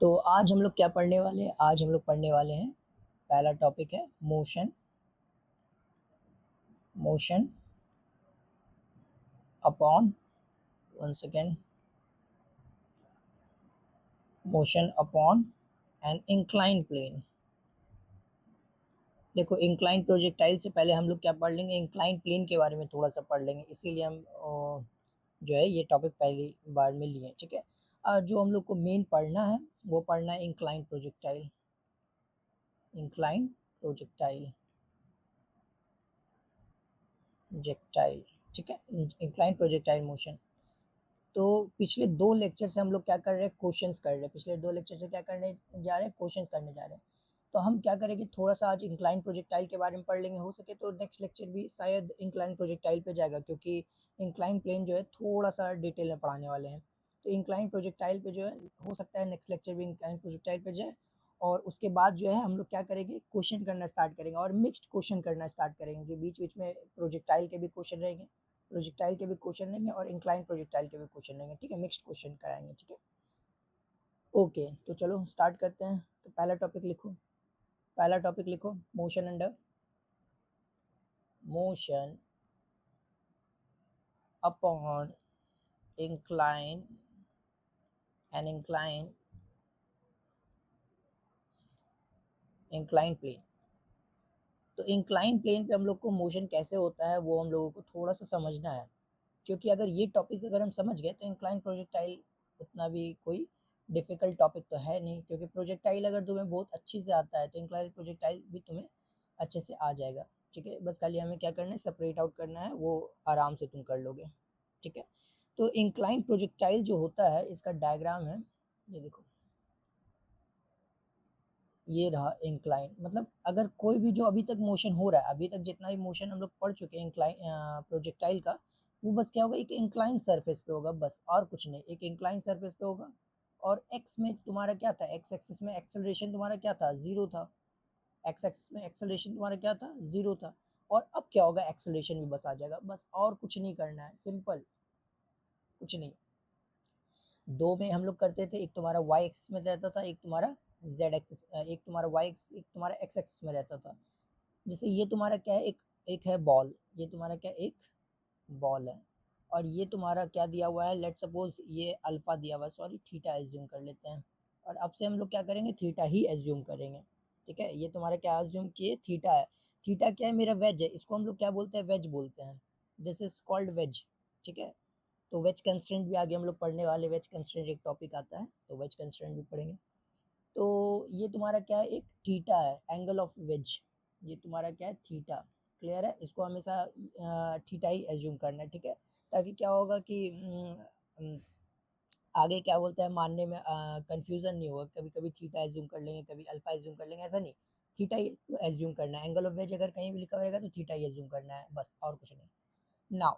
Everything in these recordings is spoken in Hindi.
तो आज हम लोग क्या पढ़ने वाले हैं? आज हम लोग पढ़ने वाले हैं, पहला टॉपिक है motion. Motion upon, one second, motion upon an incline plane. देखो, इंक्लाइन प्रोजेक्टाइल से पहले हम लोग क्या पढ़ लेंगे, इंक्लाइन प्लेन के बारे में थोड़ा सा पढ़ लेंगे, इसीलिए हम जो है ये टॉपिक पहली बार में लिए, ठीक है। जो हम लोग को मेन पढ़ना है वो पढ़ना है incline projectile. Incline projectile, projectile, ठीक है, इंक्लाइन प्रोजेक्टाइल मोशन। तो पिछले 2 लेक्चर से हम लोग क्या कर रहे हैं, क्वेश्चंस कर रहे हैं। पिछले 2 लेक्चर से क्या करने जा रहे हैं, क्वेश्चंस करने जा रहे हैं। तो हम क्या करेंगे, थोड़ा सा आज इंक्लाइन प्रोजेक्टाइल के बारे में पढ़ लेंगे। हो सके तो नेक्स्ट लेक्चर भी शायद इंक्लाइन प्रोजेक्टाइल पे जाएगा, क्योंकि इंक्लाइन प्लेन जो है थोड़ा सा डिटेल में पढ़ाने वाले हैं। तो इंक्लाइन प्रोजेक्टाइल पे जो है हो सकता है नेक्स्ट लेक्चर भी इंक्लाइन प्रोजेक्टाइल पे जाए। और उसके बाद जो है हम लोग क्या करेंगे, क्वेश्चन करना स्टार्ट करेंगे और मिक्स्ड क्वेश्चन करना स्टार्ट करेंगे कि बीच बीच में प्रोजेक्टाइल के भी क्वेश्चन रहेंगे, प्रोजेक्टाइल के भी क्वेश्चन रहेंगे और इंक्लाइन प्रोजेक्टाइल के भी क्वेश्चन रहेंगे, ठीक है। मिक्स्ड क्वेश्चन कराएंगे, ठीक है। ओके, तो चलो स्टार्ट करते हैं। तो पहला टॉपिक लिखो, पहला टॉपिक लिखो, motion under, motion upon incline and incline, incline plane. तो इंक्लाइन प्लेन पे हम लोग को मोशन कैसे होता है वो हम लोगों को थोड़ा सा समझना है, क्योंकि अगर ये टॉपिक अगर हम समझ गए तो इंक्लाइन प्रोजेक्टाइल उतना भी कोई डिफिकल्ट टॉपिक तो है नहीं, क्योंकि प्रोजेक्टाइल अगर तुम्हें बहुत अच्छी से आता है तो इंक्लाइन प्रोजेक्टाइल भी तुम्हें अच्छे से आ जाएगा, ठीक है। बस खाली हमें क्या करना है, सेपरेट आउट करना है, वो आराम से तुम कर लोगे, ठीक है। तो इंक्लाइन प्रोजेक्टाइल जो होता है इसका डायग्राम है, ये देखो, ये रहा इंक्लाइन। मतलब अगर कोई भी जो अभी तक मोशन हो रहा है, अभी तक जितना भी मोशन हम लोग पढ़ चुके हैं इंक्लाइन प्रोजेक्टाइल का, वो बस क्या होगा, एक इंक्लाइन सरफेस पे होगा, बस और कुछ नहीं, एक इंक्लाइन सरफेस पे होगा। और एक्स में तुम्हारा क्या था, एक्स एक्सिस में एक्सेलरेशन तुम्हारा क्या था, जीरो था। एक्स एक्सिस में एक्सेलरेशन तुम्हारा क्या था, जीरो था। और अब क्या होगा, एक्सेलरेशन भी बस आ जाएगा, बस और कुछ नहीं करना है, सिंपल, कुछ नहीं। दो में हम लोग करते थे, एक तुम्हारा वाई एक्सिस में रहता था, एक तुम्हारा जेड एक्सिस, एक तुम्हारा वाई एक्सिस, एक तुम्हारा एक्स एक्सिस में रहता था। जैसे ये तुम्हारा क्या है, एक एक है बॉल, ये तुम्हारा क्या, एक बॉल है। और ये तुम्हारा क्या दिया हुआ है, लेट सपोज ये अल्फा दिया हुआ है, सॉरी थीटा एज्यूम कर लेते हैं। और अब से हम लोग क्या करेंगे, थीटा ही एज्यूम करेंगे, ठीक है। ये तुम्हारा क्या एज्यूम किए, थीटा है। थीटा क्या है, मेरा वेज है, इसको हम लोग क्या बोलते हैं, वेज बोलते हैं। दिस इज कॉल्ड वेज, ठीक है। तो वेज कंस्ट्रेंट भी आगे हम लोग पढ़ने वाले, वेज कंस्ट्रेंट एक टॉपिक आता है, तो वेज कंस्ट्रेंट भी पढ़ेंगे। तो ये तुम्हारा क्या है, एक थीटा है, एंगल ऑफ वेज, ये तुम्हारा क्या है, थीटा। क्लियर है, इसको हमेशा थीटा ही एज्यूम करना है, ठीक है। ताकि क्या होगा कि आगे क्या बोलते हैं, मानने में कंफ्यूजन नहीं होगा, कभी कभी थीटा एज्यूम कर लेंगे, कभी अल्फा एज्यूम कर लेंगे, ऐसा नहीं। थीटा ही एज्यूम करना है, एंगल ऑफ वेज अगर कहीं भी लिखा रहेगा तो थीटा ही एज्यूम करना है, बस और कुछ नहीं। नाउ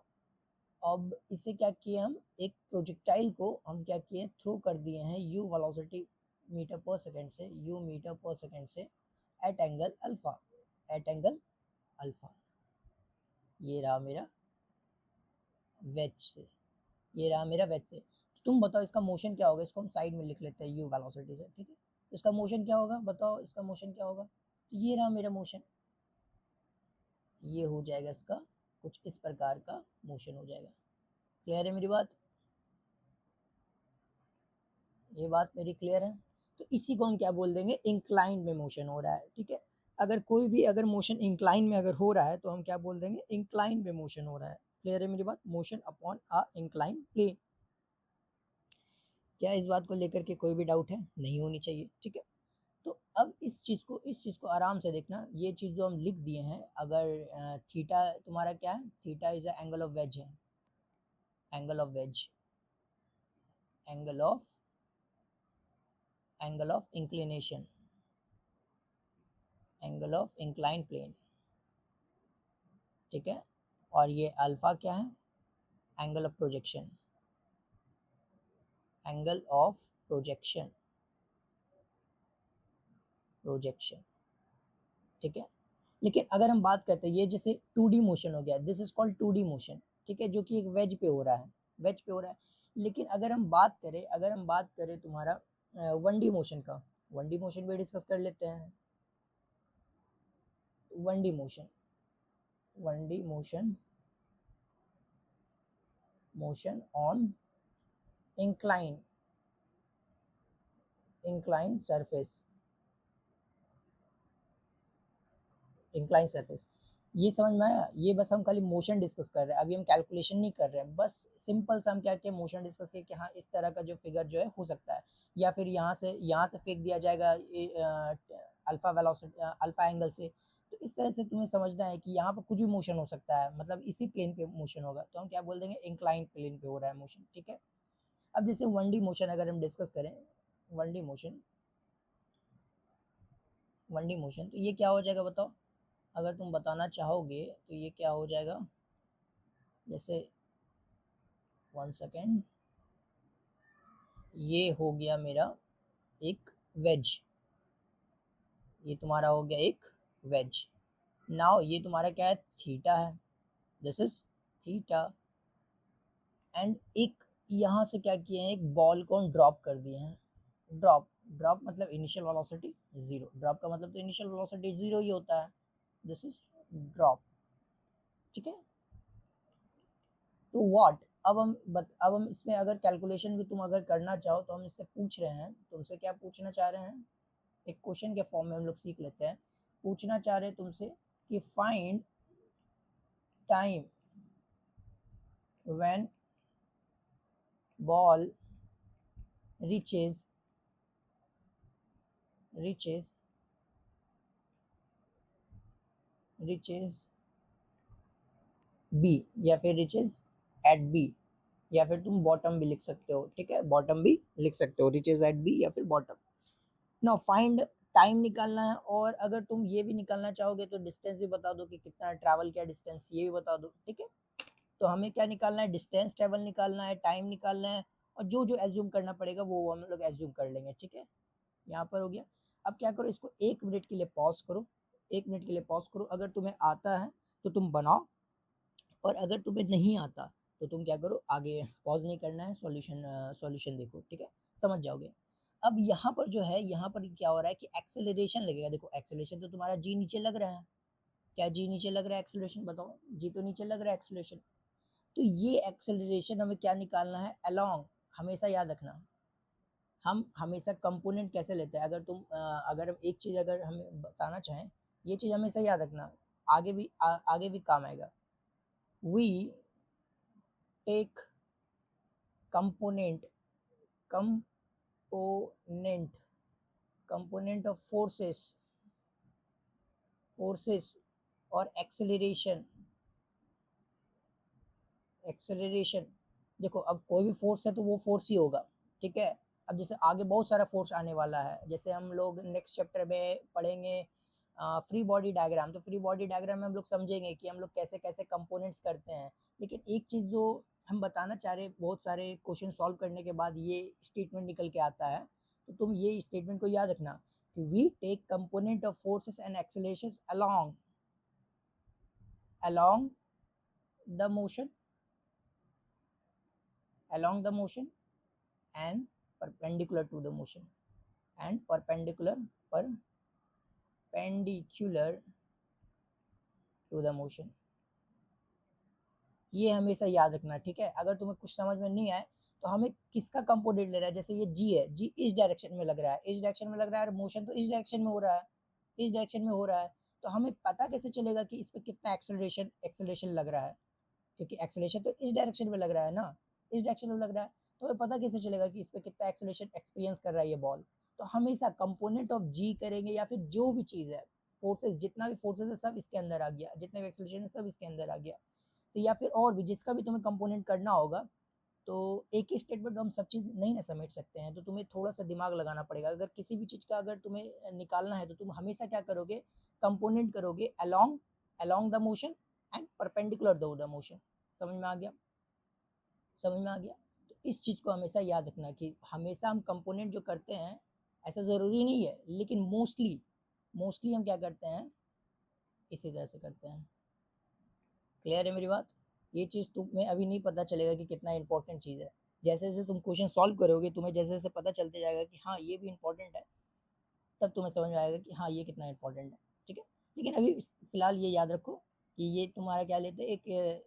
अब इससे क्या किए, हम एक प्रोजेक्टाइल को हम क्या किए, थ्रो कर दिए हैं u velocity meter per second से, यू मीटर पर सेकंड से, at angle alpha, at angle alpha. ये रहा मेरा वेज से, ये रहा मेरा वेज से। तो तुम बताओ इसका मोशन क्या होगा, इसको हम साइड में लिख लेते हैं यू वेलोसिटी से, ठीक है। तो इसका मोशन क्या होगा, बताओ इसका मोशन क्या होगा। तो ये रहा मेरा मोशन, ये हो जाएगा इसका कुछ इस प्रकार का मोशन हो जाएगा। क्लियर है मेरी बात, ये बात मेरी क्लियर है। तो इसी को हम क्या बोल देंगे, इंक्लाइन में मोशन हो रहा है, ठीक है। अगर कोई भी अगर मोशन इंक्लाइन में अगर हो रहा है तो हम क्या बोल देंगे, इंक्लाइन में मोशन हो रहा है। क्लियर है मेरी बात, motion upon a incline plane. क्या इस बात को लेकर के कोई भी डाउट है, नहीं होनी चाहिए, ठीक है। तो अब इस चीज़ को आराम से देखना, ये चीज़ जो हम लिख दिए हैं, अगर थीटा तुम्हारा क्या है, theta is angle of wedge है, angle of wedge, angle of, angle of inclination, angle of incline plane, ठीक है। और ये अल्फा क्या है, angle of projection, angle of projection, projection, ठीक है। लेकिन अगर हम बात करते हैं, ये जैसे 2D मोशन हो गया, this is called 2D motion, ठीक है, जो कि एक वेज पे हो रहा है, वेज पे हो रहा है। लेकिन अगर हम बात करें, अगर हम बात करें तुम्हारा वन डी मोशन का, वन डी मोशन भी डिस्कस कर लेते हैं। One D motion, one D motion, motion on incline, incline surface, incline surface. ये समझ में आया? ये बस हम खाली मोशन डिस्कस कर रहे हैं, अभी हम कैलकुलेशन नहीं कर रहे हैं, बस सिंपल सा हम क्या किया, मोशन डिस्कस किया कि हाँ इस तरह का जो फिगर जो है हो सकता है, या फिर यहाँ से फेंक दिया जाएगा अल्फा वेलोसिटी, अल्फा एंगल से। तो इस तरह से तुम्हें समझना है कि यहाँ पर कुछ भी मोशन हो सकता है, मतलब इसी प्लेन पे मोशन होगा, तो हम क्या बोल देंगे, इंक्लाइन प्लेन पे हो रहा है मोशन, ठीक है। अब जैसे वन डी मोशन अगर हम डिस्कस करें, one D motion, one D motion, तो ये क्या हो जाएगा बताओ, अगर तुम बताना चाहोगे तो ये क्या हो जाएगा, जैसे 1 सेकेंड, ये हो गया मेरा एक वेज, ये तुम्हारा हो गया एक वेज। नाउ ये तुम्हारा क्या है, थीटा है, दिस इज थीटा। एंड एक यहाँ से क्या किए हैं, एक बॉल को ड्रॉप कर दिए हैं, ड्रॉप, ड्रॉप मतलब इनिशियल वेलोसिटी जीरो, ड्रॉप का मतलब तो इनिशियल वेलोसिटी जीरो ही होता है, दिस इज ड्रॉप, ठीक है। तो व्हाट, अब हम इसमें अगर कैलकुलेशन भी तुम अगर करना चाहो तो हम इससे पूछ रहे हैं, तुमसे क्या पूछना चाह रहे हैं, एक क्वेश्चन के फॉर्म में हम लोग सीख लेते हैं। पूछना चाह रहे हैं तुमसे कि find time when ball reaches reaches reaches B, या फिर रिचेज एट बी, या फिर तुम बॉटम भी लिख सकते हो, ठीक है, बॉटम भी लिख सकते हो, रिचेज एट बी या फिर बॉटम। नाउ फाइंड टाइम निकालना है, और अगर तुम ये भी निकालना चाहोगे तो डिस्टेंस भी बता दो कि कितना ट्रैवल किया डिस्टेंस, ये भी बता दो, ठीक है। तो हमें क्या निकालना है, डिस्टेंस ट्रैवल निकालना है, टाइम निकालना है, और जो जो एज्यूम करना पड़ेगा वो हम लोग एज्यूम कर लेंगे, ठीक है। यहाँ पर हो गया। अब क्या करो, इसको 1 मिनट के लिए पॉज करो, 1 मिनट के लिए पॉज करो, अगर तुम्हें आता है तो तुम बनाओ, और अगर तुम्हें नहीं आता तो तुम क्या करो, आगे पॉज नहीं करना है, सॉल्यूशन देखो, ठीक है, समझ जाओगे। अब यहाँ पर जो है, यहाँ पर क्या हो रहा है कि एक्सेलरेशन लगेगा, देखो एक्सेलरेशन तो तुम्हारा जी नीचे लग रहा है, क्या जी नीचे लग रहा है, एक्सेलरेशन बताओ, जी तो नीचे लग रहा है एक्सेलरेशन। तो ये एक्सेलरेशन हमें क्या निकालना है, अलोंग, हमेशा याद रखना, हम हमेशा कंपोनेंट कैसे लेते हैं, अगर अगर एक चीज़ अगर हमें बताना चाहें, ये चीज़ हमेशा याद रखना, आगे भी काम आएगा। We take component, component, component of forces और एक्सेलरेशन, एक्सेलरेशन। देखो अब कोई भी फोर्स है तो वो फोर्स ही होगा, ठीक है। अब जैसे आगे बहुत सारा फोर्स आने वाला है, जैसे हम लोग नेक्स्ट चैप्टर में पढ़ेंगे फ्री बॉडी डायग्राम, तो फ्री बॉडी डायग्राम में हम लोग समझेंगे कि हम लोग कैसे कैसे कंपोनेंट्स करते हैं। लेकिन एक चीज़ जो हम बताना चाह रहे, बहुत सारे क्वेश्चन सॉल्व करने के बाद ये स्टेटमेंट निकल के आता है, तो तुम ये स्टेटमेंट को याद रखना कि we take component of forces and acceleration along, along the motion, along the motion and perpendicular to the motion, and perpendicular to the motion। ये हमेशा याद रखना, ठीक है। अगर तुम्हें कुछ समझ में नहीं आए तो हमें किसका कंपोनेंट ले रहा है, जैसे ये जी है, जी इस डायरेक्शन में लग रहा है, इस डायरेक्शन में लग रहा है, और मोशन तो इस डायरेक्शन में हो रहा है, इस डायरेक्शन में हो रहा है, तो हमें पता कैसे चलेगा कि इस पर कितना एक्सेलरेशन लग रहा है, क्योंकि एक्सेलरेशन तो इस डायरेक्शन में लग रहा है ना, इस डायरेक्शन में लग रहा है, तो हमें पता कैसे चलेगा कि इस पर कितना एक्सेलरेशन एक्सपीरियंस कर रहा है ये बॉल। तो हमेशा कंपोनेंट ऑफ जी करेंगे, या फिर जो भी चीज़ है, फोर्सेस, जितना भी फोर्सेस है सब इसके अंदर आ गया, जितने भी एक्सेलरेशन है सब इसके अंदर आ गया। तो या फिर और भी जिसका भी तुम्हें कंपोनेंट करना होगा, तो एक ही स्टेटमेंट में हम सब चीज़ नहीं ना समेट सकते हैं, तो तुम्हें थोड़ा सा दिमाग लगाना पड़ेगा। अगर किसी भी चीज़ का अगर तुम्हें निकालना है तो तुम हमेशा क्या करोगे, कंपोनेंट करोगे along, along the motion and perpendicular the motion. समझ में आ गया, समझ में आ गया। तो इस चीज़ को हमेशा याद रखना कि हमेशा हम कंपोनेंट जो करते हैं, ऐसा ज़रूरी नहीं है, लेकिन मोस्टली मोस्टली हम क्या करते हैं, इसी तरह से करते हैं। क्लियर है मेरी बात? ये चीज़ तुम्हें अभी नहीं पता चलेगा कि कितना इंपॉर्टेंट चीज़ है। जैसे जैसे तुम क्वेश्चन सॉल्व करोगे तुम्हें जैसे जैसे पता चलते जाएगा कि हाँ ये भी इंपॉर्टेंट है, तब तुम्हें समझ में आएगा कि हाँ ये कितना इंपॉर्टेंट है। ठीक है, लेकिन अभी फिलहाल ये याद रखो कि ये तुम्हारा क्या लेते हैं, एक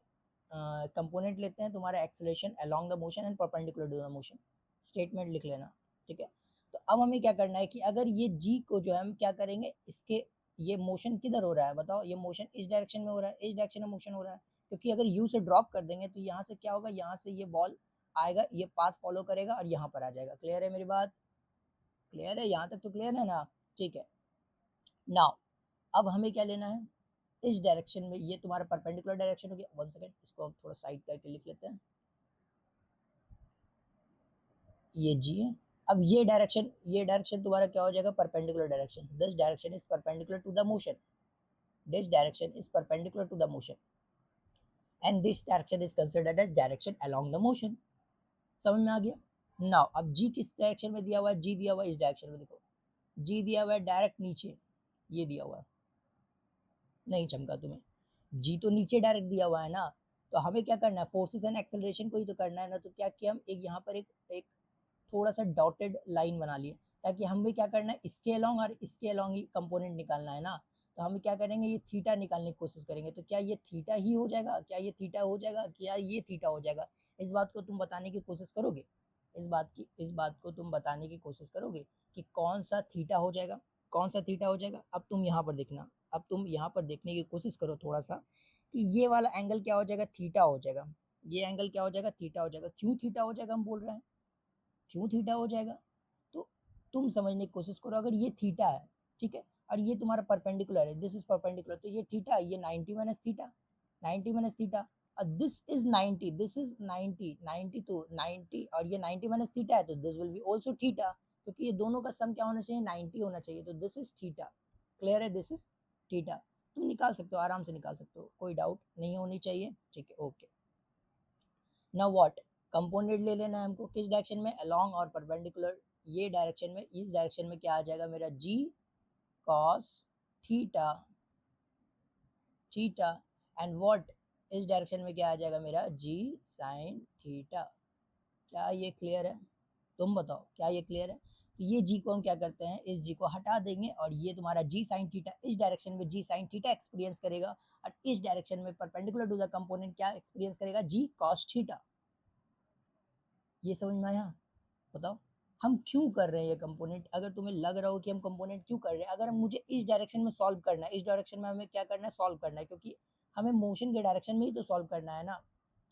कंपोनेंट लेते हैं तुम्हारा acceleration along the motion and perpendicular to the motion. Statement लिख लेना। ठीक है, तो अब हमें क्या करना है कि अगर ये जी को जो है हम क्या करेंगे, इसके ये मोशन किधर हो रहा है बताओ, ये मोशन इस डायरेक्शन में हो रहा है, इस डायरेक्शन में मोशन हो रहा है, क्योंकि अगर यू से ड्रॉप कर देंगे तो यहाँ से क्या होगा, यहाँ से ये बॉल आएगा, ये पाथ फॉलो करेगा और यहाँ पर आ जाएगा। क्लियर है मेरी बात? क्लियर है, यहाँ तक तो क्लियर है ना? ठीक है, नाउ अब हमें क्या लेना है, इस डायरेक्शन में ये तुम्हारा परपेंडिकुलर डायरेक्शन हो गया। वन सेकेंड, इसको हम थोड़ा साइड करके लिख लेते हैं, ये जी है। अब ये डायरेक्शन तुम्हारा क्या हो जाएगा, perpendicular direction. This direction is perpendicular to the motion, this direction is perpendicular to the motion and this direction is considered as direction along the motion. समझ में आ गया? नाउ अब जी किस डायरेक्शन में दिया हुआ है, जी दिया हुआ है इस डायरेक्शन में, देखो जी दिया हुआ है डायरेक्ट नीचे, ये दिया हुआ है, नहीं चमका तुम्हें, जी तो नीचे डायरेक्ट दिया हुआ है ना, तो हमें क्या करना है, फोर्सेस एंड एक्सेलरेशन को ही तो करना है ना। तो क्या किया हम, एक यहाँ पर एक थोड़ा सा डॉटेड लाइन बना लिए, ताकि हमें क्या करना है, इसके अलोंग और इसके अलोंग ही कंपोनेंट निकालना है ना। तो हम क्या करेंगे, ये थीटा निकालने की कोशिश करेंगे। तो क्या ये थीटा ही हो जाएगा, क्या ये थीटा हो जाएगा, क्या ये थीटा हो जाएगा? इस बात को तुम बताने की कोशिश करोगे, इस बात को तुम बताने की कोशिश करोगे कि कौन सा थीटा हो जाएगा, कौन सा थीटा हो जाएगा। अब तुम यहाँ पर देखना, अब तुम यहाँ पर देखने की कोशिश करो थोड़ा सा, कि ये वाला एंगल क्या हो जाएगा, थीटा हो जाएगा। ये एंगल क्या हो जाएगा, थीटा हो जाएगा। क्यों थीटा हो जाएगा हम बोल रहे हैं, क्यों थीटा हो जाएगा? तो तुम समझने की कोशिश करो, अगर ये थीटा है, ठीक है, और ये तुम्हारा परपेंडिकुलर है, दिस इज परपेंडिकुलर, तो ये थीटा, ये 90 माइनस थीटा, 90 माइनस थीटा, और दिस इज 90, दिस इज 90, 90 तो 90, और ये 90 माइनस थीटा है, तो this will B also theta, क्योंकि ये दोनों का सम क्या होना चाहिए, 90 होना चाहिए, तो दिस इज थीटा। क्लियर है, दिस इज थीटा। तुम निकाल सकते हो, आराम से निकाल सकते हो, कोई डाउट नहीं होनी चाहिए। ठीक है, ओके। नाउ व्हाट, कंपोनेंट ले लेना है हमको, किस डायरेक्शन में, अलोंग और परपेंडिकुलर। ये डायरेक्शन में, इस डायरेक्शन में क्या आ जाएगा मेरा, g cos theta, theta, and what, इस डायरेक्शन में क्या आ जाएगा मेरा, जी साइन थीटा। क्या ये क्लियर है? तुम बताओ, क्या ये क्लियर है? तो ये जी को हम क्या करते हैं, इस जी को हटा देंगे, और ये तुम्हारा जी साइन थीटा इस डायरेक्शन में जी साइन थीटा एक्सपीरियंस करेगा, और इस डायरेक्शन में परपेंडिकुलर टू द कंपोनेंट क्या एक्सपीरियंस करेगा, जी कॉस थीटा। ये समझ में आया? बताओ हम क्यों कर रहे हैं ये कंपोनेंट, अगर तुम्हें लग रहा हो कि हम कंपोनेंट क्यों कर रहे हैं, अगर हम मुझे इस डायरेक्शन में सॉल्व करना है, इस डायरेक्शन में हमें क्या करना है, सॉल्व करना है, क्योंकि हमें मोशन के डायरेक्शन में ही तो सॉल्व करना है ना।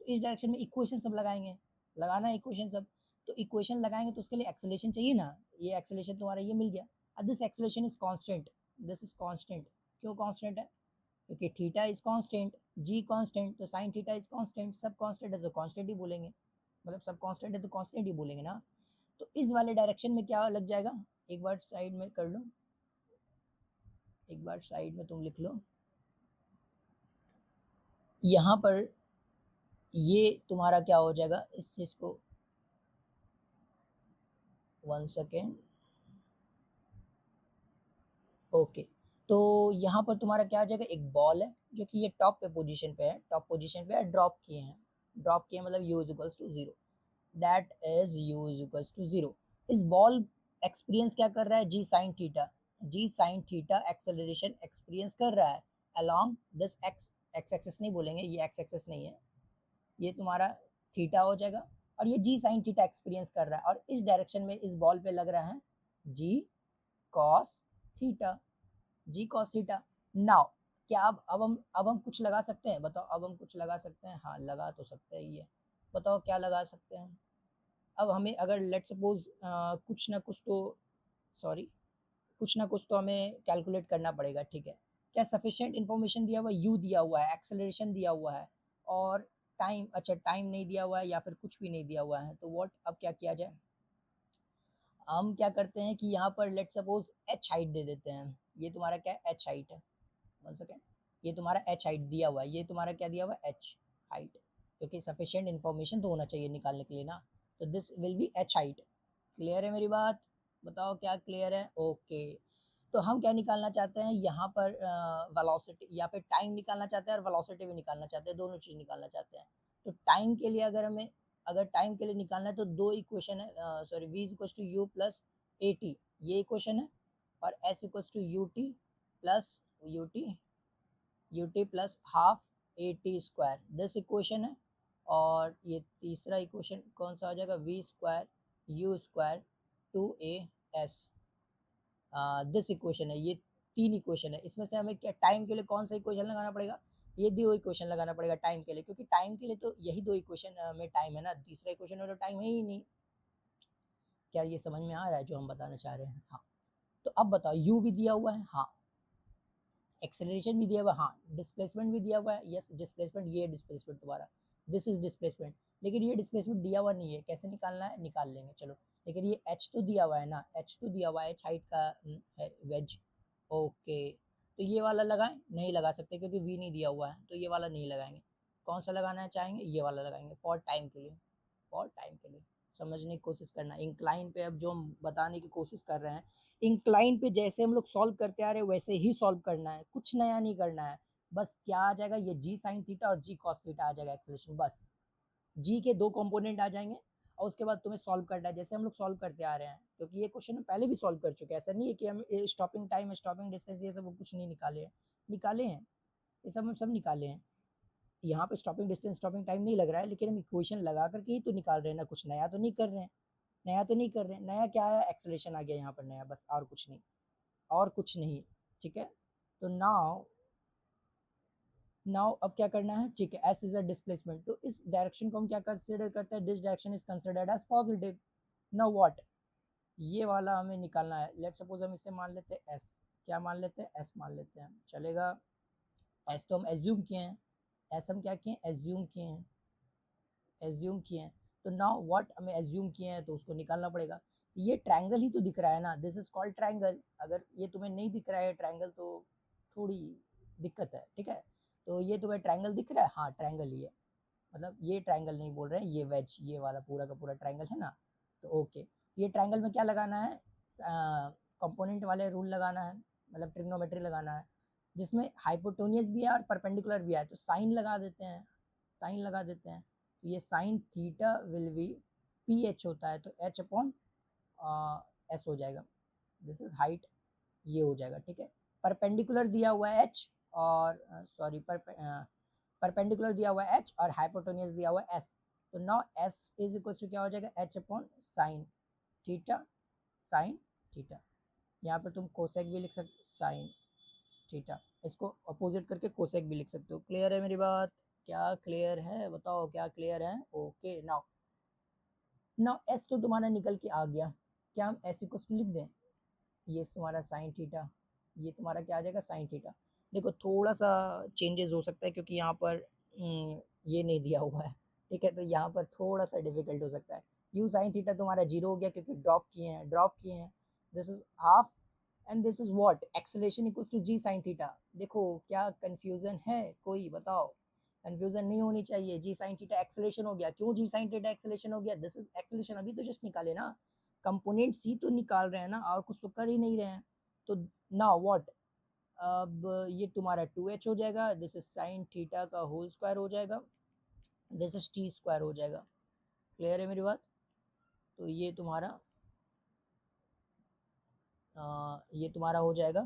तो इस डायरेक्शन में इक्वेशन सब लगाएंगे, लगाना है इक्वेशन सब, तो इक्वेशन लगाएंगे तो उसके लिए एक्सेलरेशन चाहिए ना। ये एक्सेलरेशन तुम्हारा ये मिल गया, और this acceleration is constant, this is constant. क्यों कांस्टेंट है, क्योंकि theta is constant, g constant, तो साइन थीटा इज कांस्टेंट, सब कांस्टेंट है तो कांस्टेंट ही बोलेंगे, मतलब सब कांस्टेंट है तो कांस्टेंट ही बोलेंगे ना। तो इस वाले डायरेक्शन में क्या लग जाएगा, एक बार साइड में कर लो, एक बार साइड में तुम लिख लो, यहाँ पर ये तुम्हारा क्या हो जाएगा, इस चीज को, वन सेकेंड, ओके। तो यहाँ पर तुम्हारा क्या आ जाएगा, एक बॉल है जो कि ये टॉप पे पोजीशन पे है, टॉप पोजीशन पे है, ड्रॉप किए हैं, ड्रॉप किए मतलब u is equals to zero, that is u is equals to zero. इस बॉल एक्सपीरियंस क्या कर रहा है, g sine theta, g sine theta acceleration experience कर रहा है along this x, x axis नहीं बोलेंगे, ये एक्स एक्सेस नहीं है, ये तुम्हारा थीटा हो जाएगा, और ये जी साइन थीटा एक्सपीरियंस कर रहा है, और इस डायरेक्शन में इस बॉल पे लग रहा है जी कॉस थीटा, जी कॉस थीटा। नाउ क्या अब हम कुछ लगा सकते हैं, बताओ अब हम कुछ लगा सकते हैं, हाँ लगा तो सकते हैं ये, बताओ क्या लगा सकते हैं। अब हमें अगर लेट सपोज कुछ ना कुछ तो, सॉरी, कुछ ना कुछ तो हमें कैलकुलेट करना पड़ेगा। ठीक है, क्या सफिशिएंट इन्फॉर्मेशन दिया हुआ है, यू दिया हुआ है, एक्सेलरेशन दिया हुआ है, और टाइम, अच्छा टाइम नहीं दिया हुआ है या फिर कुछ भी नहीं दिया हुआ है, तो व्हाट, अब क्या किया जाए, हम क्या करते हैं कि यहाँ पर लेट सपोज एच हाइट दे देते हैं, ये तुम्हारा क्या है, एच हाइट है, वन सेकेंड, ये तुम्हारा एच हाइट दिया हुआ है, ये तुम्हारा क्या दिया हुआ है, एच हाइट, क्योंकि सफिशिएंट इन्फॉर्मेशन तो होना चाहिए निकालने के लिए ना, तो this will B H height. Clear है मेरी बात? बताओ क्या क्लियर है? ओके। तो हम क्या निकालना चाहते हैं यहाँ पर, वेलोसिटी या फिर टाइम निकालना चाहते हैं, और वेलोसिटी भी निकालना चाहते हैं, दोनों चीज़ निकालना चाहते हैं। तो टाइम के लिए अगर हमें अगर टाइम के लिए निकालना है तो दो इक्वेशन है, sorry v equals to u plus a t, ये इक्वेशन है, और s equals to u t plus u t plus half a t square, this equation है। और ये तीसरा इक्वेशन कौन सा आ जाएगा, v square u square two a s, this equation है। ये तीन इक्वेशन है, इसमें से हमें क्या टाइम के लिए कौन सा इक्वेशन लगाना पड़ेगा, ये दो इक्वेशन लगाना पड़ेगा टाइम के लिए, क्योंकि टाइम के लिए तो यही दो इक्वेशन में टाइम है ना, तीसरा इक्वेशन में तो टाइम है ही नहीं। क्या ये समझ में आ रहा है जो हम बताना चाह रहे हैं? हाँ। तो अब बताओ, u भी दिया हुआ है, हाँ, एक्सेलरेशन भी दिया हुआ है, हाँ, डिस्प्लेसमेंट भी दिया हुआ है, यस डिस्प्लेसमेंट, ये डिस्प्लेसमेंट तुम्हारा, दिस इज डिस्प्लेसमेंट, लेकिन ये डिस्प्लेसमेंट दिया हुआ नहीं है, कैसे निकालना है, निकाल लेंगे चलो। लेकिन ये h तो दिया हुआ है ना, h तो दिया हुआ है, h हाइट का है वेज, ओके। तो ये वाला लगाएं, नहीं लगा सकते क्योंकि v नहीं दिया हुआ है, तो ये वाला नहीं लगाएंगे। कौन सा लगाना चाहेंगे, ये वाला लगाएंगे, फॉर टाइम के लिए, फॉर टाइम के लिए समझने की कोशिश करना। इंक्लाइन पे अब जो हम बताने की कोशिश कर रहे हैं, इंक्लाइन पे जैसे हम लोग सॉल्व करते आ रहे हैं वैसे ही सॉल्व करना है, कुछ नया नहीं करना है। बस क्या आ जाएगा, ये जी साइन थीटा और जी कॉस थीटा आ जाएगा एक्सेलरेशन, बस जी के दो कंपोनेंट आ जाएंगे, और उसके बाद तुम्हें सॉल्व करना है जैसे हम लोग सॉल्व करते आ रहे हैं, क्योंकि ये क्वेश्चन हम पहले भी सॉल्व कर चुके हैं। ऐसा नहीं है कि हम स्टॉपिंग टाइम, स्टॉपिंग डिस्टेंस ये सब कुछ नहीं निकाले हैं, निकाले हैं, ये सब हम सब निकाले हैं। यहाँ पे स्टॉपिंग डिस्टेंस, स्टॉपिंग टाइम नहीं लग रहा है, लेकिन हम इक्वेशन लगा करके ही तो निकाल रहे हैं ना, कुछ नया तो नहीं कर रहे हैं, नया तो नहीं कर रहे हैं। नया क्या है, एक्सेलरेशन आ गया यहाँ पर नया, बस और कुछ नहीं, और कुछ नहीं, ठीक है। तो नाउ अब क्या करना है, ठीक है, एस इज अ डिस्प्लेसमेंट, तो इस डायरेक्शन को हम क्या कंसिडर करते हैं, this direction is considered as positive. Now what, ये वाला हमें निकालना है। लेट सपोज हम इसे मान लेते हैं एस, क्या मान लेते हैं, एस मान लेते हैं, चलेगा। एस तो हम एज्यूम किए हैं, एस हम क्या किए, एज्यूम किए हैं, एज्यूम किए हैं। तो नाउ व्हाट हमें एज्यूम किए हैं तो उसको निकालना पड़ेगा। ये ट्रायंगल ही तो दिख रहा है ना, दिस इज कॉल्ड ट्रायंगल। अगर ये तुम्हें नहीं दिख रहा है ट्रायंगल तो थोड़ी दिक्कत है, ठीक है। तो ये तुम्हें ट्रायंगल दिख रहा है, हाँ ट्रायंगल ही है, मतलब ये ट्रायंगल नहीं बोल रहे हैं, ये वेज, ये वाला पूरा का पूरा ट्रायंगल है ना। तो ओके, ये ट्रायंगल में क्या लगाना है, कंपोनेंट वाले रूल लगाना है, मतलब ट्रिग्नोमेट्री लगाना है, जिसमें हाइपोटेन्यूज भी है और परपेंडिकुलर भी है। तो साइन लगा देते हैं, साइन लगा देते हैं। तो ये sign theta will B P H होता है, तो एच अपॉन एस हो जाएगा, दिस इज हाइट, ये हो जाएगा, ठीक है। परपेंडिकुलर दिया हुआ है एच, और सॉरी परपेंडिकुलर दिया हुआ है एच और हाइपोटेन्यूज दिया हुआ है एस। तो now s is equal to क्या हो जाएगा, h upon sine theta, sine theta. यहाँ पर तुम कोसेक भी लिख सकते, साइन थीटा, इसको अपोजिट करके कोसेक भी लिख सकते हो। क्लियर है मेरी बात, क्या क्लियर है, बताओ क्या क्लियर है, ओके। नाउ एस तो तुम्हारा निकल के आ गया, क्या हम एस इक्वल टू लिख दें, ये तुम्हारा साइन थीटा, ये तुम्हारा क्या आ जाएगा, साइन थीटा। देखो थोड़ा सा चेंजेस हो सकता है क्योंकि यहाँ पर ये नहीं दिया हुआ है, ठीक है, तो यहाँ पर थोड़ा सा डिफिकल्ट हो सकता है। यू साइन थीटा तुम्हारा जीरो हो गया क्योंकि ड्रॉप किए हैं, ड्रॉप किए हैं, this is half, and this is what, acceleration equals to g sine theta. देखो क्या कंफ्यूजन है, कोई बताओ, कंफ्यूजन नहीं होनी चाहिए। जी साइन थीटा एक्सेलरेशन हो गया, क्यों जी साइन थीटा एक्सेलरेशन हो गया, दिस इज एक्सेलरेशन, अभी तो जस्ट निकाले ना, कंपोनेंट्स ही तो निकाल रहे हैं ना, और कुछ तो कर ही नहीं रहे हैं। तो नाउ व्हाट, अब ये तुम्हारा 2h हो जाएगा, दिस इज साइन थीटा का होल स्क्वायर हो जाएगा, दिस इज टी स्क्वायर हो जाएगा। क्लियर है मेरी बात? तो ये तुम्हारा हो जाएगा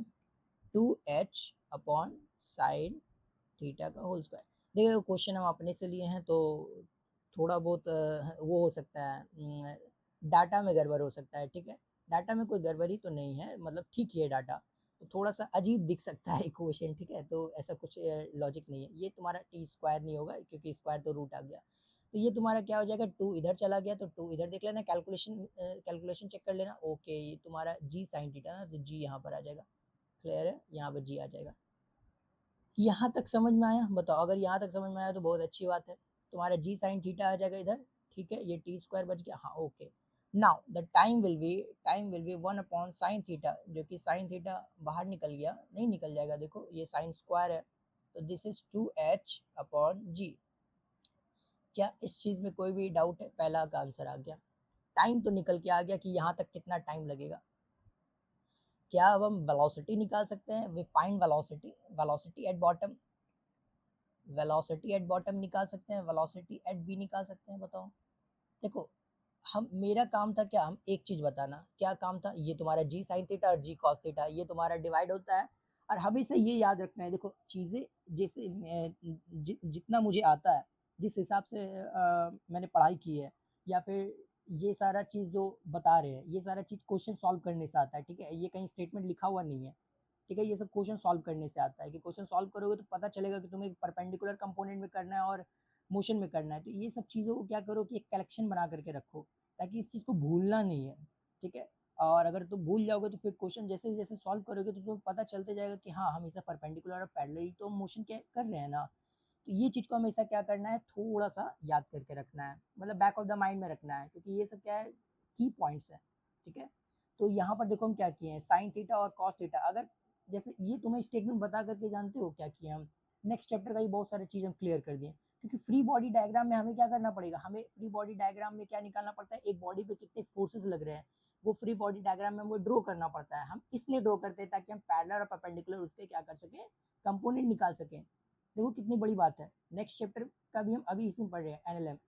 2h अपॉन साइन थीटा का होल स्क्वायर। देखिए क्वेश्चन हम अपने से लिए हैं तो थोड़ा बहुत वो हो सकता है, डाटा में गड़बड़ हो सकता है, ठीक है। डाटा में कोई गड़बड़ी तो नहीं है, मतलब ठीक ही है डाटा, तो थोड़ा सा अजीब दिख सकता है क्वेश्चन, ठीक है, तो ऐसा कुछ लॉजिक नहीं है। ये तुम्हारा टी स्क्वायर नहीं होगा क्योंकि स्क्वायर तो रूट आ गया, तो ये तुम्हारा क्या हो जाएगा, 2 इधर चला गया तो 2 इधर देख लेना, कैलकुलेशन चेक कर लेना, ओके। ये तुम्हारा जी साइन थीटा ना, तो जी यहाँ पर आ जाएगा, क्लियर है, यहाँ पर जी आ जाएगा। यहाँ तक समझ में आया, बताओ, अगर यहाँ तक समझ में आया तो बहुत अच्छी बात है। तुम्हारा जी साइन थीटा आ जाएगा इधर, ठीक है, ये टी स्क्वायर बच गया, हाँ okay. Now the time will B 1 upon sine theta, जो कि साइन थीटा बाहर निकल गया, नहीं निकल जाएगा, देखो ये साइन स्क्वायर है, तो दिस इज 2h अपॉन जी। क्या इस चीज़ में कोई भी डाउट है? पहला का आंसर आ गया, टाइम तो निकल के आ गया कि यहाँ तक कितना टाइम लगेगा। क्या अब हम वेलोसिटी निकाल सकते हैं, we find velocity, velocity at bottom, velocity at bottom निकाल सकते हैं, वेलोसिटी एट बी निकाल सकते हैं, बताओ। देखो हम मेरा काम था क्या, हम एक चीज़ बताना, क्या काम था? ये तुम्हारा जी साइन थीटा और जी कॉस थीटा ये तुम्हारा डिवाइड होता है और हमेशा ये याद रखना है। देखो चीज़ें जैसे जितना मुझे आता है, जिस हिसाब से मैंने पढ़ाई की है या फिर ये सारा चीज़ जो बता रहे हैं, ये सारा चीज़ क्वेश्चन सॉल्व करने से आता है, ठीक है? ये कहीं स्टेटमेंट लिखा हुआ नहीं है, ठीक है? ये सब क्वेश्चन सॉल्व करने से आता है कि क्वेश्चन सॉल्व करोगे तो पता चलेगा कि तुम्हें परपेंडिकुलर कंपोनेंट में करना है और मोशन में करना है। तो ये सब चीज़ों को क्या करो कि एक कलेक्शन बना करके रखो, ताकि इस चीज़ को भूलना नहीं है, ठीक है? और अगर तुम भूल जाओगे तो फिर क्वेश्चन जैसे-जैसे सॉल्व करोगे तो तुम्हें पता चलते जाएगा कि हाँ, हमेशा परपेंडिकुलर और पैरेलल ही तो मोशन क्या कर रहे हैं ना। तो ये चीज़ को हमेशा क्या करना है, थोड़ा-सा याद करके रखना है, मतलब बैक ऑफ द माइंड में रखना है, क्योंकि ये सब क्या है, की पॉइंट्स हैं, ठीक है? तो यहाँ पर देखो हम क्या किए हैं, साइन थीटा और कॉस थीटा, अगर जैसे ये तुम्हें स्टेटमेंट बता करके जानते हो क्या किए हम, नेक्स्ट चैप्टर का ही बहुत सारी चीज़ हम क्लियर कर दिए। क्योंकि फ्री बॉडी डायग्राम में हमें क्या करना पड़ेगा, हमें फ्री बॉडी डायग्राम में क्या निकालना पड़ता है, एक बॉडी पे कितने फोर्सेस लग रहे हैं, वो फ्री बॉडी डायग्राम में हमें ड्रॉ करना पड़ता है। हम इसलिए ड्रॉ करते हैं ताकि हम पैरेलल और परपेंडिकुलर उसके क्या कर सकें, कंपोनेंट निकाल सकें। देखो कितनी बड़ी बात है। नेक्स्ट चैप्टर का भी हम अभी इसी में पढ़ रहे हैं,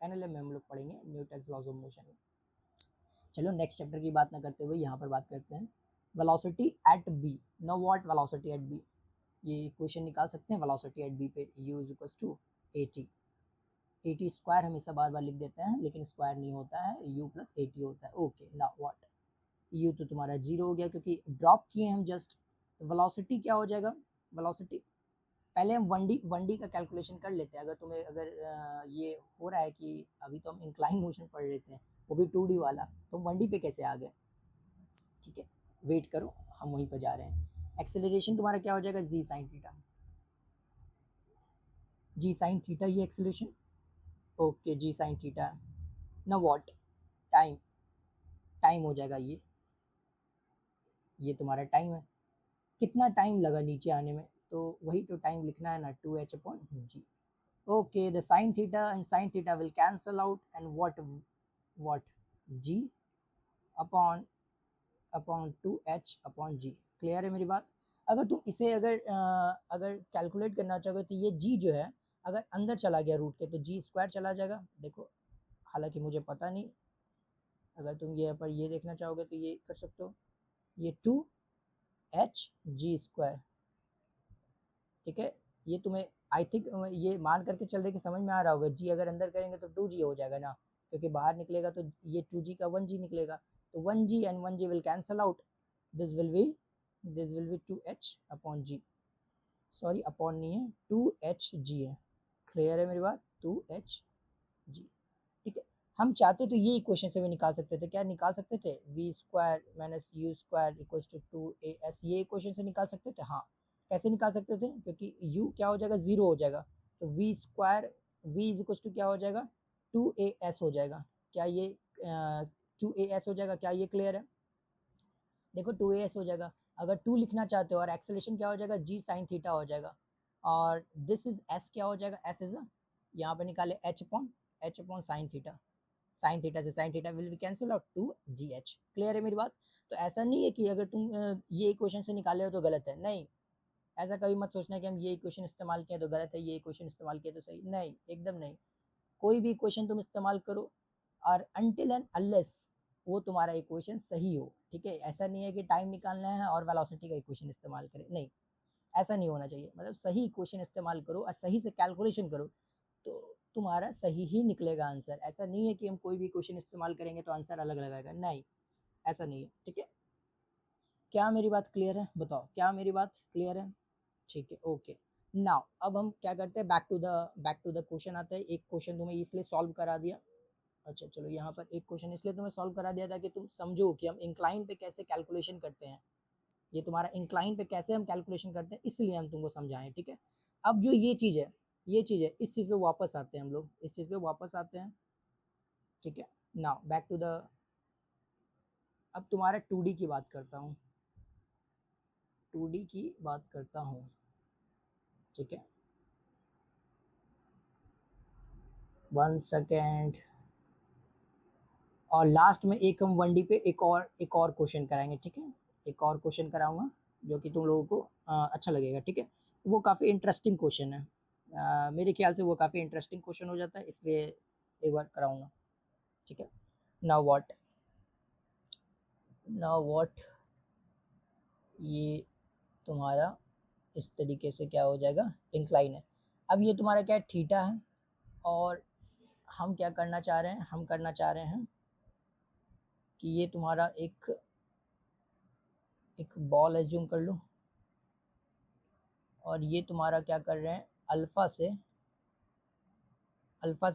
एनएलएम में हम लोग पढ़ेंगे, न्यूटन्स लॉज ऑफ मोशन में। चलो नेक्स्ट चैप्टर की बात ना करते हुए यहाँ पर बात करते हैं velocity at B. No what velocity at B, ये क्वेश्चन निकाल सकते हैं वेलोसिटी एट बी पे, u is equal to a t. A t square हमेशा बार बार लिख देते हैं लेकिन स्क्वायर नहीं होता है, u प्लस एटी होता है। ओके नाउ व्हाट, u तो तुम्हारा जीरो हो गया क्योंकि ड्रॉप किए हम जस्ट। वेलोसिटी क्या हो जाएगा, वेलोसिटी पहले हम 1D का कैलकुलेशन कर लेते हैं। अगर तुम्हें अगर ये हो रहा है कि अभी तो हम इंक्लाइन मोशन पढ़ रहे थे, वो भी 2D वाला, तो 1D पे कैसे आ गए, ठीक है? वेट करो, हम वहीं पर जा रहे हैं। एक्सेलरेशन तुम्हारा क्या हो जाएगा, जी sine theta, g sine theta ये एक्सेलरेशन। ओके जी साइन थीटा। ना व्हाट, टाइम, टाइम हो जाएगा ये तुम्हारा टाइम है। कितना टाइम लगा नीचे आने में, तो वही तो टाइम लिखना है ना, 2h upon g. Okay, the sine theta and sine theta will cancel out, and what g upon 2h upon g। Clear है मेरी बात? अगर तुम इसे अगर कैलकुलेट करना चाहोगे तो ये g जो है अगर अंदर चला गया रूट के तो जी स्क्वायर चला जाएगा। देखो हालांकि मुझे पता नहीं, अगर तुम ये पर ये देखना चाहोगे तो ये कर सकते हो, ये 2h जी स्क्वायर, ठीक है? ये तुम्हें आई थिंक ये मान करके चल रहे कि समझ में आ रहा होगा। जी अगर अंदर करेंगे तो 2g हो जाएगा ना, क्योंकि बाहर निकलेगा तो ये 2g का 1g निकलेगा, तो 1g and 1g will cancel out, this will be 2h upon g, sorry upon नहीं है, 2hg है। क्लियर है मेरी बात, 2hg, ठीक है? हम चाहते तो ये इक्वेशन से भी निकाल सकते थे, क्या निकाल सकते थे, v square minus u square equals to 2as, ये इक्वेशन से निकाल सकते थे। हाँ कैसे निकाल सकते थे, क्योंकि u क्या हो जाएगा, जीरो हो जाएगा, तो v square v is equals to क्या हो जाएगा, 2as हो जाएगा। क्या ये 2as हो जाएगा, क्या ये क्लियर है? देखो 2as हो जाएगा, अगर 2 लिखना चाहते हो और एक्सेलरेशन क्या हो जाएगा, g साइन थीटा हो जाएगा, और दिस इज s क्या हो जाएगा, s इज यहाँ पे निकाले h upon sine theta, sine theta से sine theta will be cancel out, 2gh। Clear है मेरी बात? तो ऐसा नहीं है कि अगर तुम ये इक्वेशन से निकाले हो तो गलत है, नहीं, ऐसा कभी मत सोचना कि हम ये इक्वेशन इस्तेमाल किए तो गलत है, ये इक्वेशन इस्तेमाल किए तो सही, नहीं, एकदम नहीं। कोई भी इक्वेशन तुम इस्तेमाल करो और अनटिल एंड अनलेस वो तुम्हारा इक्वेशन सही हो, ठीक है? ऐसा नहीं है कि टाइम निकालना है और वेलोसिटी का इक्वेशन इस्तेमाल करें, नहीं, ऐसा नहीं होना चाहिए। मतलब सही इक्वेशन इस्तेमाल करो और सही से कैलकुलेशन करो तो तुम्हारा सही ही निकलेगा आंसर। ऐसा नहीं है कि हम कोई भी क्वेश्चन इस्तेमाल करेंगे तो आंसर अलग लगाएगा, नहीं, ऐसा नहीं है, ठीक है? क्या मेरी बात क्लियर है, बताओ क्या मेरी बात क्लियर है? ठीक है, ओके। नाउ अब हम क्या करते हैं, बैक टू द क्वेश्चन आते हैं। एक क्वेश्चन तुम्हें इसलिए सॉल्व करा दिया, अच्छा चलो यहाँ पर एक क्वेश्चन इसलिए तुम्हें सॉल्व करा दिया ताकि तुम समझो कि हम इंक्लाइन पे कैसे कैलकुलेशन करते हैं। ये तुम्हारा इंक्लाइन पे कैसे हम कैलकुलेशन करते हैं, इसलिए हम तुमको समझाएं, ठीक है? अब जो ये चीज़ है, इस चीज़ पे वापस आते हैं हम लोग, इस चीज़ पे वापस आते हैं, ठीक है? नाउ बैक टू द, अब तुम्हारा 2D की बात करता हूँ, 2D की बात करता हूँ, ठीक है? 1 सेकेंड, और लास्ट में एक हम 1D पे एक और क्वेश्चन कराएंगे, ठीक है? एक और क्वेश्चन कराऊंगा जो कि तुम लोगों को अच्छा लगेगा, ठीक है? वो काफ़ी इंटरेस्टिंग क्वेश्चन है, मेरे ख्याल से वो काफ़ी इंटरेस्टिंग क्वेश्चन हो जाता है, इसलिए एक बार कराऊंगा। ठीक है। नाउ व्हाट ये तुम्हारा इस तरीके से क्या हो जाएगा, इंक्लाइन है। अब ये तुम्हारा क्या है, थीटा है, और हम क्या करना चाह रहे हैं, हम करना चाह रहे हैं कि ये तुम्हारा एक बॉल एज्यूम कर लो, और ये तुम्हारा क्या कर रहे हैं, अल्फा से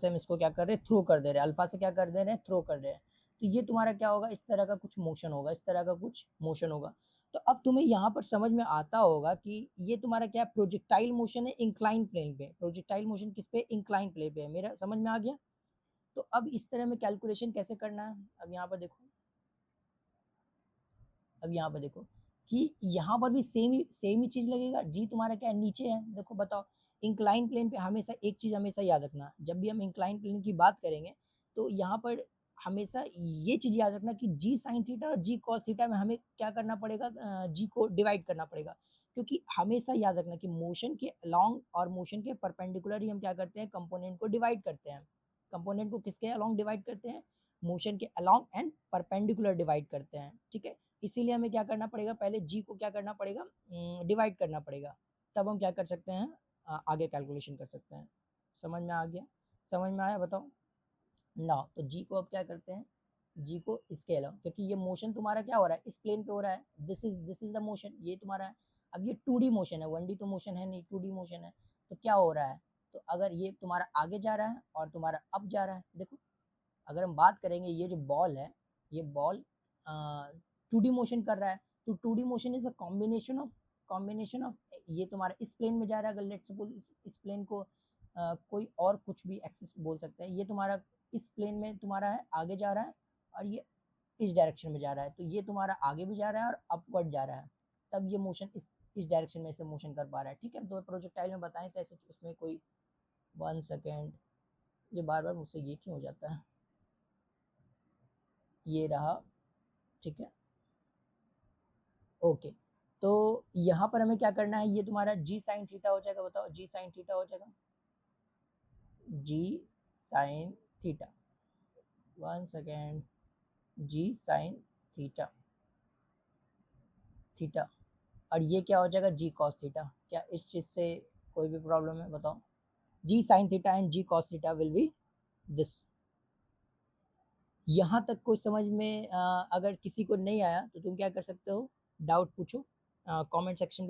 हम इसको क्या कर रहे हैं, थ्रो कर दे रहे हैं, अल्फा से क्या कर दे रहे हैं, थ्रो कर रहे हैं। तो ये तुम्हारा क्या होगा, इस तरह का कुछ मोशन होगा, इस तरह का कुछ मोशन होगा। तो अब तुम्हें यहाँ पर समझ में आता होगा कि ये तुम्हारा क्या प्रोजेक्टाइल मोशन है, इंक्लाइन प्लेन पे। प्रोजेक्टाइल मोशन किस पे, इंक्लाइन प्लेन पे है। मेरा समझ में आ गया। तो अब इस तरह में कैलकुलेशन कैसे करना है, अब यहाँ पर देखो, अब यहाँ पर देखो कि यहाँ पर भी सेम ही चीज लगेगा। जी तुम्हारा क्या है, नीचे है। देखो बताओ, इंक्लाइन प्लेन पे हमेशा एक चीज हमेशा याद रखना, जब भी हम इंक्लाइन प्लेन की बात करेंगे तो यहाँ पर हमेशा ये चीज याद रखना कि जी साइन थीटा और जी कॉस थीटा में हमें क्या करना पड़ेगा, जी को डिवाइड करना पड़ेगा। क्योंकि हमेशा याद रखना कि मोशन के अलोंग और मोशन के परपेंडिकुलर ही हम क्या करते हैं, कंपोनेंट को डिवाइड करते हैं। कंपोनेंट को किसके अलोंग डिवाइड करते हैं, मोशन के अलोंग एंड परपेंडिकुलर डिवाइड करते हैं। ठीक है, इसीलिए हमें क्या करना पड़ेगा, पहले जी को क्या करना पड़ेगा, डिवाइड करना पड़ेगा, तब हम क्या कर सकते हैं, आगे कैलकुलेशन कर सकते हैं। समझ में आ गया, समझ में आया, बताओ ना। तो जी को अब क्या करते हैं, जी को स्केल, क्योंकि ये मोशन तुम्हारा क्या हो रहा है, इस प्लेन पे हो रहा है, दिस इज द मोशन, ये तुम्हारा है। अब ये 2D मोशन है, 1D तो मोशन है नहीं, 2D मोशन है। तो क्या हो रहा है, तो अगर ये तुम्हारा आगे जा रहा है और तुम्हारा अब जा रहा है, देखो अगर हम बात करेंगे, ये जो बॉल है, ये बॉल 2D मोशन कर रहा है। तो 2D motion is a combination of ये तुम्हारा इस प्लेन में जा रहा है, अगर लेट्स सपोज इस प्लेन को कोई और कुछ भी एक्सिस बोल सकते हैं, ये तुम्हारा इस प्लेन में तुम्हारा है, आगे जा रहा है, और ये इस डायरेक्शन में जा रहा है। तो ये तुम्हारा आगे भी जा रहा है और अपवर्ड जा रहा है, तब ये मोशन इस डायरेक्शन में से मोशन कर पा रहा है। ठीक है, तो प्रोजेक्टाइल में बताएं तो ऐसे उसमें कोई 1 सेकेंड, ये बार बार मुझसे ये क्यों हो जाता है, ये रहा। ठीक है, ओके। तो यहाँ पर हमें क्या करना है, ये तुम्हारा जी साइन थीटा हो जाएगा, बताओ जी साइन थीटा हो जाएगा, जी साइन थीटा, 1 सेकेंड, जी साइन थीटा, थीटा, और ये क्या हो जाएगा, जी कॉस थीटा। क्या इस चीज से कोई भी प्रॉब्लम है, बताओ। G sine theta and g cos theta will be this. यहाँ तक कोई समझ में अगर किसी को नहीं आया तो तुम क्या कर सकते हो, डाउट पूछो, कमेंट सेक्शन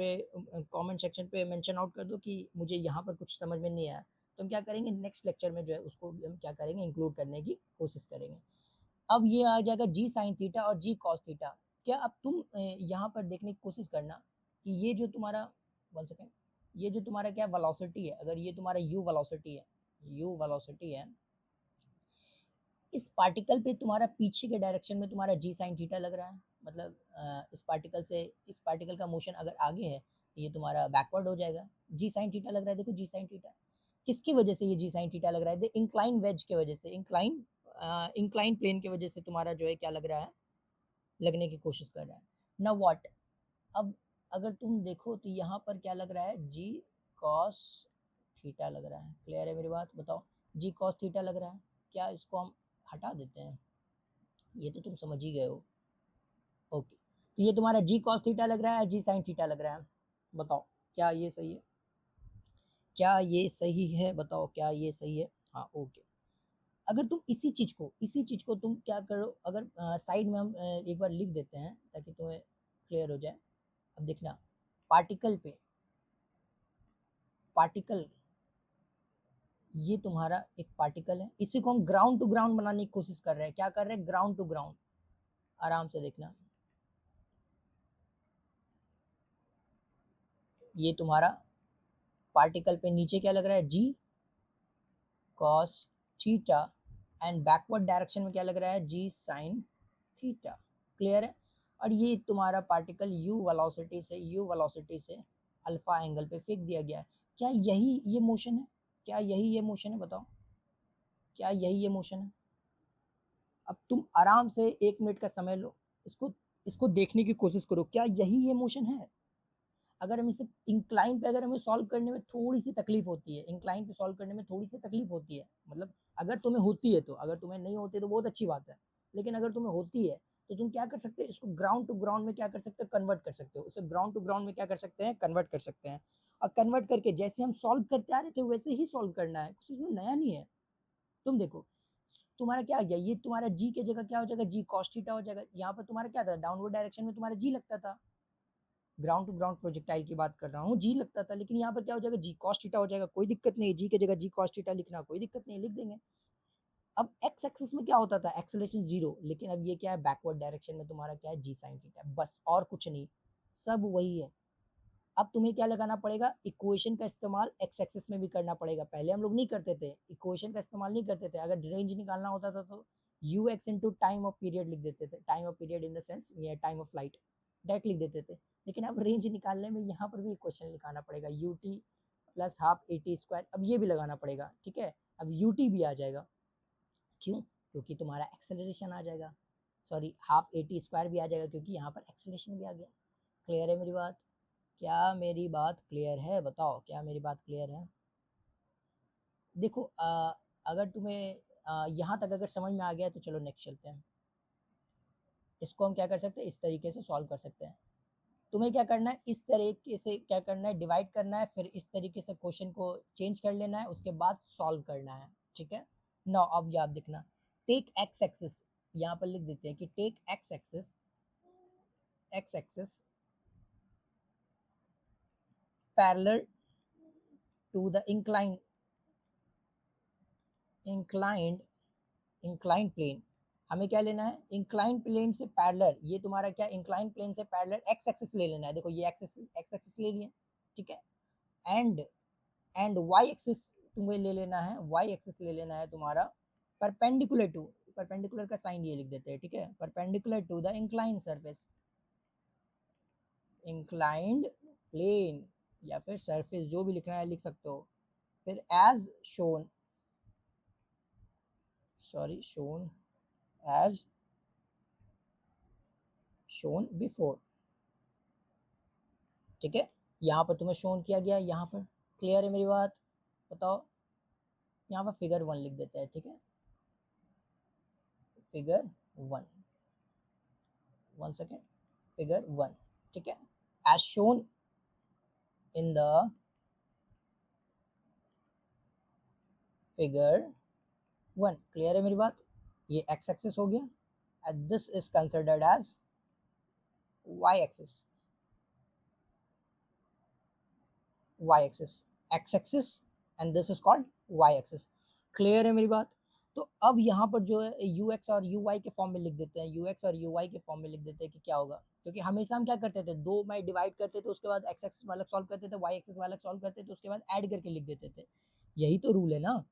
पे मेंशन आउट कर दो कि मुझे यहाँ पर कुछ समझ में नहीं आया। तो हम क्या करेंगे, नेक्स्ट लेक्चर में जो है उसको हम क्या करेंगे, इंक्लूड करने की कोशिश करेंगे। अब ये आ जाएगा जी साइन थीटा और जी कॉस थीटा। क्या अब तुम यहाँ पर देखने की कोशिश करना कि ये जो तुम्हारा 1 सेकेंड, ये जो तुम्हारा क्या वेलोसिटी है, अगर ये तुम्हारा यू वेलोसिटी है, यू वेलोसिटी है, इस पार्टिकल पे तुम्हारा पीछे के डायरेक्शन में तुम्हारा जी साइन थीटा लग रहा है। मतलब इस पार्टिकल का मोशन अगर आगे है तो ये तुम्हारा बैकवर्ड हो जाएगा, जी साइन थीटा लग रहा है। देखो जी साइन थीटा किसकी वजह से ये जी साइन थीटा लग रहा है, इंक्लाइन वेज के वजह से, इंक्लाइन प्लेन की वजह से तुम्हारा जो है क्या लग रहा है, लगने की कोशिश कर रहा है ना व्हाट। अब अगर तुम देखो तो यहाँ पर क्या लग रहा है, जी कॉस थीटा लग रहा है। क्लियर है मेरी बात, बताओ। जी कॉस थीटा लग रहा है, क्या इसको हम हटा देते हैं, ये तो तुम समझ ही गए हो। ओके, तो ये तुम्हारा जी कॉस थीटा लग रहा है, जी साइन थीटा लग रहा है, बताओ क्या ये सही है, क्या ये सही है, बताओ क्या ये सही है। हाँ ओके। अगर तुम इसी चीज को तुम क्या करो, अगर साइड में हम एक बार लिख देते हैं ताकि तुम्हें क्लियर हो जाए। अब देखना, पार्टिकल पे पार्टिकल, ये तुम्हारा एक पार्टिकल है, इसी को हम ग्राउंड टू ग्राउंड बनाने की कोशिश कर रहे हैं। क्या कर रहे हैं, ग्राउंड टू ग्राउंड। आराम से देखना, ये तुम्हारा पार्टिकल पे नीचे क्या लग रहा है, g cos theta, and backward direction में क्या लग रहा है, जी साइन थीटा। क्लियर है। और ये तुम्हारा पार्टिकल यू वेलोसिटी से अल्फा एंगल पे फेंक दिया गया है। क्या यही ये मोशन है, क्या यही ये मोशन है, बताओ क्या यही ये मोशन है। अब तुम आराम से 1 मिनट का समय लो, इसको इसको देखने की कोशिश करो, क्या यही ये मोशन है। अगर हम इसे इंक्लाइन पे अगर हमें सॉल्व करने में थोड़ी सी तकलीफ होती है, इंक्लाइन पे सॉल्व करने में थोड़ी सी तकलीफ होती है, मतलब अगर तुम्हें होती है तो, अगर तुम्हें नहीं होती तो बहुत अच्छी बात है, लेकिन अगर तुम्हें होती है तो तुम क्या कर सकते हैं, इसको ग्राउंड टू ग्राउंड में क्या कर सकते हैं, कन्वर्ट कर सकते हो, उसे ग्राउंड टू ग्राउंड में क्या कर सकते हैं, कन्वर्ट कर सकते हैं। और कन्वर्ट करके जैसे हम सॉल्व करते आ रहे थे वैसे ही सॉल्व करना है, कुछ इसमें नया नहीं है। तुम देखो तुम्हारा क्या आ गया, ये तुम्हारा जी के जगह क्या हो जाएगा, जी कॉस थीटा हो जाएगा। यहाँ पर तुम्हारा क्या था, डाउनवर्ड डायरेक्शन में तुम्हारा जी लगता था, ग्राउंड टू ग्राउंड प्रोजेक्टाइल की बात कर रहा हूँ, जी लगता था, लेकिन यहाँ पर क्या हो जाएगा, जी कॉस थीटा हो जाएगा, कोई दिक्कत नहीं है, जी की जगह जी कॉस थीटा लिखना कोई दिक्कत नहीं, लिख देंगे। अब एक्स एक्सिस में क्या होता था, एक्सेलरेशन जीरो, लेकिन अब ये क्या है, बैकवर्ड डायरेक्शन में तुम्हारा क्या है, जी साइन थीटा, बस और कुछ नहीं, सब वही है। अब तुम्हें क्या लगाना पड़ेगा, इक्वेशन का इस्तेमाल एक्स एक्सिस में भी करना पड़ेगा, पहले हम लोग नहीं करते थे, इक्वेशन का इस्तेमाल नहीं करते थे, अगर रेंज निकालना होता था तो u x into time of period लिख देते थे, time of period in the sense time of light, direct लिख देते थे। लेकिन अब रेंज निकालने में यहाँ पर भी इक्वेशन लिखाना पड़ेगा, you t plus half a t square, अब ये भी लगाना पड़ेगा, ठीक है, अब यू टी भी आ जाएगा, क्यों, क्योंकि तुम्हारा एक्सेलरेशन आ जाएगा, sorry half a t square भी आ जाएगा क्योंकि यहाँ पर एक्सेलरेशन भी आ गया। क्लियर है मेरी बात, क्या मेरी बात क्लियर है, बताओ क्या मेरी बात क्लियर है। देखो अगर तुम्हें यहाँ तक अगर समझ में आ गया तो चलो नेक्स्ट चलते हैं। इसको हम क्या कर सकते हैं, इस तरीके से सॉल्व कर सकते हैं। तुम्हें क्या करना है, इस तरीके से क्या करना है, डिवाइड करना है, फिर इस तरीके से क्वेश्चन को चेंज कर लेना है, उसके बाद सॉल्व करना है, ठीक है। नाउ अब याद देखना, टेक एक्स एक्सिस, यहाँ पर लिख देते हैं कि take x axis, x axis parallel to the inclined plane. हमें क्या लेना है, इंक्लाइन प्लेन से पैरेलल, ये तुम्हारा क्या, इंक्लाइन प्लेन से पैरेलल एक्स एक्सिस ले लेना है, देखो ये एक्स एक्सिस ले लिए, ठीक है। एंड वाई एक्सिस तुम्हें ले लेना है, वाई एक्सिस ले लेना है तुम्हारा परपेंडिकुलर टू, परपेंडिकुलर का साइन ये लिख देते हैं, ठीक है, perpendicular to the incline surface, inclined plane या फिर सरफेस जो भी लिखना है लिख सकते हो। फिर as shown, sorry shown as shown before, ठीक है, यहाँ पर तुम्हें शोन किया गया, यहाँ पर क्लियर है मेरी बात, बताओ। यहाँ पर फिगर 1 लिख देते हैं, ठीक है, फिगर 1, 1 सेकेंड, फिगर 1, ठीक है, as shown in the figure 1, clear है मेरी बात। ये एक्स एक्सिस हो गया and this is considered as y axis, y axis, x axis and this is called y axis, clear है मेरी बात। तो अब यहाँ पर जो है यू एक्स और यू वाई के फॉर्म में लिख देते हैं, यू एक्स और यू वाई के फॉर्म में लिख देते हैं कि क्या होगा, क्योंकि हमेशा हम क्या करते थे, दो में डिवाइड करते थे, उसके बाद एक्स एक्सिस वाला सॉल्व करते थे, वाई एक्सिस वाला सॉल्व करते थे, उसके बाद ऐड करके लिख देते थे, यही तो रूल है ना।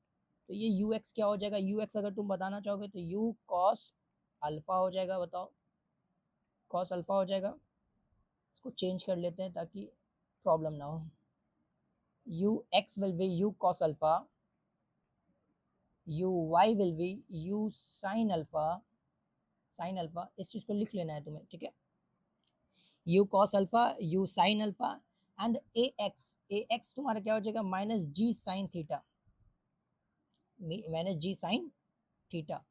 तो ये यू एक्स क्या हो जाएगा, यू एक्स अगर तुम बताना चाहोगे तो यू कॉस अल्फा हो जाएगा, बताओ, कॉस अल्फा हो जाएगा। इसको चेंज कर लेते हैं ताकि प्रॉब्लम ना हो, u x will be u cos alpha, u y will be u sine alpha, sine alpha, इस चीज को लिख लेना है तुम्हें, ठीक है, u cos alpha u sine alpha and a x तुम्हारा क्या हो जाएगा, minus g sine theta, minus g sine theta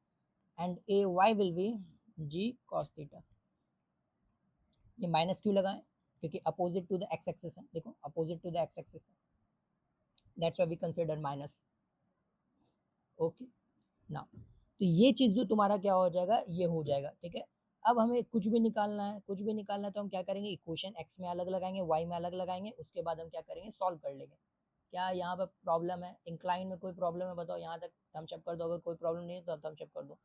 and a y will be g cos theta. ये माइनस क्यों लगाएं, क्योंकि opposite to the x axis है, देखो opposite to the x axis है, that's why we consider minus, okay ना। तो ये चीज जो तुम्हारा क्या हो जाएगा, ये हो जाएगा, ठीक है। अब हमें कुछ भी निकालना है, कुछ भी निकालना है तो हम क्या करेंगे, इक्वेशन एक्स में अलग लगाएंगे, वाई में अलग लगाएंगे, उसके बाद हम क्या करेंगे, सॉल्व कर लेंगे। क्या यहाँ पर प्रॉब्लम है, इंक्लाइन में कोई प्रॉब्लम है, बताओ, यहाँ तक थम्स अप कर दो, अगर कोई प्रॉब्लम नहीं है तो थम्स अप कर दो।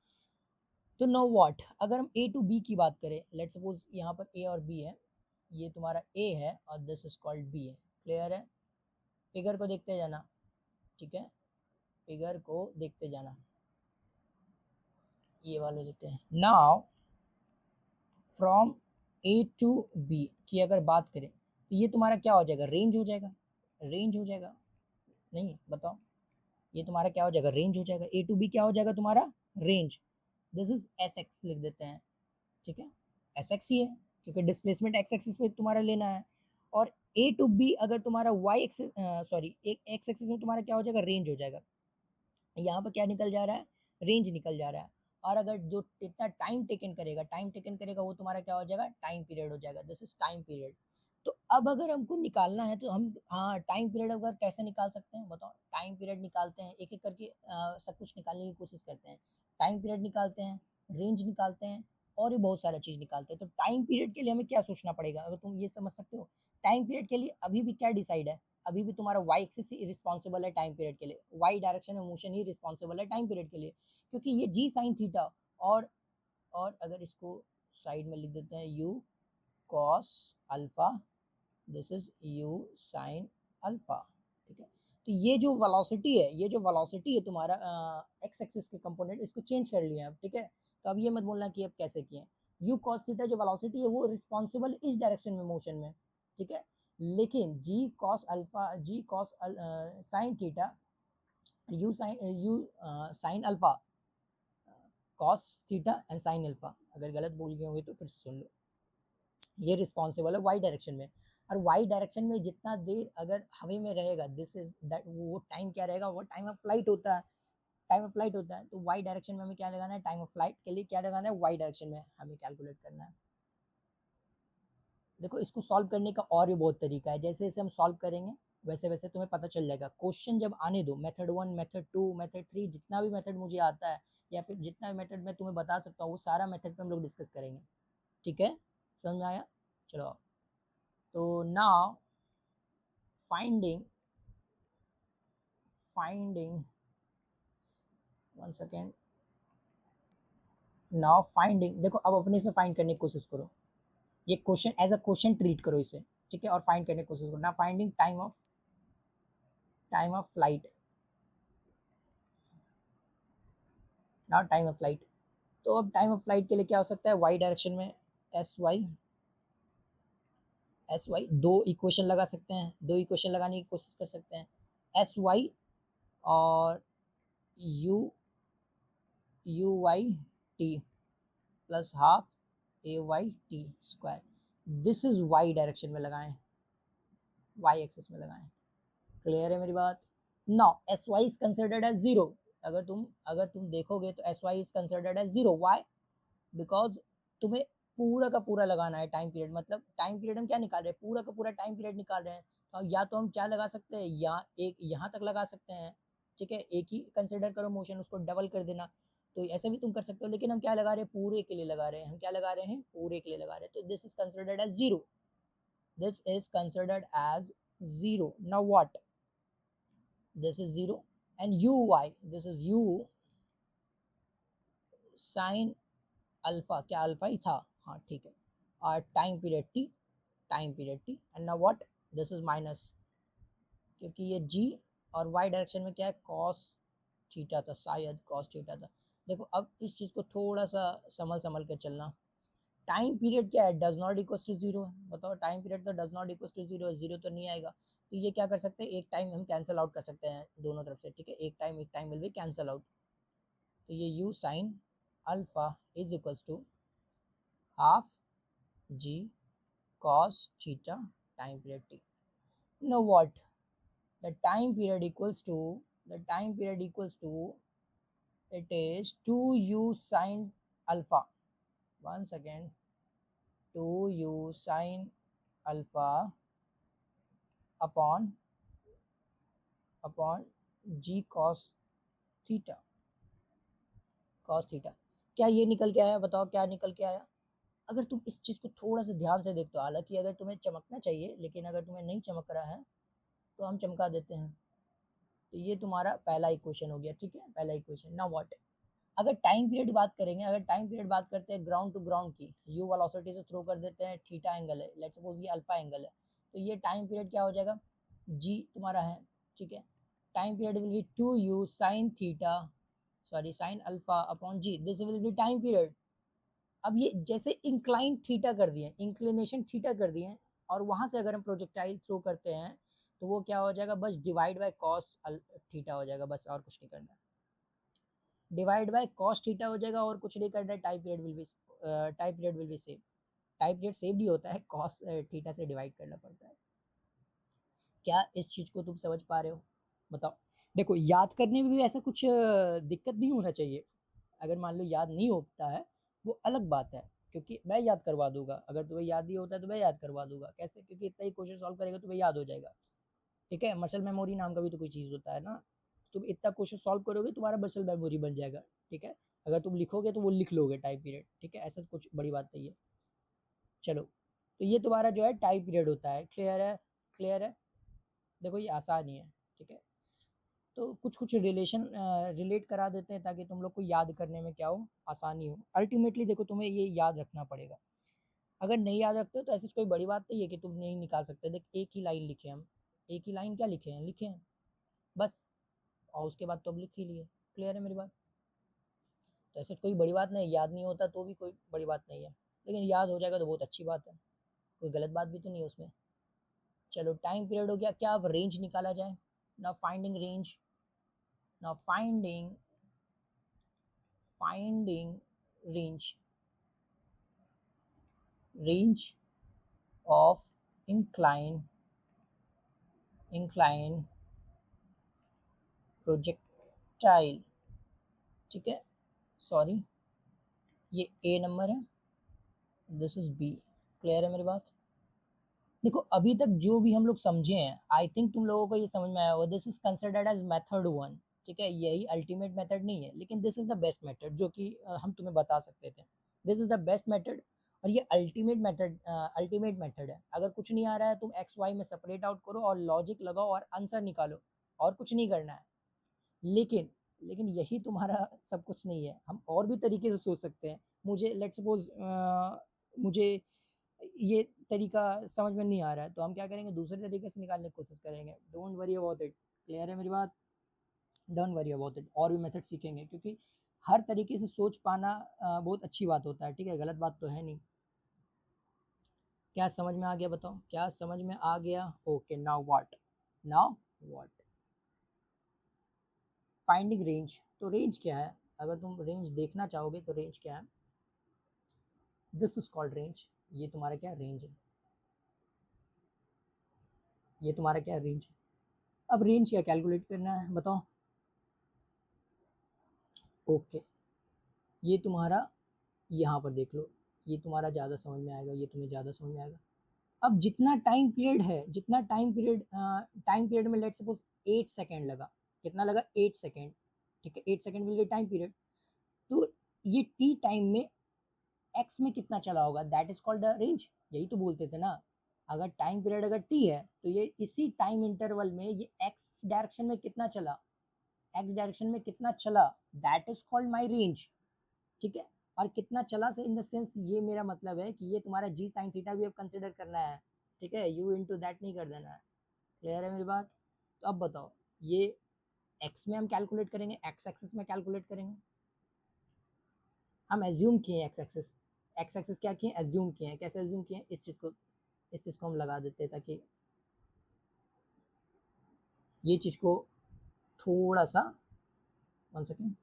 तो नो व्हाट, अगर हम ए टू बी की बात करें, लेट सपोज यहाँ पर ए और बी है, ये तुम्हारा ए है और दिस इज कॉल्ड बी है, क्लियर है। फिगर को देखते जाना, ठीक है, फिगर को देखते जाना, ये वाले लेते हैं। Now from A to B की अगर बात करें तो ये तुम्हारा क्या हो जाएगा, रेंज हो जाएगा, रेंज हो जाएगा, नहीं बताओ, ये तुम्हारा क्या हो जाएगा, रेंज हो जाएगा, ए टू बी क्या हो जाएगा तुम्हारा, range, this is S x लिख देते हैं, ठीक है, एस एक्स ही है क्योंकि डिस्प्लेसमेंट एक्स एक्सिस पे तुम्हारा लेना है। और ए टू बी अगर तुम्हारा वाई एक्सिस सॉरी एक एक्स एक्सिस में तुम्हारा क्या हो जाएगा, रेंज हो जाएगा। यहाँ पर क्या निकल जा रहा है, रेंज निकल जा रहा है। और अगर जो इतना टाइम टेकन करेगा वो तुम्हारा क्या हो जाएगा, टाइम पीरियड हो जाएगा। This is time period. तो अब अगर हमको निकालना है तो हम हाँ टाइम पीरियड अगर कैसे निकाल सकते हैं बताओ। टाइम पीरियड निकालते हैं, एक एक करके सब कुछ निकालने की कोशिश करते हैं। टाइम पीरियड निकालते हैं, रेंज निकालते हैं, और भी बहुत सारा चीज़ निकालते हैं। तो टाइम पीरियड के लिए हमें क्या सोचना पड़ेगा, अगर तुम ये समझ सकते हो। टाइम पीरियड के लिए अभी भी क्या डिसाइड है, अभी भी तुम्हारा वाई एक्सिस ही रिस्पॉन्सिबल है टाइम पीरियड के लिए, वाई डायरेक्शन में मोशन ही रिस्पॉन्सिबल है टाइम पीरियड के लिए, क्योंकि ये जी साइन थीटा और अगर इसको साइड में लिख देते हैं you cos alpha, this is you sine alpha. ठीक है, तो ये जो वेलोसिटी है, तुम्हारा एक्स एक्सिस के कंपोनेंट, इसको चेंज कर लिया अब। ठीक है, तो अब ये मत बोलना कि अब कैसे किए। यू कॉस थीटा जो वेलोसिटी है वो रिस्पॉन्सिबल इस डायरेक्शन में मोशन में। ठीक है, लेकिन g cos alpha, g cos sine theta, u sine alpha, cos theta and sine alpha, अगर गलत बोल गए होंगे तो फिर से सुन लो। ये रिस्पॉन्सिबल है वाई डायरेक्शन में, और वाई डायरेक्शन में जितना देर अगर हवा में रहेगा, दिस इज दैट, वो टाइम क्या रहेगा, वो टाइम ऑफ फ्लाइट होता है। टाइम ऑफ फ्लाइट होता है, तो वाई डायरेक्शन में हमें क्या लगाना है, टाइम ऑफ फ्लाइट के लिए क्या लगाना है, वाई डायरेक्शन में हमें कैलकुलेट करना है। देखो इसको सॉल्व करने का और भी बहुत तरीका है, जैसे जैसे हम सॉल्व करेंगे वैसे वैसे तुम्हें पता चल जाएगा। क्वेश्चन जब आने दो, मेथड 1, मेथड 2, मेथड 3, जितना भी मेथड मुझे आता है या फिर जितना भी मेथड मैं तुम्हें बता सकता हूँ, वो सारा मेथड पे हम लोग डिस्कस करेंगे। ठीक है, समझ में आया? चलो, तो now finding finding 1 second. Now finding, देखो अब अपने से फाइंड करने की कोशिश करो, ये question as a question treat करो इसे। ठीक है, और फाइंड करने की कोशिश करो। ना फाइंडिंग टाइम ऑफ फ्लाइट, ना टाइम ऑफ फ्लाइट। तो अब टाइम ऑफ फ्लाइट के लिए क्या हो सकता है, वाई डायरेक्शन में एस वाई दो इक्वेशन लगा सकते हैं, दो इक्वेशन लगाने की कोशिश कर सकते हैं, एस वाई और u u y t plus half a y t square. This is y direction में लगाएं, वाई एक्सिस में लगाएं। क्लियर है मेरी बात? Now s y is considered as zero. अगर तुम देखोगे तो s y is considered as zero. Why? Because तुम्हें पूरा का पूरा लगाना है टाइम पीरियड। मतलब टाइम पीरियड हम क्या निकाल रहे हैं, पूरा का पूरा टाइम पीरियड निकाल रहे हैं। तो या तो हम क्या लगा सकते हैं, या एक यहाँ तक लगा सकते हैं। ठीक है, एक ही कंसिडर करो मोशन, उसको डबल कर देना। तो ऐसे भी तुम कर सकते हो, लेकिन हम क्या लगा रहे हैं, पूरे के लिए लगा रहे हैं। हम क्या लगा रहे हैं, पूरे के लिए लगा रहे हैं। तो this is considered as zero, this is considered as 0. Now what? This is 0, and uy, this is u sin alpha, क्या अल्फा ही था, हाँ ठीक है। और time period T, and now what, this is minus, क्योंकि ये जी और वाई डायरेक्शन में क्या है, कॉस थीटा था, शायद कॉस थीटा था। देखो अब इस चीज़ को थोड़ा सा संभल संभल कर चलना। टाइम पीरियड क्या है, does not equal to zero है। बताओ, टाइम पीरियड तो does not equal to zero है, जीरो तो नहीं आएगा। तो ये क्या कर सकते हैं, एक टाइम हम कैंसिल आउट कर सकते हैं दोनों तरफ से। ठीक है, एक time will be cancel out. तो ये u sine alpha is equals to half g cos theta time period t. Now what? The time period equals to, it is 2u sin alpha. 1 second. 2u sin alpha upon g cos theta. क्या ये निकल के आया, बताओ क्या निकल के आया? अगर तुम इस चीज़ को थोड़ा सा ध्यान से देखते हो, हालांकि अगर तुम्हें चमकना चाहिए, लेकिन अगर तुम्हें नहीं चमक रहा है तो हम चमका देते हैं। तो ये तुम्हारा पहला इक्वेशन हो गया। ठीक है, पहला इक्वेशन। नाउ व्हाट, अगर टाइम पीरियड बात करेंगे, अगर टाइम पीरियड बात करते हैं ग्राउंड टू ग्राउंड की, यू वेलोसिटी से थ्रो कर देते हैं, थीटा एंगल है, लेट्स सपोज ये अल्फा एंगल है, तो ये टाइम पीरियड क्या हो जाएगा, जी तुम्हारा है। ठीक है, time period will be 2u sin theta, sorry sin alpha upon g, this will be time period. अब ये जैसे इंक्लाइन थीटा कर दिए, इंक्लिनेशन थीटा कर दिए, और वहां से अगर हम प्रोजेक्टाइल थ्रो करते हैं तो वो क्या हो जाएगा, बस डिवाइड बाय कॉस थीटा हो जाएगा, बस और कुछ नहीं करना। डिवाइड बाय कॉस थीटा हो जाएगा, और कुछ नहीं करना है। Time period will be same. Time period same ही होता है, कॉस थीटा से डिवाइड करना पड़ता है। क्या इस चीज़ को तुम समझ पा रहे हो? बताओ। देखो, याद करने में भी ऐसा कुछ दिक्कत नहीं होना चाहिए। अगर मान लो याद नहीं होता है, वो अलग बात है, क्योंकि मैं याद करवा दूँगा। अगर तुम्हें याद नहीं होता है तो मैं याद करवा दूँगा। कैसे? क्योंकि इतना ही क्वेश्चन सॉल्व करेगा तुम्हें याद हो जाएगा। ठीक है? मसल मेमोरी नाम का भी तो कोई चीज़ होता है ना। तुम इतना क्वेश्चन सॉल्व करोगे तुम्हारा मसल मेमोरी बन जाएगा। ठीक है? अगर तुम लिखोगे तो वो लिख लोगे टाइम पीरियड। ठीक है? ऐसा कुछ बड़ी बात नहीं है। चलो, तो ये तुम्हारा जो है टाइम पीरियड होता है। क्लियर है? क्लियर है? देखो ये आसान ही है। ठीक है? तो कुछ-कुछ रिलेट करा देते हैं ताकि तुम लोग को याद करने में क्या हो, आसानी हो। अल्टीमेटली देखो तुम्हें ये याद रखना पड़ेगा। अगर नहीं याद रखते हो तो ऐसी कोई बड़ी बात नहीं है कि तुम नहीं निकाल सकते। देख, एक ही लाइन लिखे हम, एक ही लाइन क्या लिखे हैं? लिखे हैं, बस। और उसके बाद तो अब लिख ही लिए। क्लियर है मेरी बात? तो ऐसे कोई बड़ी बात नहीं, याद नहीं होता तो भी कोई बड़ी बात नहीं है। लेकिन याद हो जाएगा तो बहुत अच्छी बात है, कोई गलत बात भी तो नहीं है उसमें। चलो, टाइम पीरियड हो गया, क्या अब रेंज निकाला जाए? Now finding range. Now finding range, range of incline projectile। ठीक है? सॉरी, ये ए नंबर है, दिस इज बी। क्लियर है मेरी बात? देखो, अभी तक जो भी हम लोग समझे हैं, आई थिंक तुम लोगों को ये समझ में आया होगा। This is considered as method one. ठीक है? यही अल्टीमेट मेथड नहीं है, लेकिन this is the best method जो कि हम तुम्हें बता सकते थे। This is the best method. और ये अल्टीमेट मेथड है। अगर कुछ नहीं आ रहा है, तुम एक्स वाई में सेपरेट आउट करो और लॉजिक लगाओ और आंसर निकालो, और कुछ नहीं करना है। लेकिन लेकिन यही तुम्हारा सब कुछ नहीं है। हम और भी तरीके से सोच सकते हैं। मुझे लेट्स सपोज मुझे ये तरीका समझ में नहीं आ रहा है, तो हम क्या करेंगे, दूसरे तरीके से निकालने की कोशिश करेंगे। Don't worry about it. Clear है मेरी बात? Don't worry about it. और भी मेथड सीखेंगे, क्योंकि हर तरीके से सोच पाना बहुत अच्छी बात होता है। ठीक है? गलत बात तो है नहीं। क्या समझ में आ गया? बताओ, क्या समझ में आ गया? Okay, now what? Now what? Finding range. तो रेंज क्या है? अगर तुम रेंज देखना चाहोगे तो रेंज क्या है? This is called range. ये तुम्हारा क्या रेंज है? ये तुम्हारा क्या रेंज है? अब रेंज क्या कैलकुलेट करना है, बताओ। ओके, ये तुम्हारा यहाँ पर देख लो। ये तुम्हारा ज़्यादा समझ में आएगा, ये तुम्हें ज़्यादा समझ में आएगा। अब जितना टाइम पीरियड है, जितना टाइम पीरियड में लेट्स सपोज 8 सेकंड लगा। कितना लगा? 8 सेकंड। ठीक है? 8 second will be time period. तो ये टी टाइम में एक्स में कितना चला होगा, that is called the range. यही तो बोलते थे ना। अगर टाइम पीरियड अगर टी है तो ये इसी टाइम इंटरवल में ये एक्स डायरेक्शन में कितना चला, एक्स डायरेक्शन में कितना चला, that is called my range. ठीक है? और कितना चला से इन द सेंस ये मेरा मतलब है कि ये तुम्हारा जी साइन थीटा भी अब कंसिडर करना है। ठीक है? यू इनटू दैट नहीं कर देना है। क्लियर है मेरी बात? तो अब बताओ, ये एक्स में हम कैलकुलेट करेंगे, एक्स एक्सिस में कैलकुलेट करेंगे। हम एज्यूम किए एक्स एक्सिस क्या किए? एज्यूम किए हैं। कैसे एज्यूम किए हैं? इस चीज़ को हम लगा देते हैं ताकि ये चीज़ को थोड़ा सा, 1 सेकेंड,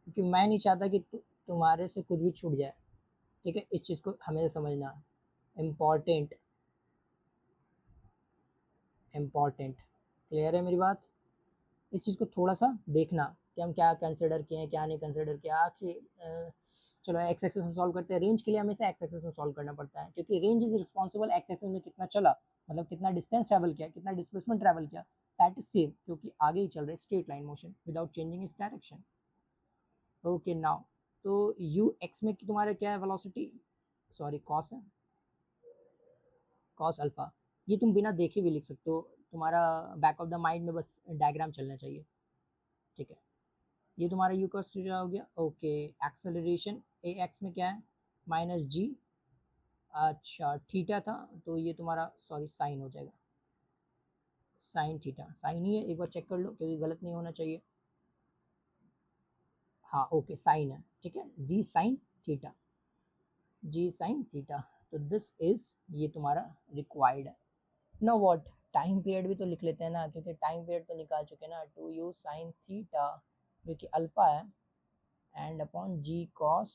क्योंकि मैं नहीं चाहता कि तुम्हारे से कुछ भी छूट जाए। ठीक है? इस चीज़ को हमें समझना इम्पॉर्टेंट, इम्पॉर्टेंट। क्लियर है मेरी बात? इस चीज़ को थोड़ा सा देखना कि हम क्या कंसिडर किए हैं, क्या नहीं कंसिडर किया कि चलो एक्स एक्सेस में सॉल्व करते हैं। रेंज के लिए हमेशा एक्स एक्सेस में सॉल्व करना पड़ता है, क्योंकि range is responsible x axis में कितना चला, मतलब कितना डिस्टेंस ट्रैवल किया, कितना डिस्प्लेसमेंट ट्रैवल किया, दैट इज सेम, क्योंकि आगे ही चल रहा है straight line motion without changing its direction. Okay, now तो यू एक्स में तुम्हारा क्या है? वेलोसिटी, सॉरी कॉस है, कॉस अल्फा। ये तुम बिना देखे भी लिख सकते हो, तुम्हारा बैक ऑफ द माइंड में बस डायग्राम चलना चाहिए। ठीक है? ये तुम्हारा यू कॉस थीटा हो गया। ओके, एक्सेलरेशन ए एक्स में क्या है? माइनस जी। अच्छा, थीटा था तो ये तुम्हारा सॉरी साइन हो जाएगा, साइन थीटा। साइन ही है, एक बार चेक कर लो क्योंकि गलत नहीं होना चाहिए। हाँ ओके, साइन है। ठीक है? G sine theta, g sine theta. तो दिस इज, ये तुम्हारा रिक्वायर्ड है। Know what? टाइम पीरियड भी तो लिख लेते हैं ना, क्योंकि टाइम पीरियड तो निकाल चुके हैं ना। 2u साइन थीटा जो कि अल्फा है, and upon g cos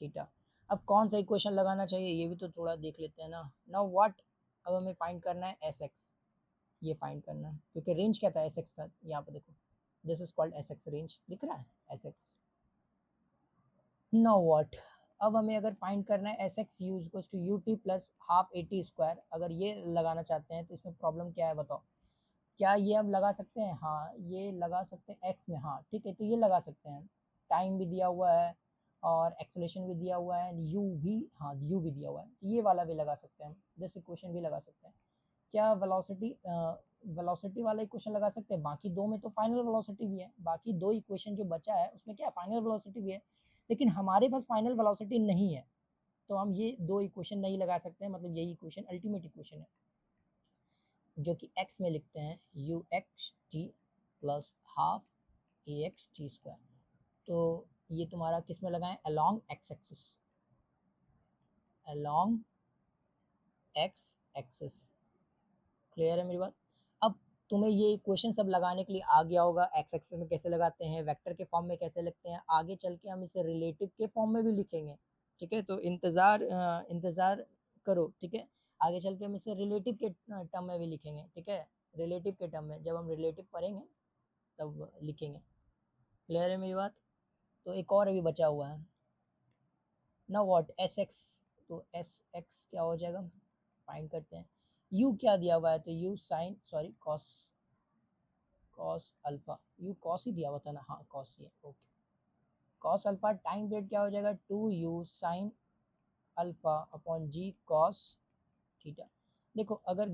theta. अब कौन सा इक्वेशन लगाना चाहिए ये भी तो थोड़ा देख लेते हैं ना। Now what? अब हमें फाइंड करना है एस एक्स, ये फाइंड करना है क्योंकि रेंज क्या था, एस एक्स था। यहाँ पे देखो, this is called S x range, दिख रहा है एस एक्स। नाउ व्हाट, अब हमें अगर फाइंड करना है s x u equals to u t plus half a t square, अगर ये लगाना चाहते हैं तो इसमें प्रॉब्लम क्या है बताओ। क्या ये अब लगा सकते हैं? हाँ ये लगा सकते हैं एक्स में, हाँ ठीक है, तो ये लगा सकते हैं। टाइम भी दिया हुआ है और एक्सेलेरेशन भी दिया हुआ है, यू भी, हाँ यू भी दिया हुआ है, तो ये वाला भी लगा सकते हैं, दिस इक्वेशन भी लगा सकते हैं। क्या वेलोसिटी, वेलोसिटी वाला इक्वेशन लगा सकते हैं? बाकी दो में तो फाइनल वेलोसिटी भी है, बाकी दो इक्वेशन जो बचा है उसमें क्या फाइनल वेलोसिटी भी है, लेकिन हमारे पास फाइनल वेलोसिटी नहीं है, तो हम ये दो इक्वेशन नहीं लगा सकते हैं, मतलब यही इक्वेशन अल्टीमेट इक्वेशन है, जो कि x में लिखते हैं u x T plus half ए एक्स टी स्क्वायर। तो ये तुम्हारा किस में लगाएं? Along x axis, along x axis. Clear है मेरी बात? अब तुम्हें ये इक्वेशन सब लगाने के लिए आ गया होगा, एक्स एक्सिस में कैसे लगाते हैं, वेक्टर के फॉर्म में कैसे लिखते हैं, आगे चल के हम इसे रिलेटिव के फॉर्म में भी लिखेंगे, ठीक है, तो इंतज़ार करो, ठीक है, आगे चल के हम इसे रिलेटिव के टर्म में भी लिखेंगे, ठीक है, रिलेटिव के टर्म में जब हम रिलेटिव पढ़ेंगे तब लिखेंगे। क्लियर है मेरी बात? तो एक और अभी बचा हुआ है ना, व्हाट एस एक्स, तो एस एक्स क्या हो जाएगा, फाइंड करते हैं। यू क्या दिया हुआ है, तो u sine, sorry cos, cos alpha, u cos ही दिया हुआ था ना, हाँ कॉस ही है, okay. Cos alpha time period क्या हो जाएगा, 2u sine alpha upon g cos theta. देखो अगर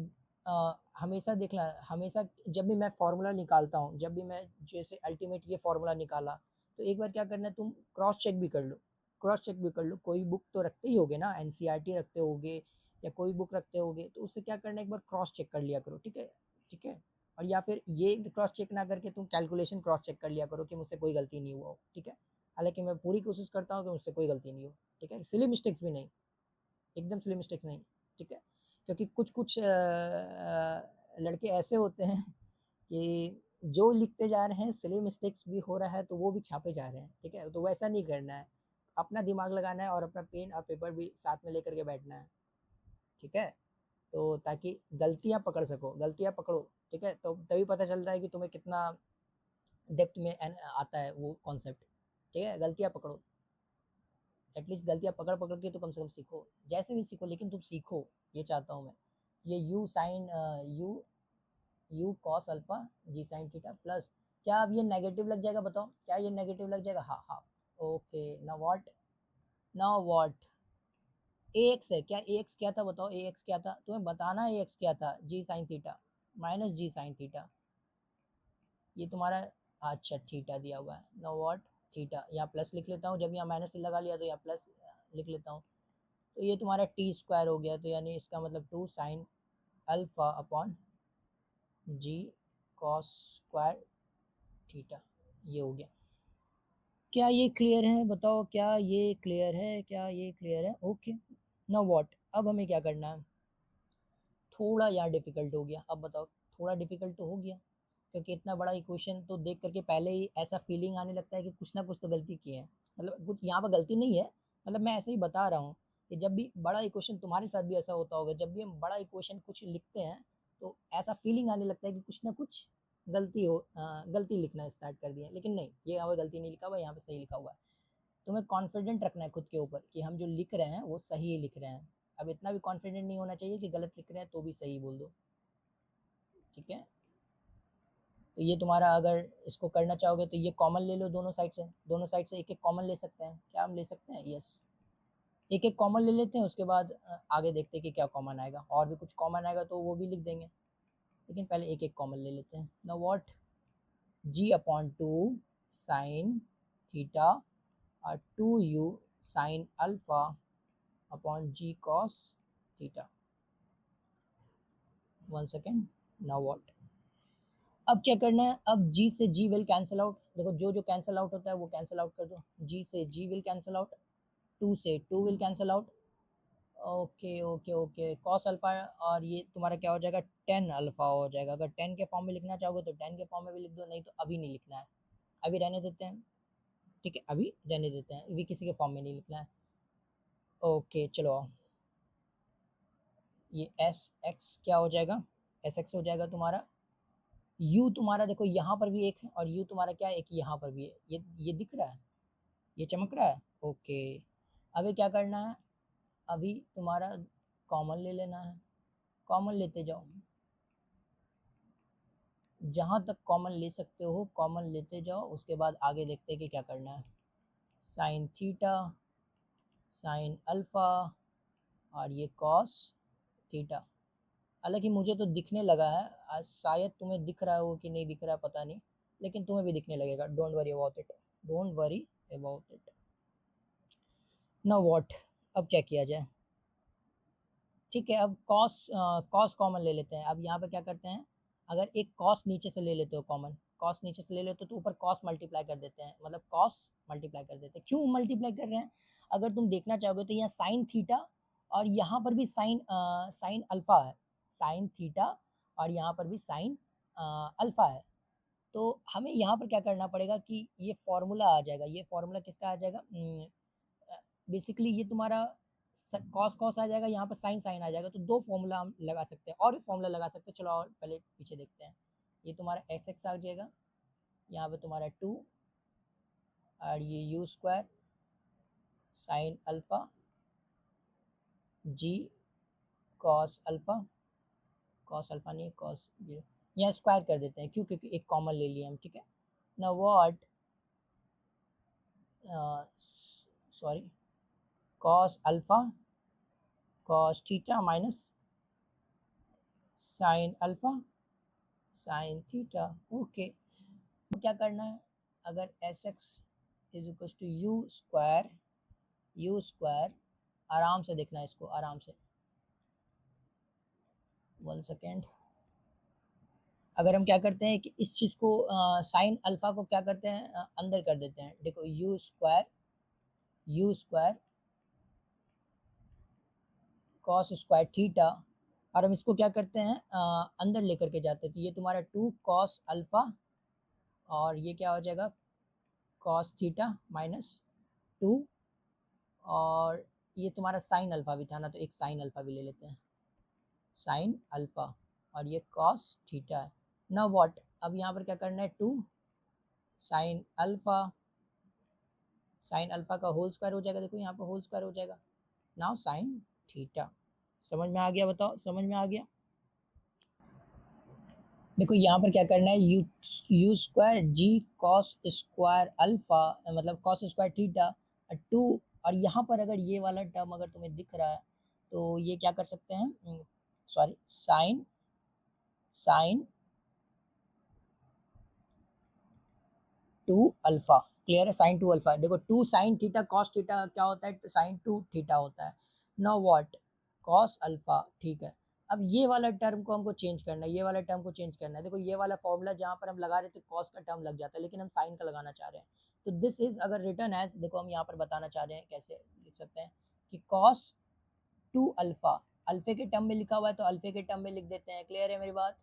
हमेशा देखना, हमेशा जब भी मैं फार्मूला निकालता हूँ, जब भी मैं जैसे अल्टीमेट ये फार्मूला निकाला, तो एक बार क्या करना है, तुम क्रॉस चेक भी कर लो, क्रॉस चेक भी कर लो, कोई बुक तो रखते ही होगे ना, एनसीईआरटी रखते होगे या कोई बुक रखते होगे, तो उससे क्या करना है, एक बार क्रॉस चेक कर लिया करो, ठीक है, ठीक है। और या फिर ये क्रॉस चेक ना करके तुम कैलकुलेशन क्रॉस चेक कर लिया करो कि मुझसे कोई गलती नहीं हुआ हो, ठीक है। हालांकि मैं पूरी कोशिश करता हूँ कि मुझसे कोई गलती नहीं हो, ठीक है, सिली मिस्टेक्स भी नहीं, एकदम सिली मिस्टेक्स नहीं, ठीक है। क्योंकि कुछ कुछ लड़के ऐसे होते हैं कि जो लिखते जा रहे हैं सिली मिस्टेक्स भी हो रहा है तो वो भी छापे जा रहे हैं, ठीक है, तो वैसा नहीं करना है, अपना दिमाग लगाना है और अपना पेन और पेपर भी साथ में लेकर के बैठना है, ठीक है, तो ताकि गलतियां पकड़ सको, गलतियां पकड़ो, ठीक है, तो तभी पता चलता है कि तुम्हें कितना डेप्थ में आता है वो कॉन्सेप्ट, ठीक है, गलतियां पकड़ो, एटलीस्ट गलतियां पकड़ पकड़ के तो कम से कम सीखो, जैसे भी सीखो लेकिन तुम सीखो, ये चाहता हूँ मैं। ये u sine u u cos alpha g sine theta plus, क्या अब ये नेगेटिव लग जाएगा बताओ, क्या ये नेगेटिव लग जाएगा? हाँ हाँ, okay, now what A x है, क्या ए एक्स क्या था बताओ, ए एक्स क्या था, तुम्हें बताना है ए एक्स क्या था, जी sine theta minus g sine theta, ये तुम्हारा, अच्छा थीटा दिया हुआ है, नाउ व्हाट थीटा, यहाँ प्लस लिख लेता हूँ, जब यहाँ माइनस लगा लिया तो यहाँ प्लस लिख लेता हूँ, तो ये तुम्हारा टी स्क्वायर हो गया, तो यानी इसका मतलब 2 sign alpha upon g cos square theta, ये हो गया। क्या ये क्लियर है बताओ, क्या ये क्लियर है, क्या ये क्लियर है? ओके, नाउ व्हाट, अब हमें क्या करना है, थोड़ा यहाँ डिफिकल्ट हो गया, अब बताओ, थोड़ा डिफिकल्ट तो हो गया, क्योंकि इतना बड़ा इक्वेशन तो देख करके पहले ही ऐसा फीलिंग आने लगता है कि कुछ ना कुछ तो गलती की है, मतलब कुछ यहाँ पर गलती नहीं है, मतलब मैं ऐसे ही बता रहा हूँ कि जब भी बड़ा इक्वेशन, तुम्हारे साथ भी ऐसा होता होगा, जब भी हम बड़ा इक्वेशन कुछ लिखते हैं तो ऐसा फीलिंग आने लगता है कि कुछ ना कुछ गलती हो, गलती लिखना स्टार्ट कर दिया, लेकिन नहीं, ये यहाँ पर गलती नहीं लिखा हुआ, यहाँ पे सही लिखा हुआ है। तुम्हें कॉन्फिडेंट रखना है खुद के ऊपर कि हम जो लिख रहे हैं वो सही ही लिख रहे हैं, अब इतना भी कॉन्फिडेंट नहीं होना चाहिए कि गलत लिख रहे हैं तो भी सही बोल दो, ठीक है। तो ये तुम्हारा, अगर इसको करना चाहोगे तो ये कॉमन ले लो दोनों साइड से, दोनों साइड से एक एक कॉमन ले सकते हैं, क्या हम ले सकते हैं? यस, एक एक कॉमन ले लेते हैं, उसके बाद आगे देखते हैं कि क्या कॉमन आएगा, और भी कुछ कॉमन आएगा तो वो भी लिख देंगे, लेकिन पहले एक एक कॉमन ले लेते हैं। Now what, g upon two sine theta और 2u sine alpha upon g cos theta, 1 second. Now what, अब क्या करना है, अब g से g विल कैंसिल आउट, देखो जो जो कैंसिल आउट होता है वो कैंसिल आउट कर दो, g से g विल कैंसिल आउट, 2 से 2 will cancel out, okay okay okay, cos alpha, और ये तुम्हारा क्या हो जाएगा, 10 अल्फा हो जाएगा, अगर 10 के फॉर्म में लिखना चाहोगे तो 10 के फॉर्म में भी लिख दो, नहीं तो अभी नहीं लिखना है, अभी रहने देते हैं, ठीक है, अभी रहने देते हैं, अभी किसी के फॉर्म में नहीं लिखना है, ओके चलो, ये एस एक्स क्या हो जाएगा, एस एक्स हो जाएगा तुम्हारा। यू तुम्हारा देखो यहाँ पर भी एक है और यू तुम्हारा क्या है, एक यहाँ पर भी है। ये दिख रहा है, ये चमक रहा है। ओके, अभी क्या करना है, अभी तुम्हारा कॉमन ले लेना है, कॉमन लेते जाओ, जहाँ तक कॉमन ले सकते हो कॉमन लेते जाओ। उसके बाद आगे देखते हैं कि क्या करना है। साइन थीटा, साइन अल्फ़ा और ये कॉस थीटा। हालांकि मुझे तो दिखने लगा है, आज शायद तुम्हें दिख रहा हो कि नहीं दिख रहा है पता नहीं, लेकिन तुम्हें भी दिखने लगेगा। Don't worry about it, don't worry about it. Now what, अब क्या किया जाए। ठीक है, अब कॉस कॉस कॉमन ले लेते हैं। अब यहाँ पे क्या करते हैं, अगर एक कॉस नीचे से ले लेते हो कॉमन, कॉस नीचे से ले लेते हो तो ऊपर कॉस मल्टीप्लाई कर देते हैं, मतलब कॉस मल्टीप्लाई कर देते हैं। क्यों मल्टीप्लाई कर रहे हैं, अगर तुम देखना चाहोगे तो यहाँ साइन थीटा और यहाँ पर भी साइन अल्फा है, साइन थीटा और यहाँ पर भी साइन अल्फा है। तो हमें यहाँ पर क्या करना पड़ेगा कि ये फॉर्मूला आ जाएगा। ये फॉर्मूला किसका आ जाएगा, बेसिकली ये तुम्हारा कॉस कॉस आ जाएगा, यहाँ पर साइन साइन आ जाएगा। तो दो फॉर्मूला हम लगा सकते हैं और भी फॉर्मूला लगा सकते हैं। चलो और पहले पीछे देखते हैं। ये तुम्हारा एस एक्स आ जाएगा, यहाँ पे तुम्हारा 2 और ये u square sine alpha g cos alpha, cos alpha नहीं कॉस जीरो, यहाँ स्क्वायर कर देते हैं। क्यों, क्योंकि एक कॉमन ले लिया हम। ठीक है ना, what sorry cos alpha cos theta minus sine alpha sine theta. Okay, तो क्या करना है, अगर s x is equal to u square, आराम से देखना है इसको, आराम से, 1 सेकेंड। अगर हम क्या करते हैं कि इस चीज़ को साइन अल्फ़ा को क्या करते हैं, अंदर कर देते हैं। देखो you square cos square theta, और हम इसको क्या करते हैं, अंदर लेकर के जाते हैं। तो ये तुम्हारा 2 कॉस अल्फ़ा और ये क्या हो जाएगा, कॉस थीटा माइनस 2, और ये तुम्हारा साइन अल्फ़ा भी था ना, तो एक साइन अल्फ़ा भी ले लेते हैं, साइन अल्फ़ा, और ये कॉस थीटा है ना। व्हाट, अब यहाँ पर क्या करना है, 2 साइन अल्फ़ा, साइन अल्फ़ा का होल स्क्वायर हो जाएगा। देखो यहाँ पर होल स्क्वायर हो जाएगा। Now sine theta. समझ में आ गया, बताओ समझ में आ गया। देखो यहाँ पर क्या करना है, u square g cos square alpha, मतलब कॉस स्क्वायर थीटा 2, और यहाँ पर अगर ये वाला टर्म अगर तुम्हें दिख रहा है तो ये क्या कर सकते हैं, sorry sine sine 2 alpha. Clear है, साइन 2 अल्फ़ा। देखो 2 साइन थीटा कॉस थीटा क्या होता है, साइन 2 थीटा होता है। Now what, cos alpha. ठीक है, अब ये वाला टर्म को हमको चेंज करना है, ये वाला टर्म को चेंज करना है। देखो ये वाला फॉर्मूला जहाँ पर हम लगा रहे थे कॉस का टर्म लग जाता है, लेकिन हम साइन का लगाना चाह रहे हैं। तो दिस इज अगर रिटर्न एज, देखो हम यहाँ पर बताना चाह रहे हैं कैसे लिख सकते हैं कि कॉस 2 अल्फ़ा, अल्फ़े के टर्म में लिखा हुआ है तो अल्फ़े के टर्म में लिख देते हैं। क्लियर है मेरी बात।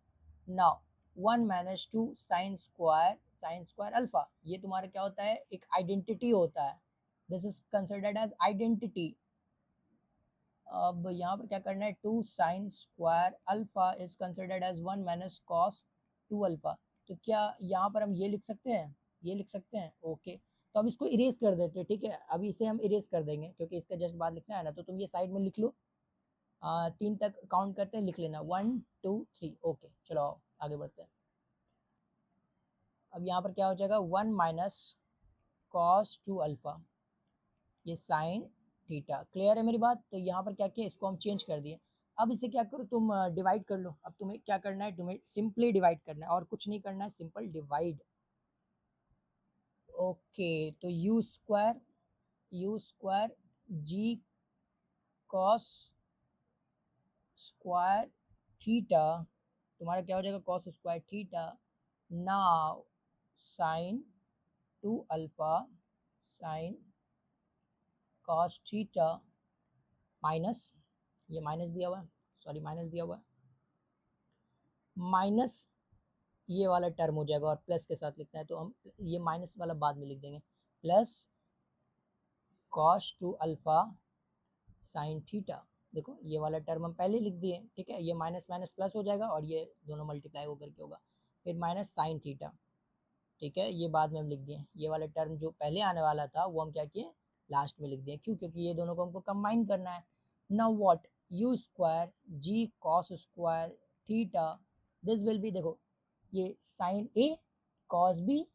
Now 1 minus 2 sine square alpha, ये तुम्हारा क्या होता है, एक आइडेंटिटी होता है। This is considered as identity. अब यहाँ पर क्या करना है, 2 sine square alpha is considered as 1 minus cos 2 alpha. तो क्या यहाँ पर हम ये लिख सकते हैं, ये लिख सकते हैं। ओके, तो अब इसको इरेज कर देते हैं। ठीक है, अभी इसे हम इरेज कर देंगे क्योंकि इसका जस्ट बाद लिखना है ना। तो तुम ये साइड में लिख लो, 3 तक काउंट करते हैं, लिख लेना 1 2 3। ओके चलो आओ आगे बढ़ते हैं। अब यहाँ पर क्या हो जाएगा, 1 माइनस कॉस 2 अल्फ़ा, ये साइन थीटा। क्लियर है मेरी बात। तो यहाँ पर क्या किया, इसको हम चेंज कर दिए। अब इसे क्या करो, तुम डिवाइड कर लो। अब तुम्हें क्या करना है, तुम्हें सिंपली डिवाइड करना है और कुछ नहीं करना है, सिंपल डिवाइड। ओके, तो u square g cos square theta, तुम्हारा क्या हो जाएगा, cos square theta. Now sine 2 alpha sine cos theta minus, ये माइनस दिया हुआ है, सॉरी माइनस दिया हुआ है, माइनस ये वाला टर्म हो जाएगा और प्लस के साथ लिखना है तो हम ये माइनस वाला बाद में लिख देंगे, plus cos 2 alpha sine theta. देखो ये वाला टर्म हम पहले लिख दिए, ठीक है, ये माइनस माइनस प्लस हो जाएगा और ये दोनों मल्टीप्लाई होकर के होगा, फिर माइनस साइन थीटा, ठीक है, ये बाद में हम लिख दिए। ये वाला टर्म जो पहले आने वाला था वो हम क्या किए, लास्ट में लिख दिए। क्यों? क्योंकि ये दोनों को हमको कंबाइन करना है। Now what, u square g cos square theta, this will be, देखो ये sine a cos b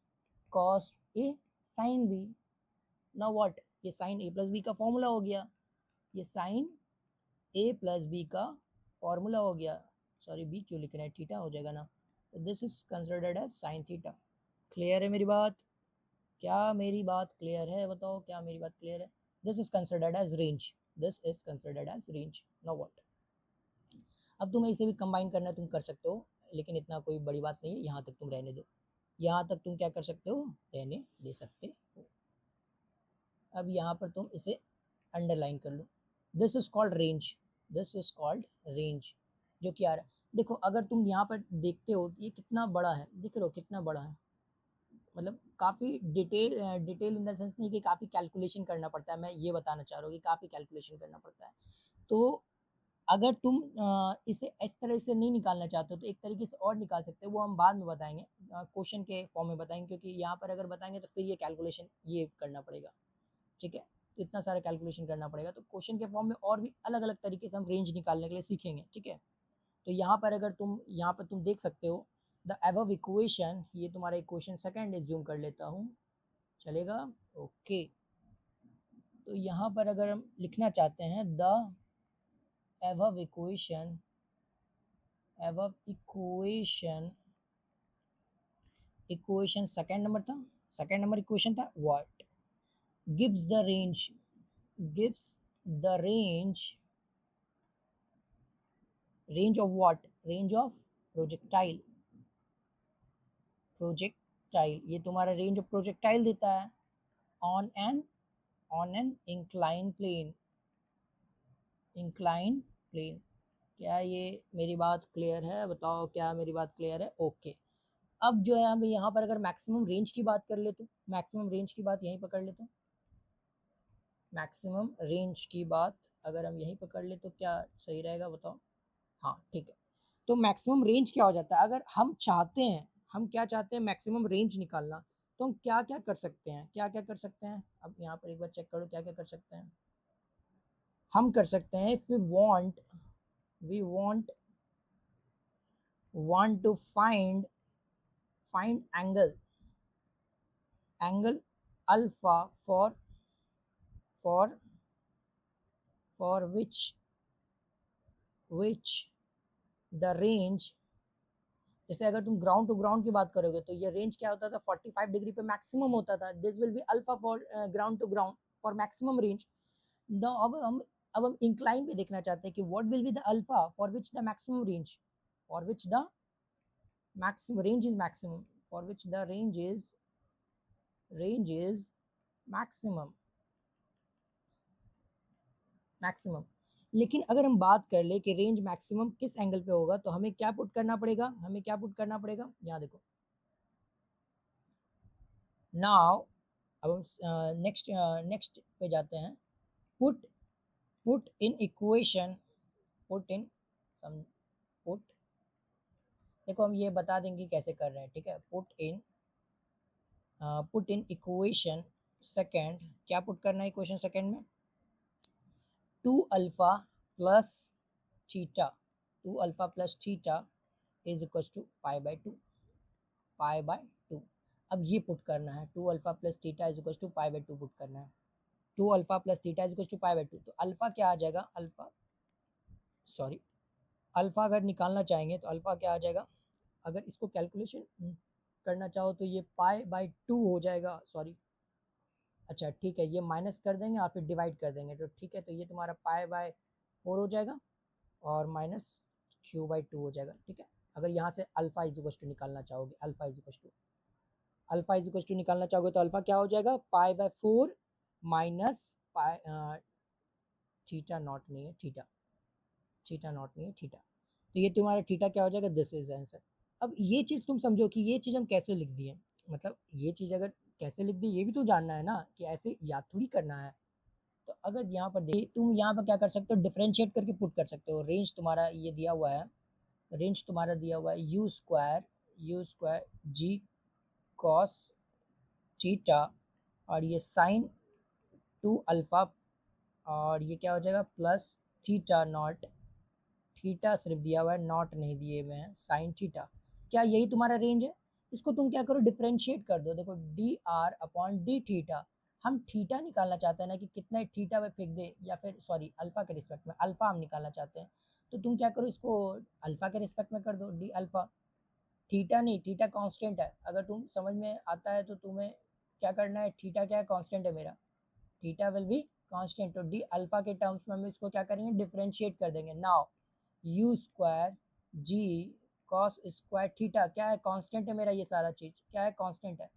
cos a sine b. Now what, ये साइन ए प्लस बी का फॉर्मूला हो गया, ये साइन ए प्लस बी का फॉर्मूला हो गया। सॉरी बी क्यों लिख रहे हैं, थीटा हो जाएगा ना। तो this is considered as sine theta. Clear है मेरी बात? क्या मेरी बात क्लियर है? बताओ क्या मेरी बात क्लियर है? This is considered as range, this is considered as range. Now what, अब तुम्हें इसे भी कंबाइन करना है, तुम कर सकते हो, लेकिन इतना कोई बड़ी बात नहीं है, यहाँ तक तुम रहने दो, यहाँ तक तुम क्या कर सकते हो, रहने दे सकते हो। अब यहाँ पर तुम इसे अंडरलाइन कर लो, this is called range, this is called range, जो कि आ रहा है। देखो अगर तुम यहाँ पर देखते हो ये कितना बड़ा है, दिख रहे हो कितना बड़ा है, मतलब काफ़ी डिटेल इन द सेंस नहीं कि काफ़ी कैलकुलेशन करना पड़ता है, मैं ये बताना चाह रहा हूँ कि काफ़ी कैलकुलेशन करना पड़ता है। तो अगर तुम इसे इस तरह से नहीं निकालना चाहते हो तो एक तरीके से और निकाल सकते हो, वो हम बाद में बताएंगे, क्वेश्चन के फॉर्म में बताएंगे, क्योंकि यहाँ पर अगर बताएंगे तो फिर ये कैलकुलेशन ये करना पड़ेगा, ठीक है, तो इतना सारा कैलकुलेशन करना पड़ेगा। तो क्वेश्चन के फॉर्म में और भी अलग अलग तरीके से हम रेंज निकालने के लिए सीखेंगे, ठीक है। तो यहाँ पर अगर तुम यहाँ पर तुम देख सकते हो द एबव इक्वेशन, ये तुम्हारा इक्वेशन सेकंड एज्यूम कर लेता हूँ, चलेगा? ओके, तो यहाँ पर अगर हम लिखना चाहते हैं the above equation, above equation, equation second number था, सेकंड नंबर इक्वेशन था, what gives the range, gives the range of what, range of projectile, projectile, ये तुम्हारा रेंज ऑफ प्रोजेक्टाइल देता है on an incline plane, incline plane. क्या ये मेरी बात क्लियर है? बताओ क्या मेरी बात क्लियर है? ओके, अब जो है हम यहाँ पर अगर मैक्सिमम रेंज की बात कर ले तो, मैक्सिमम रेंज की बात यहीं पकड़ ले तो, मैक्सिमम रेंज की बात अगर हम यहीं पकड़ ले तो क्या सही रहेगा बताओ? हाँ ठीक है, तो मैक्सिमम रेंज क्या हो जाता है, अगर हम चाहते हैं, हम क्या चाहते हैं, मैक्सिमम रेंज निकालना, तो हम क्या क्या कर सकते हैं, क्या क्या कर सकते हैं? अब यहाँ पर एक बार चेक करो क्या क्या कर सकते हैं। हम कर सकते हैं, if we want to find angle alpha for for which the range, जैसे अगर तुम ग्राउंड टू ग्राउंड की बात करोगे तो ये रेंज क्या होता था, 45 डिग्री पे मैक्सिमम होता था, this will be alpha for ground to ground for maximum range. अब हम इंक्लाइन पे देखना चाहते हैं कि what will be the alpha for which the maximum range, for which the maximum range is maximum, for which the range is maximum, maximum. लेकिन अगर हम बात कर ले कि रेंज मैक्सिमम किस एंगल पे होगा, तो हमें क्या पुट करना पड़ेगा, हमें क्या पुट करना पड़ेगा, यहाँ देखो नाउ, अब हम नेक्स्ट पे जाते हैं, put put in equation, put in some put, देखो हम ये बता देंगे कैसे कर रहे हैं, ठीक है, पुट इन इक्वेशन सेकेंड, क्या पुट करना है इक्वेशन सेकेंड में, 2 alpha plus theta, 2 alpha plus theta is equal to pi by 2, pi by 2। अब ये पुट करना है, 2 alpha plus theta is equal to pi by 2 put करना है, 2 alpha plus theta is equal to pi by 2, तो अल्फा क्या आ जाएगा, अल्फा सॉरी, अल्फा अगर निकालना चाहेंगे तो अल्फा क्या आ जाएगा, अगर इसको कैलकुलेशन करना चाहो तो ये पाई बाय 2 हो जाएगा, सॉरी अच्छा ठीक है, ये माइनस कर देंगे और फिर डिवाइड कर देंगे, तो ठीक है, तो ये तुम्हारा पाई बाय 4 हो जाएगा और माइनस क्यू बाई 2 हो जाएगा, ठीक है। अगर यहाँ से अल्फा इज इक्वल टू निकालना चाहोगे, अल्फा इज इक्वल टू निकालना चाहोगे तो अल्फा क्या हो जाएगा, pi by 4 minus pi, theta naught नहीं है, थीटा नॉट नहीं है, थीटा, तो ये तुम्हारा थीटा क्या हो जाएगा, दिस इज आंसर। अब ये चीज़ तुम समझो कि ये चीज़ हम कैसे लिख दिए, मतलब ये चीज़ अगर कैसे लिख दी ये भी तो जानना है ना, कि ऐसे याद थोड़ी करना है, तो अगर यहाँ पर देखिए तुम यहाँ पर क्या कर सकते हो, डिफरेंशिएट करके पुट कर सकते हो। रेंज तुम्हारा ये दिया हुआ है, रेंज तुम्हारा दिया हुआ है u square g cos theta, और ये साइन 2 अल्फा, और ये क्या हो जाएगा प्लस थीटा नॉट, थीटा सिर्फ दिया हुआ है, नॉट नहीं दिए हुए हैं, साइन थीटा। क्या यही तुम्हारा रेंज है? इसको तुम क्या करो, डिफरेंशिएट कर दो। देखो D R upon D theta, हम थीटा निकालना चाहते हैं ना कि कितना थीटा में फेंक दे, या फिर सॉरी अल्फा के रिस्पेक्ट में, अल्फा हम निकालना चाहते हैं। तो तुम क्या करो, इसको अल्फा के रिस्पेक्ट में कर दो, डी अल्फा। थीटा नहीं, थीटा कांस्टेंट है, अगर तुम समझ में आता है तो तुम्हें क्या करना है, थीटा क्या है, कांस्टेंट है मेरा, थीटा विल बी कांस्टेंट। तो डी अल्फा के टर्म्स में हम इसको क्या करेंगे, डिफरेंशिएट कर देंगे। Now u square g cos square theta क्या है, कांस्टेंट है मेरा, ये सारा चीज क्या है, कांस्टेंट है।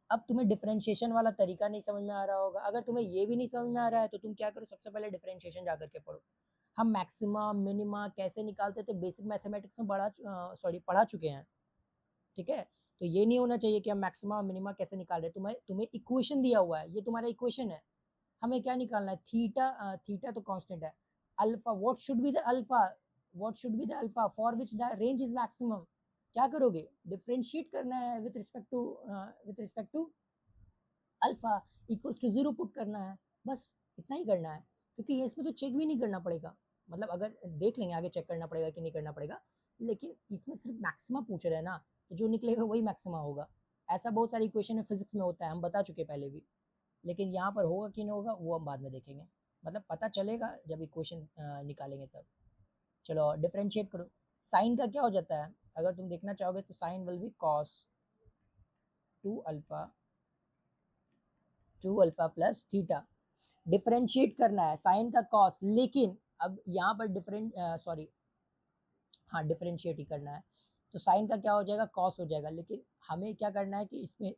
अब तुम्हें डिफरेंशिएशन वाला तरीका नहीं समझ में आ रहा होगा, अगर तुम्हें ये भी नहीं समझ में आ रहा है तो तुम क्या करो, सबसे पहले डिफरेंशिएशन जा करके पढ़ो। हम मैक्सिमा मिनिमा कैसे निकालते थे बेसिक मैथमेटिक्स में पढ़ा चुके हैं, ठीक है। तो ये नहीं होना चाहिए कि हम मैक्सिमा मिनिमा कैसे निकाल रहे हैं। तुम्हें तुम्हें इक्वेशन दिया हुआ है, ये तुम्हारा इक्वेशन है, हमें क्या निकालना है, थीटा, थीटा तो कांस्टेंट है, alpha what should be the alpha, what should be the alpha for which the range is maximum. क्या करोगे, डिफरेंशिएट करना है with respect to alpha equals to 0 put करना है, बस इतना ही करना है। क्योंकि ये इसमें तो चेक भी नहीं करना पड़ेगा, मतलब अगर देख लेंगे आगे चेक करना पड़ेगा कि नहीं करना पड़ेगा, लेकिन इसमें सिर्फ मैक्सिमा पूछ रहे हैं ना, तो जो निकलेगा वही मैक्सिमा होगा। ऐसा बहुत सारी इक्वेशन है फिजिक्स में होता है, हम बता चुके पहले भी, लेकिन यहाँ पर होगा कि नहीं होगा वो हम बाद में देखेंगे, मतलब पता चलेगा जब इक्वेशन निकालेंगे तब। चलो डिफरेंशिएट करो। साइन का क्या हो जाता है, अगर तुम देखना चाहोगे तो sine will be cos 2 alpha plus theta. Differentiate करना है साइन का कॉस, लेकिन अब यहाँ पर डिफरेंशिएट ही करना है, तो साइन का क्या हो जाएगा, कॉस हो जाएगा। लेकिन हमें क्या करना है कि इसमें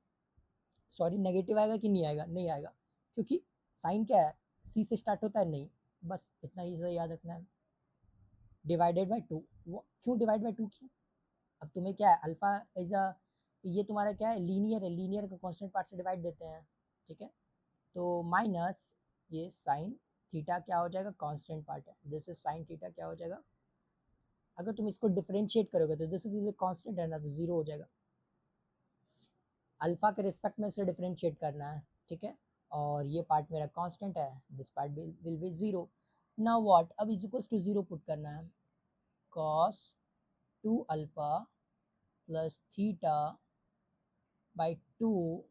नेगेटिव आएगा कि नहीं आएगा, नहीं आएगा, क्योंकि साइन क्या है, सी से स्टार्ट होता है, नहीं, बस इतना ही याद रखना है। डिवाइडेड बाई 2, वो क्यों डिवाइड बाई 2 किया, अब तुम्हें क्या है, अल्फा इज अ, ये तुम्हारा क्या है, लीनियर है, लीनियर का कांस्टेंट पार्ट से डिवाइड देते हैं, ठीक है। तो माइनस ये साइन थीटा क्या हो जाएगा, कांस्टेंट पार्ट है, दिस इज साइन थीटा क्या हो जाएगा, अगर तुम इसको डिफरेंशिएट करोगे तो दिस इज कांस्टेंट है ना, तो 0 हो जाएगा। अल्फा के रिस्पेक्ट में इसे डिफरेंशिएट करना है, ठीक है, और ये पार्ट मेरा कांस्टेंट है, this part will be 0। Now what, अब इज इक्वल्स टू 0 पुट करना है, cos 2 alpha plus theta by 2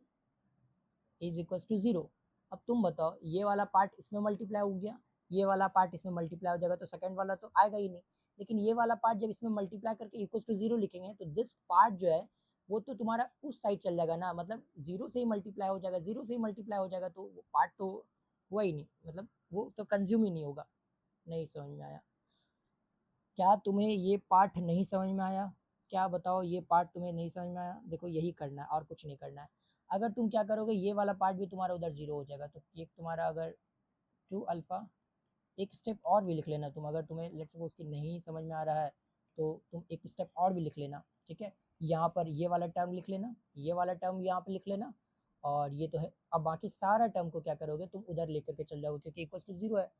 is equals to 0। अब तुम बताओ, ये वाला पार्ट इसमें मल्टीप्लाई हो गया, ये वाला पार्ट इसमें मल्टीप्लाई हो जाएगा, तो सेकंड वाला तो आएगा ही नहीं। लेकिन ये वाला पार्ट जब इसमें मल्टीप्लाई करके इक्वल्स टू 0 लिखेंगे, तो दिस पार्ट जो है वो तो तुम्हारा उस साइड चल जाएगा ना, मतलब 0 से ही मल्टीप्लाई हो जाएगा, 0 से ही मल्टीप्लाई हो जाएगा, तो वो पार्ट तो हुआ ही नहीं, मतलब वो तो कंज्यूम ही नहीं होगा। नहीं समझ में आया क्या तुम्हें, ये पार्ट नहीं समझ में आया, क्या बताओ, ये पार्ट तुम्हें नहीं समझ में आया? देखो यही करना है और कुछ नहीं करना है। अगर तुम क्या करोगे, ये वाला पार्ट भी तुम्हारा उधर 0 हो जाएगा, तो ये तुम्हारा अगर 2 अल्फा, एक स्टेप और भी लिख लेना तुम, अगर तुम्हें लेट्स सपोज कि नहीं समझ में आ रहा है तो तुम एक स्टेप और भी लिख लेना, ठीक है। यहाँ पर ये वाला टर्म लिख लेना, ये वाला टर्म यहाँ पर लिख लेना, और ये तो है, अब बाकी सारा टर्म को क्या करोगे, तुम उधर लेकर के चल जाओगे, क्योंकि इक्वल्स टू 0 है,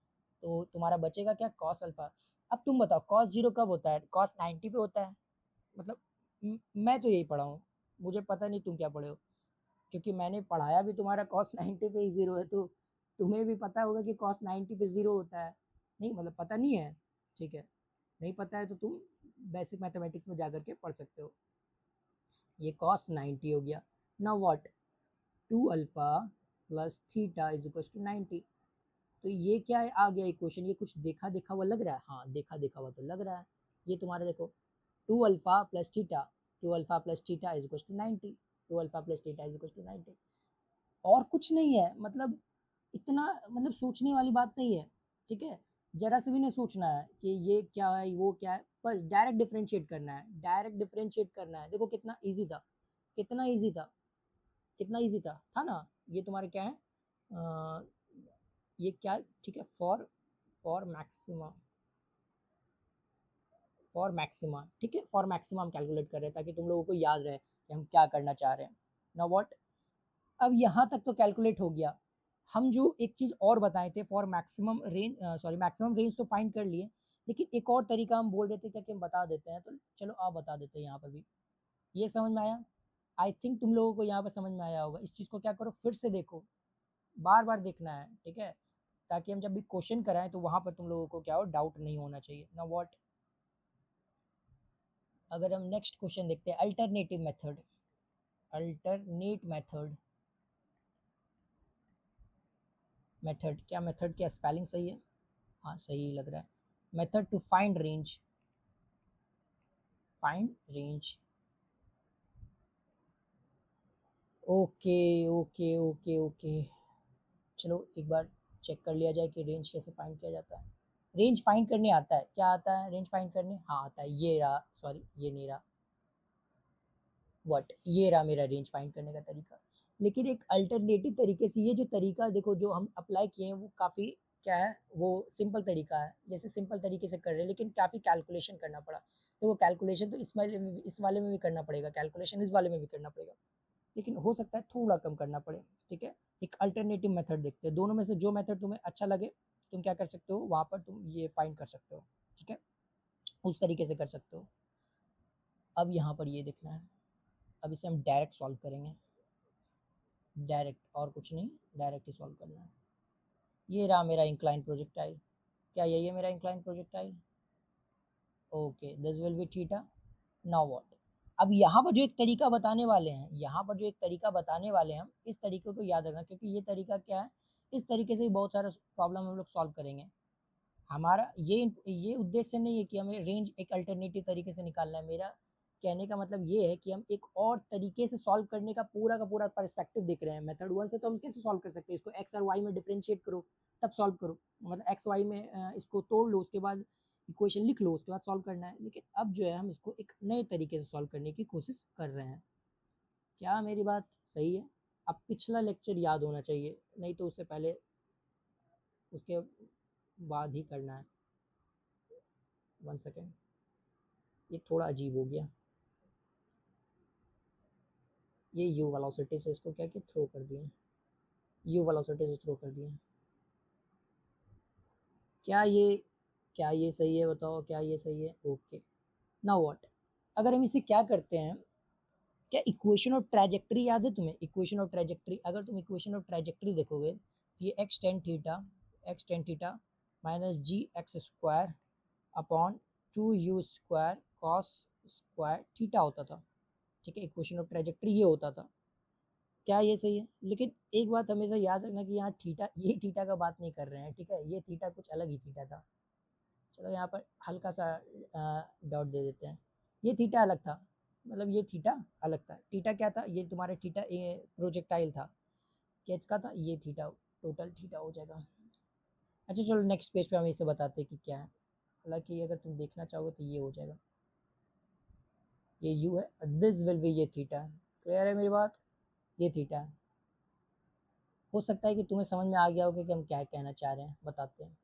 तो तुम्हारा बचेगा क्या, कॉस अल्फा। अब तुम बताओ कॉस 0 कब होता है, कॉस 90 पे होता है, मतलब मैं तो यही पढ़ा हूँ, मुझे पता नहीं तुम क्या पढ़े हो, क्योंकि मैंने पढ़ाया भी तुम्हारा कॉस 90 पे ही 0 है, तो तुम्हें भी पता होगा कि कॉस 90 पे 0 होता है। नहीं मतलब पता नहीं है, ठीक है, नहीं पता है तो तुम बेसिक मैथमेटिक्स में जाकर के पढ़ सकते हो। ये कॉस 90 हो गया। Now what, 2 alpha plus theta is equal to 90। तो ये क्या है, आ गया इक्वेशन, ये कुछ देखा देखा हुआ लग रहा है, हाँ देखा देखा हुआ तो लग रहा है। ये तुम्हारा देखो 2 alpha plus theta, 2 alpha plus theta is equal to 90, 2 alpha plus theta is equal to 90, और कुछ नहीं है, मतलब इतना मतलब सोचने वाली बात नहीं है, ठीक है। जरा से भी नहीं सोचना है कि ये क्या है वो क्या है, बस डायरेक्ट डिफरेंशिएट करना है, डायरेक्ट डिफरेंशिएट करना है। देखो कितना इजी था, कितना इजी था, कितना इजी था ना। ये तुम्हारे क्या है, ये क्या, ठीक है, फॉर मैक्सिमा, फॉर मैक्सिमा, ठीक है, फॉर मैक्सिमा हम कैलकुलेट कर रहे हैं ताकि तुम लोगों को याद रहे कि हम क्या करना चाह रहे हैं। नाउ व्हाट, अब यहाँ तक तो कैलकुलेट हो गया, हम जो एक चीज़ और बताए थे for maximum range, sorry maximum range तो फाइंड कर लिए, लेकिन एक और तरीका हम बोल रहे थे क्या कि हम बता देते हैं, तो चलो आप बता देते हैं यहाँ पर भी। ये समझ में आया? आई थिंक तुम लोगों को यहाँ पर समझ में आया होगा। इस चीज़ को क्या करो, फिर से देखो, बार-बार देखना है, ठीक है? ताकि हम जब भी क्वेश्चन कराएँ तो वहाँ पर तुम लोगों को क्या हो, डाउट नहीं होना चाहिए। नाउ व्हाट, अगर हम नेक्स्ट क्वेश्चन देखते हैं, alternative method, alternate method, method क्या, मेथड क्या स्पेलिंग सही है? हाँ सही लग रहा है। Method to find range, find range, okay okay okay okay. चलो एक बार चेक कर लिया जाए कि रेंज कैसे फाइंड किया जाता है। रेंज फाइंड करने आता है, क्या आता है रेंज फाइंड करने? हाँ आता है, ये रहा, सॉरी ये नहीं रहा, व्हाट, ये रहा मेरा रेंज फाइंड करने का तरीका। लेकिन एक अल्टरनेटिव तरीके से, ये जो तरीका देखो जो हम अप्लाई किए हैं वो काफ़ी क्या है, वो सिंपल तरीका है, जैसे सिंपल तरीके से कर रहे हैं, लेकिन काफ़ी कैलकुलेशन करना पड़ा। देखो कैलकुलेशन तो इस वाले में भी करना पड़ेगा, कैलकुलेशन इस वाले में भी करना पड़ेगा, लेकिन हो सकता है थोड़ा कम करना पड़े, ठीक है? एक अल्टरनेटिव मेथड देखते हैं, दोनों में से जो मेथड तुम्हें अच्छा लगे तुम क्या कर सकते हो, वहाँ पर तुम ये फाइंड कर सकते हो, ठीक है? उस तरीके से कर सकते हो। अब यहाँ पर ये देखना है, अब इसे हम डायरेक्ट सॉल्व करेंगे, डायरेक्ट, और कुछ नहीं, डायरेक्ट ही सॉल्व करना है। ये रहा मेरा इंक्लाइन प्रोजेक्टाइल, क्या यही है मेरा incline projectile? Okay, this will B theta. Now what, अब यहाँ पर जो एक तरीका बताने वाले हैं, यहाँ पर जो एक तरीका बताने वाले हैं हम, इस तरीके को याद रखना, क्योंकि ये तरीका क्या है, इस तरीके से ही बहुत सारा प्रॉब्लम हम लोग सॉल्व करेंगे। हमारा ये उद्देश्य नहीं है कि हमें रेंज एक अल्टरनेटिव तरीके से निकालना है, मेरा कहने का मतलब ये है कि हम एक और तरीके से सॉल्व करने का पूरा पर्सपेक्टिव देख रहे हैं। मेथड 1 से तो हम कैसे सॉल्व कर सकते हैं, इसको एक्स और वाई में डिफरेंशिएट करो तब सॉल्व करो, मतलब एक्स वाई में इसको तोड़ लो, उसके बाद इक्वेशन लिख लो, उसके बाद सॉल्व करना है। लेकिन अब जो है हम इसको एक नए तरीके से सॉल्व करने की कोशिश कर रहे हैं। क्या मेरी बात सही है? अब पिछला लेक्चर याद होना चाहिए, नहीं तो उससे पहले, उसके बाद ही करना है। 1 सेकेंड, ये थोड़ा अजीब हो गया, ये यू वेलोसिटी से इसको क्या कि थ्रो कर दिए, यू वेलोसिटी से थ्रो कर दिए। क्या ये, क्या ये सही है बताओ, क्या ये सही है? ओके, नाउ व्हाट, अगर हम इसे क्या करते हैं, क्या इक्वेशन ऑफ ट्रैजेक्टरी याद है तुम्हें? इक्वेशन ऑफ ट्रैजेक्टरी, अगर तुम इक्वेशन ऑफ ट्रैजेक्टरी देखोगे, ये x tan theta minus g x square upon 2u² cos square theta होता था, ठीक है? इक्वेशन ऑफ ट्रैजेक्टरी ये होता था। क्या ये सही है? लेकिन एक बात हमेशा याद रखना कि यहाँ थीटा, ये थीटा का बात नहीं कर रहे हैं, ठीक है? ये थीटा कुछ अलग ही थीटा था। चलो यहाँ पर हल्का सा डॉट दे देते हैं, ये थीटा अलग था, मतलब ये थीटा अलग था। थीटा क्या था, ये तुम्हारे थीटा ये प्रोजेक्टाइल था, कैच का था, ये थीटा, टोटल थीटा हो जाएगा। अच्छा चलो नेक्स्ट पेज पे हम इसे बताते हैं कि क्या है, हालांकि अगर तुम देखना चाहोगे तो ये हो जाएगा, ये यू है, दिस विल बी ये थीटा है। क्लियर है मेरी बात? ये थीटा है। हो सकता है कि तुम्हें समझ में आ गया होगा कि हम क्या कहना चाह रहे हैं, बताते हैं।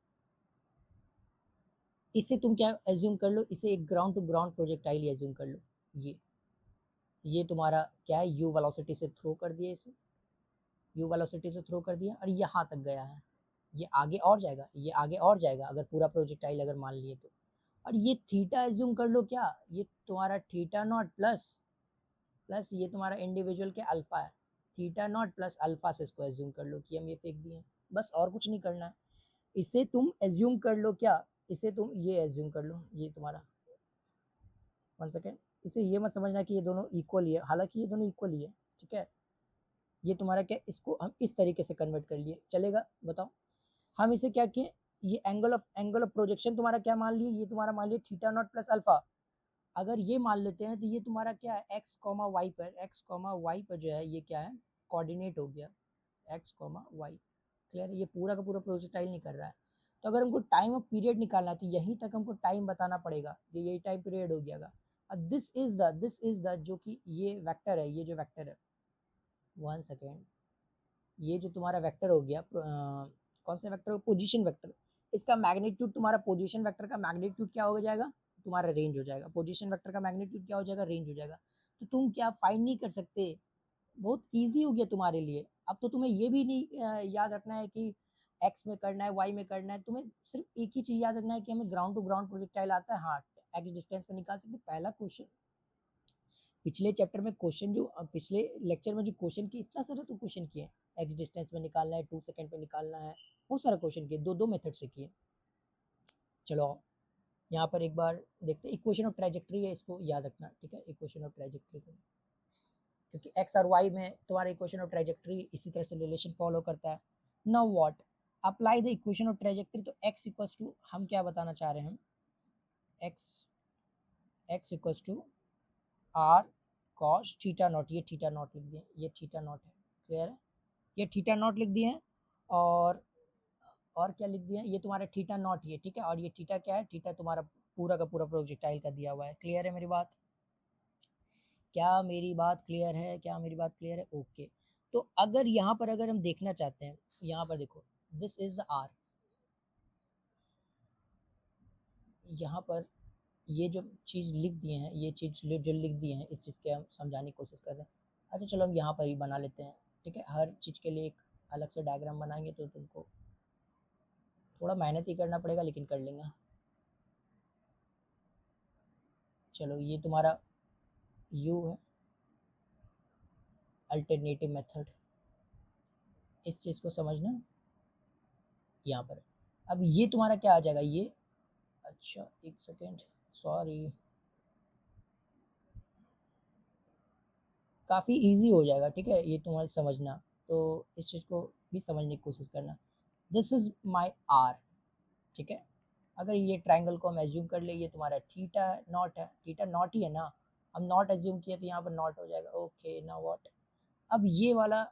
इसे तुम क्या एज्यूम कर लो, इसे एक ground to ground projectile assume कर लो। ये तुम्हारा क्या है, यू वेलोसिटी से थ्रो कर दिया, इसे यू वेलोसिटी से थ्रो कर दिया और यहाँ तक गया है, ये आगे और जाएगा, ये आगे और जाएगा, अगर पूरा प्रोजेक्टाइल अगर मान लिए तो। और ये थीटा एज्यूम कर लो, क्या ये तुम्हारा थीटा नॉट प्लस प्लस ये तुम्हारा इंडिविजुअल के अल्फा है, थीटा नॉट प्लस अल्फा से इसको एज्यूम कर लो कि हम ये फेंक दिए, बस और कुछ नहीं करना है। इसे तुम एज्यूम कर लो, क्या इसे तुम ये एज्यूम कर लो, ये तुम्हारा 1 सेकेंड, इसे ये मत समझना कि ये दोनों इक्वल ही है, हालांकि ये दोनों इक्वल ही है, ठीक है? ये तुम्हारा क्या, इसको हम इस तरीके से कन्वर्ट कर लिए, चलेगा? बताओ, हम इसे क्या किए, ये एंगल ऑफ प्रोजेक्शन तुम्हारा क्या मान लिए, ये तुम्हारा मान लिया थीटा नॉट प्लस अल्फा। अगर ये मान लेते हैं तो ये तुम्हारा क्या है, एक्स कॉमा वाई पर जो है ये क्या है, कोऑर्डिनेट हो गया, एक्स कॉमा वाई। क्लियर है? ये पूरा का पूरा प्रोजेक्टाइल नहीं कर रहा है। तो अगर हमको टाइम ऑफ पीरियड निकालना है तो यहीं तक हमको टाइम बताना पड़ेगा, ये यही टाइम पीरियड हो गया। दिस इज द जो कि ये वेक्टर है, ये जो वेक्टर है, 1 सेकेंड, ये जो तुम्हारा वेक्टर हो गया, कौन सा वेक्टर, पोजीशन वेक्टर, इसका मैग्नीट्यूड, तुम्हारा पोजीशन वेक्टर का मैग्नीट्यूड क्या हो जाएगा, तुम्हारा रेंज हो जाएगा। पोजीशन वेक्टर का मैग्नीट्यूड क्या हो जाएगा, रेंज हो जाएगा। तो तुम क्या फाइंड नहीं कर सकते, बहुत ईजी हो गया तुम्हारे लिए। अब तो तुम्हें ये भी नहीं याद रखना है कि एक्स में करना है, वाई में करना है, तुम्हें सिर्फ एक ही चीज याद रखना है कि हमें ग्राउंड टू ग्राउंड प्रोजेक्टाइल आता है, हाँ एक्स डिस्टेंस पे निकाल सकते। पहला क्वेश्चन पिछले चैप्टर में क्वेश्चन जो पिछले लेक्चर में जो क्वेश्चन किए, इतना सारा तो क्वेश्चन किए, एक्स डिस्टेंस में निकालना है, 2 सेकंड पे निकालना है, बहुत सारा क्वेश्चन किए, दो दो मेथड से किए। चलो यहाँ पर एक बार देखते हैं, इक्वेशन ऑफ ट्रेजेक्ट्री है, इसको याद रखना, ठीक है, इक्वेशन ऑफ ट्रेजेक्ट्री को, क्योंकि एक्स और वाई में तुम्हारा इक्वेशन ऑफ ट्रेजेक्ट्री इसी तरह से रिलेशन फॉलो करता है। Now what, apply the equation of trajectory, तो एक्स इक्वल्स टू, हम क्या बताना चाह रहे हैं, x equals to R cos theta naught, ये थीटा नॉट लिख दिए, ये थीटा नॉट है, क्लियर है, ये थीटा नॉट लिख दिए हैं, और क्या लिख दिए हैं, ये तुम्हारा थीटा नॉट ये, ठीक है, और ये थीटा क्या है, थीटा तुम्हारा पूरा का पूरा प्रोजेक्टाइल का दिया हुआ है। क्लियर है मेरी बात, क्या मेरी बात क्लियर है, क्या मेरी बात क्लियर है, ओके। तो अगर यहाँ पर अगर हम देखना चाहते हैं, यहाँ पर देखो, दिस इज द आर, यहाँ पर ये जो चीज़ लिख दिए हैं, ये चीज़ जो लिख दिए हैं, इस चीज़ के हम समझाने की कोशिश कर रहे हैं। अच्छा चलो हम यहाँ पर ही बना लेते हैं, ठीक है, हर चीज़ के लिए एक अलग से डायग्राम बनाएंगे तो तुमको थोड़ा मेहनत ही करना पड़ेगा, लेकिन कर लेंगे। चलो ये तुम्हारा यू है, अल्टरनेटिव मेथड, इस चीज़ को समझना यहाँ पर। अब ये तुम्हारा क्या आ जाएगा, ये, अच्छा एक सेकेंड, सॉरी, काफ़ी इजी हो जाएगा, ठीक है, ये तुम्हारा समझना, तो इस चीज़ को भी समझने की कोशिश करना। दिस इज माई आर, ठीक है, अगर ये ट्राइंगल को हम एज्यूम कर ले, ये तुम्हारा थीटा नॉट है, थीटा नॉट ही है ना, हम नॉट एज्यूम किया तो यहाँ पर नॉट हो जाएगा, ओके ना व्हाट। अब ये वाला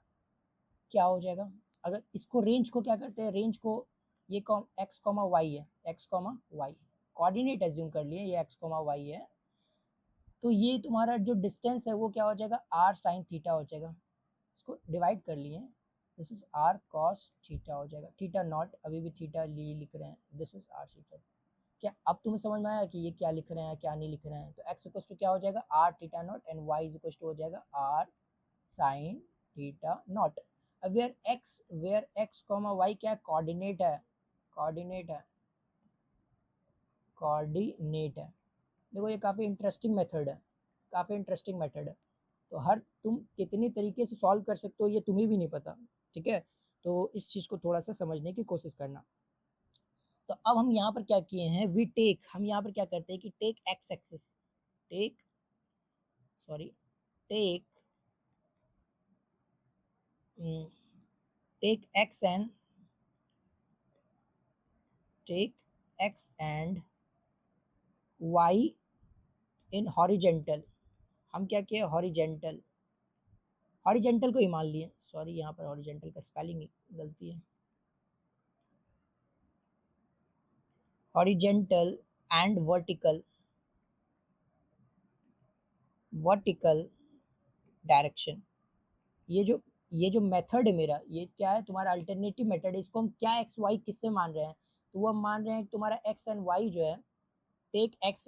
क्या हो जाएगा, अगर इसको रेंज को क्या करते हैं, रेंज को ये एक्स कॉमा वाई है, x comma y coordinate assume कर लिए, ये एक्स कॉमा वाई है, तो ये तुम्हारा जो डिस्टेंस है वो क्या हो जाएगा, आर साइन थीटा हो जाएगा, इसको डिवाइड कर लिए, this is R cos theta हो जाएगा, थीटा नॉट अभी भी थीटा लिख रहे हैं, दिस इज आर थीटा। क्या अब तुम्हें समझ में आया कि ये क्या लिख रहे हैं क्या नहीं लिख रहे हैं, तो एक्स इक्वल टू क्या हो जाएगा, R theta naught, and y equal to हो जाएगा आर साइन थीटा नॉट। अब वेयर एक्स कॉमा वाई क्या है, कोऑर्डिनेट है, कोऑर्डिनेट है, कोऑर्डिनेट है। देखो ये काफ़ी इंटरेस्टिंग मेथड है, काफ़ी इंटरेस्टिंग मेथड है, तो हर तुम कितनी तरीके से सॉल्व कर सकते हो ये तुम्हें भी नहीं पता, ठीक है, तो इस चीज़ को थोड़ा सा समझने की कोशिश करना। तो अब हम यहाँ पर क्या किए हैं, वी टेक, हम यहाँ पर क्या करते हैं कि take x axis, take, sorry, take take x and take x and y in horizontal, हम क्या किए, हॉरिजेंटल, हॉरिजेंटल को ही मान लिए, सॉरी यहाँ पर हॉरिजेंटल का स्पेलिंग गलती है, horizontal and vertical, vertical direction, ये जो मेथड है मेरा, ये क्या है तुम्हारा अल्टरनेटिव मेथड है, इसको हम क्या एक्स वाई किससे मान रहे हैं, तो वो हम मान रहे हैं तुम्हारा एक्स एंड वाई जो है, take x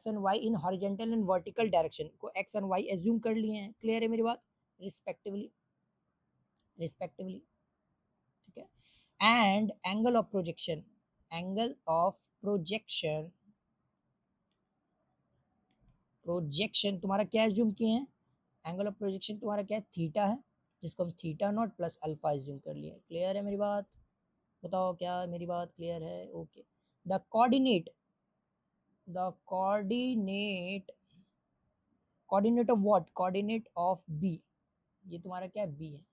and y in horizontal and vertical direction को एक्स एंड वाई एज्यूम कर लिए हैं, क्लियर है मेरी बात, रिस्पेक्टिवली, रिस्पेक्टिवली, ठीक है, and angle of projection, angle of projection, projection तुम्हारा क्या एज्यूम किए हैं, एंगल ऑफ प्रोजेक्शन तुम्हारा क्या है, थीटा है, जिसको हम theta naught plus alpha assume कर लिए, क्लियर है मेरी बात, बताओ क्या मेरी बात क्लियर है, okay. The coordinate, the coordinate, coordinate of what, coordinate of b, ये तुम्हारा क्या है, बी है,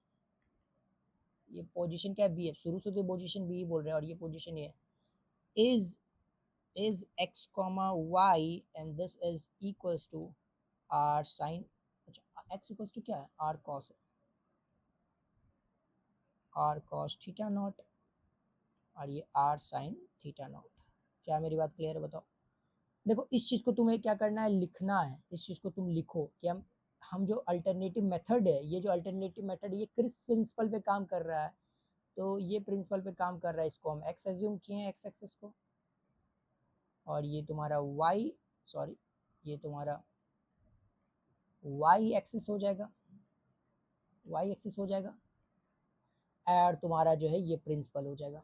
ये पोजीशन क्या है, बी है, शुरू से तो पोजीशन बी ही बोल रहे हैं, और ये पोजीशन ये है, is x comma y and this is equals to R sine, अच्छा एक्स इक्वल्स टू क्या है, R cos, R cos theta not, और ये आर साइन थीटा नॉट, क्या मेरी बात क्लियर है, बताओ। देखो इस चीज़ को तुम्हें क्या करना है, लिखना है, इस चीज़ को तुम लिखो कि हम जो अल्टरनेटिव मेथड है, ये जो अल्टरनेटिव मेथड ये किस प्रिंसिपल पे काम कर रहा है, तो ये प्रिंसिपल पे काम कर रहा है, इसको हम एक्स एज्यूम किए हैं, एक्स एक्सिस को, और ये तुम्हारा वाई, सॉरी ये तुम्हारा वाई एक्सिस हो जाएगा, वाई एक्सिस हो जाएगा, और तुम्हारा जो है ये प्रिंसिपल हो जाएगा।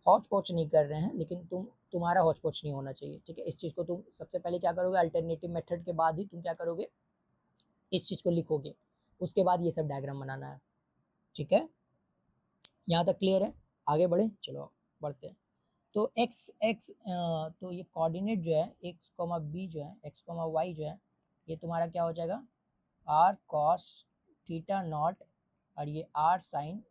हॉच पॉच नहीं कर रहे हैं, लेकिन तुम्हारा हॉच पॉच नहीं होना चाहिए, ठीक है। इस चीज़ को तुम सबसे पहले क्या करोगे, अल्टरनेटिव मेथड के बाद ही तुम क्या करोगे, इस चीज़ को लिखोगे, उसके बाद ये सब डायग्राम बनाना है, ठीक है। यहाँ तक क्लियर है, आगे बढ़े, चलो बढ़ते हैं। तो एक्स एक्स तो ये कोऑर्डिनेट जो है एक्स कॉमा बी जो है, एक्स कॉमा वाई जो है, ये तुम्हारा क्या हो जाएगा, आर कॉस थीटा नॉट और ये R sine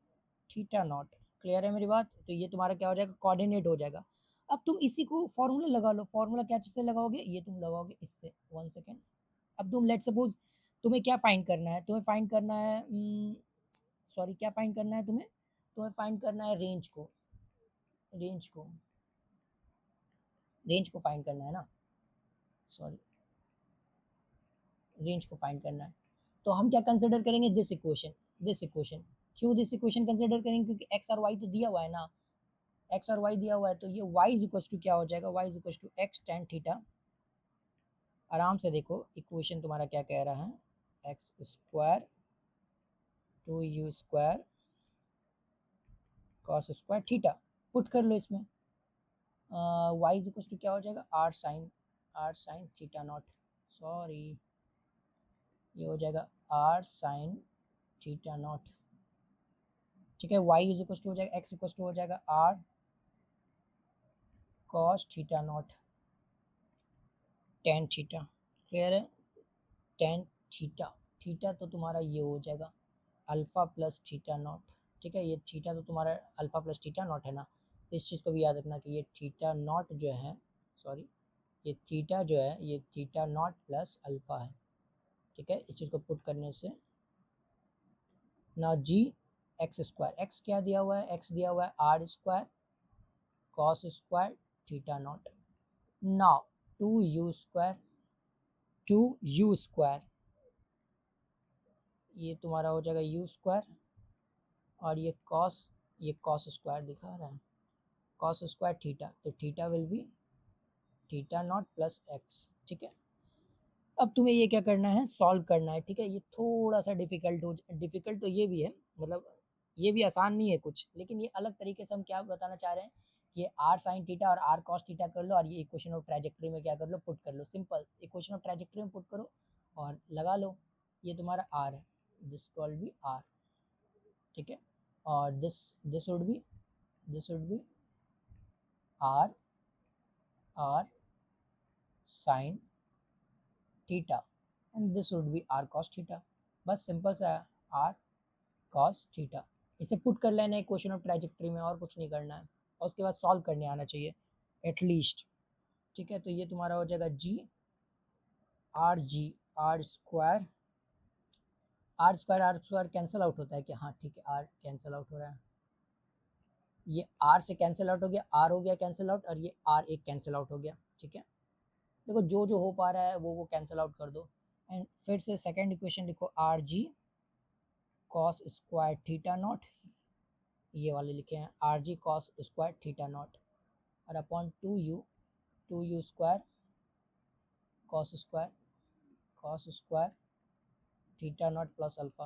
theta naught. Clear है मेरी बात। तो ये तुम्हारा क्या हो जाएगा, कोऑर्डिनेट हो जाएगा। अब तुम इसी को फॉर्मूला लगा लो। फॉर्मूला क्या चीज़ से लगाओगे, ये तुम लगाओगे इससे, 1 सेकेंड। अब तुम लेट सपोज तुम्हें क्या फाइंड करना है, तुम्हें फाइंड करना है, सॉरी क्या फाइंड करना है तुम्हें, तुम्हें फाइंड करना है रेंज को, रेंज को, रेंज को फाइंड करना है ना, सॉरी रेंज को फाइंड करना है। तो हम क्या कंसिडर करेंगे, दिस इक्वेशन, दिस इक्वेशन। क्यों दिस इक्वेशन कंसिडर करेंगे, क्योंकि एक्स और वाई तो दिया हुआ है ना, एक्स और वाई दिया हुआ है। तो ये y इज इक्वल टू क्या हो जाएगा, y is equal to x tan theta. आराम से देखो इक्वेशन तुम्हारा क्या कह रहा है, x square 2u² cos square theta. Put कर लो इसमें, y इज इक्वल टू क्या हो जाएगा, R sine theta naught, sorry ये हो जाएगा आर साइन थीटा नॉट, ठीक है। y इज इक्वल टू हो जाएगा, x इक्वल टू हो जाएगा R cos theta naught tan theta. Clear है, टेन थीटा, थीटा तो तुम्हारा ये हो जाएगा अल्फा प्लस थीटा नॉट, ठीक है। ये थीटा तो तुम्हारा अल्फा प्लस थीटा नॉट है ना, तो इस चीज़ को भी याद रखना कि ये थीटा नॉट जो है, सॉरी ये थीटा जो है ये थीटा नॉट प्लस अल्फा है, ठीक है। इस चीज़ को पुट करने से ना जी एक्स स्क्वायर, एक्स क्या दिया हुआ है, एक्स दिया हुआ है R square cos square theta naught. Now 2u² 2u², ये तुम्हारा हो जाएगा u² और ये कॉस स्क्वायर दिखा रहा है, कॉस स्क्वायर थीटा, तो theta will B theta naught plus x, ठीक है। अब तुम्हें ये क्या करना है, सॉल्व करना है, ठीक है। ये थोड़ा सा डिफिकल्ट तो ये भी है, मतलब ये भी आसान नहीं है कुछ, लेकिन ये अलग तरीके से हम क्या बताना चाह रहे हैं, ये आर साइन थीटा और आर कॉस थीटा कर लो और ये इक्वेशन ऑफ ट्रैजेक्टरी में क्या कर लो, पुट कर लो। सिंपल, इक्वेशन ऑफ ट्रैजेक्टरी में पुट करो और लगा लो, ये तुम्हारा आर है, दिस कॉल बी आर, ठीक है। और this would be R R sine theta and this would be R cos theta. बस सिंपल सा है, आर कॉस थीटा। इसे पुट कर लेना है इक्वेशन ऑफ ट्रैजेक्टरी में, और कुछ नहीं करना है, और उसके बाद सॉल्व करने आना चाहिए एटलीस्ट, ठीक है। तो ये तुम्हारा हो जाएगा g r square, r square cancel out होता है क्या, हाँ ठीक है, आर कैंसिल आउट हो रहा है, ये आर से कैंसिल आउट हो गया, आर हो गया कैंसिल आउट और ये आर एक कैंसिल आउट हो गया, ठीक है। देखो जो जो हो पा रहा है वो कैंसिल आउट कर दो। एंड फिर से सेकंड इक्वेशन लिखो, r g cos square theta naught, ये वाले लिखे हैं r g cos square theta not और upon 2u² cos square theta naught plus alpha.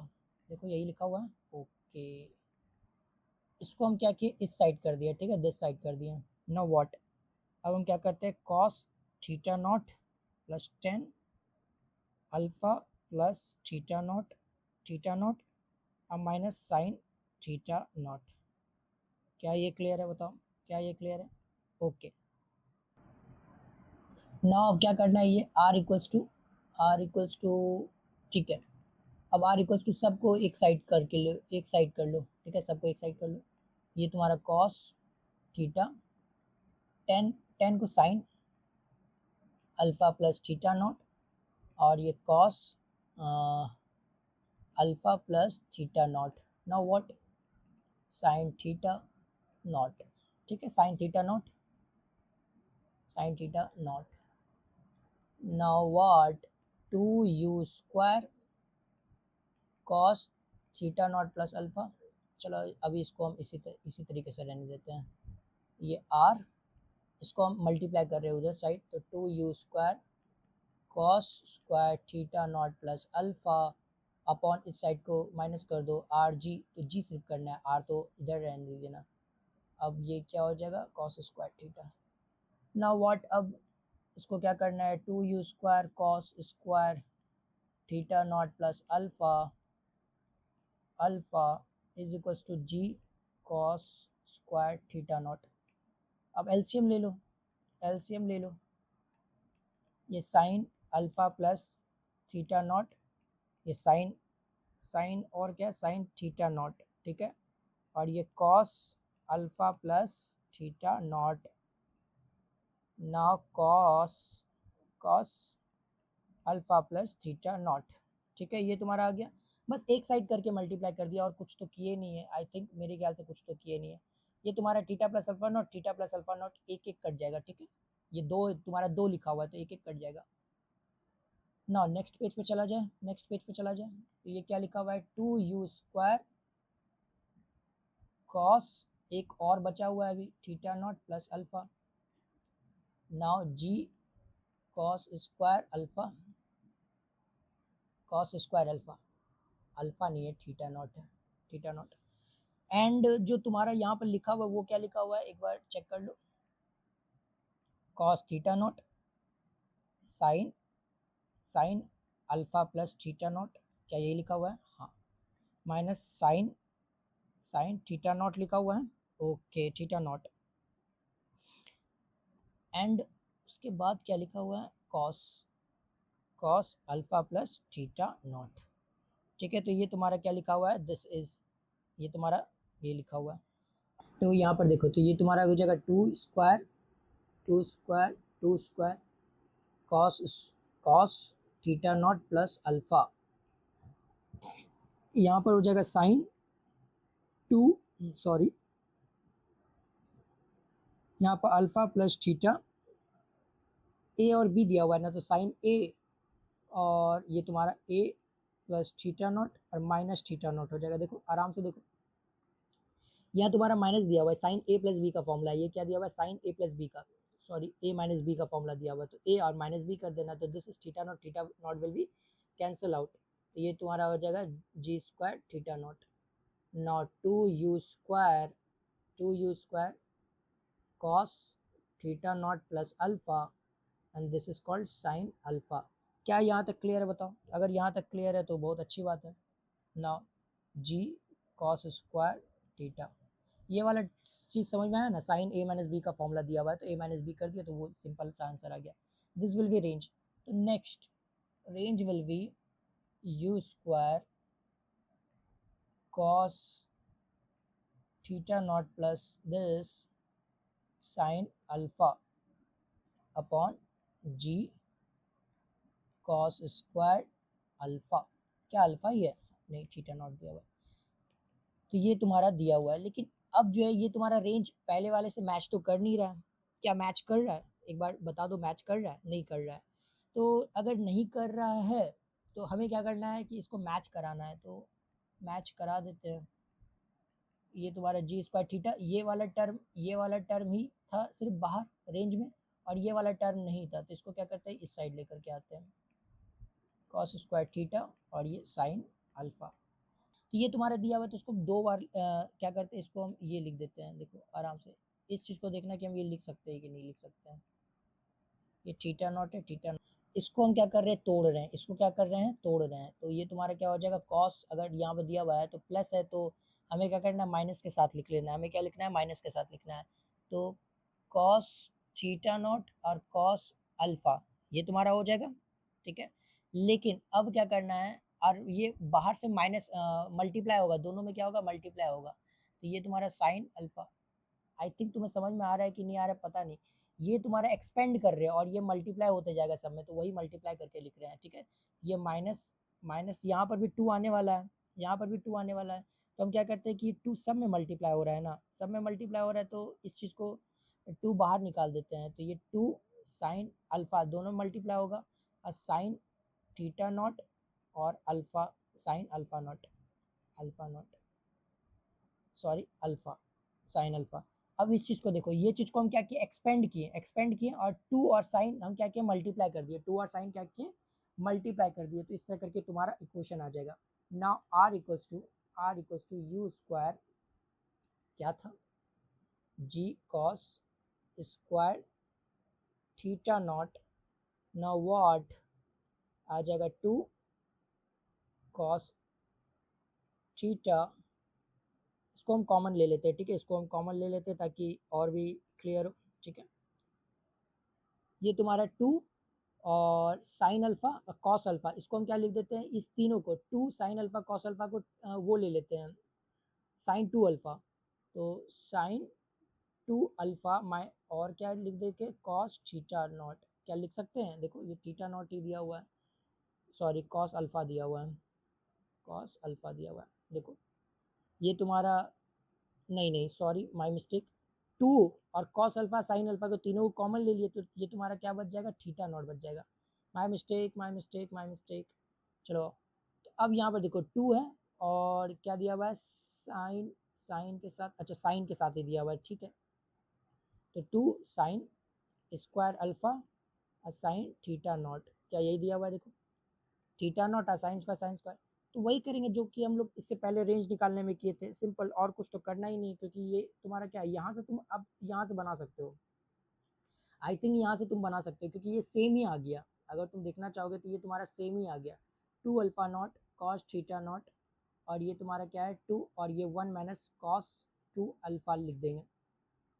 देखो यही लिखा हुआ है, ओके। इसको हम क्या किए, इस साइड कर दिया, ठीक है, दिस साइड कर दिया। नो व्हाट, अब हम क्या करते हैं, cos theta naught plus 10 alpha plus theta naught अब माइनस साइन थीटा नॉट। क्या ये क्लियर है, बताओ क्या ये क्लियर है, ओके। नाउ अब क्या करना है, ये आर इक्वल्स टू, ठीक है। अब आर इक्वल्स टू सबको एक साइड करके लो, एक साइड कर लो, ठीक है, सबको एक साइड कर लो। ये तुम्हारा कॉस थीटा, टेन टेन को sign alpha plus theta not और ये cos alpha plus theta naught. Now what, sign theta not, ठीक है, sign theta naught. Now what, 2u² cos theta naught plus alpha. चलो अभी इसको हम इसी तरीके से रहने देते हैं, ये आर, इसको हम मल्टीप्लाई कर रहे हैं उधर साइड, तो 2u² cos square theta naught plus alpha upon इस साइड को माइनस कर दो, आर जी, तो जी सिर्फ करना है, आर तो इधर रहने दे देना। अब ये क्या हो जाएगा, cos square theta. Now what, अब इसको क्या करना है, 2u² cos square theta naught plus alpha, alpha is equals to g cos square theta naught. अब एलसीएम ले लो, एलसीएम ले लो, ये sine alpha plus theta naught, ये साइन, साइन और क्या, साइन थीटा नॉट, ठीक है, और ये cos alpha plus theta naught. Now cos, cos alpha plus theta not, ठीक है, ये तुम्हारा आ गया। बस एक साइड करके मल्टीप्लाई कर दिया और कुछ तो किए नहीं है, आई थिंक मेरे ख्याल से कुछ तो किए नहीं है। ये तुम्हारा theta plus alpha not, theta plus alpha not एक एक कट जाएगा, ठीक है, ये दो तुम्हारा दो लिखा हुआ है तो एक एक कट जाएगा। ना नेक्स्ट पेज पे चला जाए, नेक्स्ट पेज पे चला जाए, तो ये क्या लिखा हुआ है, 2u² कॉस, एक और बचा हुआ है अभी, theta naught plus alpha. Now g cos square alpha, cos square alpha, alpha नहीं है, थीटा नॉट है, थीटा नॉट। एंड जो तुम्हारा यहाँ पर लिखा हुआ है वो क्या लिखा हुआ है, एक बार चेक कर लो, cos theta naught sine, sine alpha plus theta naught, क्या यही लिखा हुआ है, हाँ, minus sine, sine theta naught लिखा हुआ है, ओके थीटा नॉट। एंड उसके बाद क्या लिखा हुआ है, cos, cos alpha plus theta not, ठीक है, तो ये तुम्हारा क्या लिखा हुआ है, दिस इज, ये तुम्हारा ये लिखा हुआ है। तो यहाँ पर देखो, तो ये तुम्हारा हो जाएगा 2² 2² 2² cos, cos theta naught plus alpha, यहाँ पर हो जाएगा साइन 2, सॉरी, यहाँ पर अल्फा प्लस थीटा, ए और बी दिया हुआ है ना, तो साइन ए और ये तुम्हारा ए प्लस थीटा नॉट और माइनस थीटा नॉट हो जाएगा। देखो आराम से देखो, यहाँ तुम्हारा माइनस दिया हुआ है, साइन ए प्लस बी का फॉर्मूला, ये क्या दिया हुआ है, साइन ए प्लस बी का, सॉरी ए माइनस बी का फॉर्मूला दिया हुआ है, तो ए और माइनस बी कर देना, तो this is theta naught will be cancel out, तो ये तुम्हारा हो जाएगा g² theta naught. Not 2u² cos theta naught plus alpha and this is called sine alpha. क्या यहाँ तक क्लियर है बताओ, अगर यहाँ तक क्लियर है तो बहुत अच्छी बात है। Now g cos square theta, ये वाला चीज़ समझ में आया ना, साइन ए माइनस बी का फॉर्मूला दिया हुआ है तो ए माइनस बी कर दिया तो वो सिंपल सा आंसर आ गया। दिस विल बी रेंज, तो next range will be u² cos theta naught plus this sin alpha upon g cos square alpha, क्या अल्फा ही है, नहीं थीटा नॉट दिया हुआ है, तो ये तुम्हारा दिया हुआ है। लेकिन अब जो है ये तुम्हारा रेंज पहले वाले से मैच तो कर नहीं रहा है, क्या मैच कर रहा है, एक बार बता दो, मैच कर रहा है, नहीं कर रहा है। तो अगर नहीं कर रहा है तो हमें क्या करना है कि इसको मैच कराना है, तो मैच करा देते हैं। ये तुम्हारा g² थीटा, ये वाला टर्म ही था सिर्फ बाहर रेंज में, और ये वाला टर्म नहीं था, तो इसको क्या करते हैं, इस साइड लेकर के आते हैं, कॉस स्क्वायर थीटा और ये साइन अल्फा। तो ये तुम्हारा दिया हुआ है, तो इसको दो बार क्या करते हैं, इसको हम ये लिख देते हैं, देखो आराम से इस चीज़ को देखना कि हम ये लिख सकते हैं कि नहीं लिख सकते हैं। ये थीटा नॉट है, थीटा नॉट, इसको हम क्या कर रहे हैं, तोड़ रहे हैं, इसको क्या कर रहे हैं, तोड़ रहे हैं, तो ये तुम्हारा क्या हो जाएगा, कॉस, अगर यहाँ पर दिया हुआ है तो प्लस है, तो हमें क्या करना है, माइनस के साथ लिख लेना है, हमें क्या लिखना है, माइनस के साथ लिखना है, तो कॉस थीटा नॉट और कॉस अल्फा ये तुम्हारा हो जाएगा, ठीक है। लेकिन अब क्या करना है, और ये बाहर से माइनस मल्टीप्लाई होगा, दोनों में क्या होगा, मल्टीप्लाई होगा, तो ये तुम्हारा साइन अल्फा, आई थिंक तुम्हें समझ में आ रहा है कि नहीं आ रहा है पता नहीं, ये तुम्हारा एक्सपेंड कर रहे हैं और ये मल्टीप्लाई होते जाएगा सब में, तो वही मल्टीप्लाई करके लिख रहे हैं, ठीक है। ये माइनस माइनस, यहाँ पर भी 2 आने वाला है, यहाँ पर भी 2 आने वाला है, तो हम क्या करते हैं कि 2 सब में मल्टीप्लाई हो रहा है ना, सब में मल्टीप्लाई हो रहा है, तो इस चीज़ को 2 बाहर निकाल देते हैं, तो ये 2 साइन अल्फा दोनों मल्टीप्लाई होगा, और साइन थीटा नॉट और alpha, sine alpha not, alpha not, sorry alpha, sine alpha. अब इस चीज़ को देखो, ये चीज़ को हम क्या किए, एक्सपेंड किए और 2 और साइन हम क्या किए, मल्टीप्लाई कर दिए, 2 और साइन क्या किए, मल्टीप्लाई कर दिए, तो इस तरह करके तुम्हारा इक्वेशन आ जाएगा। Now r equals to u square क्या था, g cos square theta naught, now what आ जाएगा 2 कॉस थीटा, इसको हम कॉमन ले लेते हैं, ठीक है, इसको हम कॉमन ले लेते हैं ताकि और भी क्लियर हो, ठीक है। ये तुम्हारा 2 और साइन अल्फा और कॉस अल्फा, इसको हम क्या लिख देते हैं, इस तीनों को 2 साइन अल्फा कॉस अल्फा को वो ले लेते हैं साइन 2 अल्फा, तो साइन 2 अल्फा माइ और क्या लिख देंगे कॉस थीटा नॉट, क्या लिख सकते हैं, देखो ये थीटा नॉट ही दिया हुआ है, सॉरी कॉस अल्फा दिया हुआ है, कॉस अल्फा दिया हुआ है, देखो ये तुम्हारा नहीं नहीं सॉरी माय मिस्टेक, 2 और कॉस अल्फा साइन अल्फा को तीनों को कॉमन ले लिए तो ये तुम्हारा क्या बच जाएगा, थीटा नॉट बच जाएगा, my mistake my mistake my mistake. चलो तो अब यहाँ पर देखो 2 है और क्या दिया हुआ है साइन, साइन के साथ, अच्छा साइन के साथ ही दिया हुआ है, ठीक है, तो 2 साइन स्क्वायर अल्फा और साइन थीटा नॉट, क्या यही दिया हुआ है, देखो थीटा नॉट और साइन स्क्वायर, तो वही करेंगे जो कि हम लोग इससे पहले रेंज निकालने में किए थे, सिंपल, और कुछ तो करना ही नहीं, क्योंकि ये तुम्हारा क्या है, यहाँ से तुम अब यहाँ से बना सकते हो, आई थिंक यहाँ से तुम बना सकते हो क्योंकि ये सेम ही आ गया, अगर तुम देखना चाहोगे तो ये तुम्हारा सेम ही आ गया, 2 alpha not cos theta not, और ये तुम्हारा क्या है 2 और ये 1 माइनस कॉस 2 अल्फा लिख देंगे,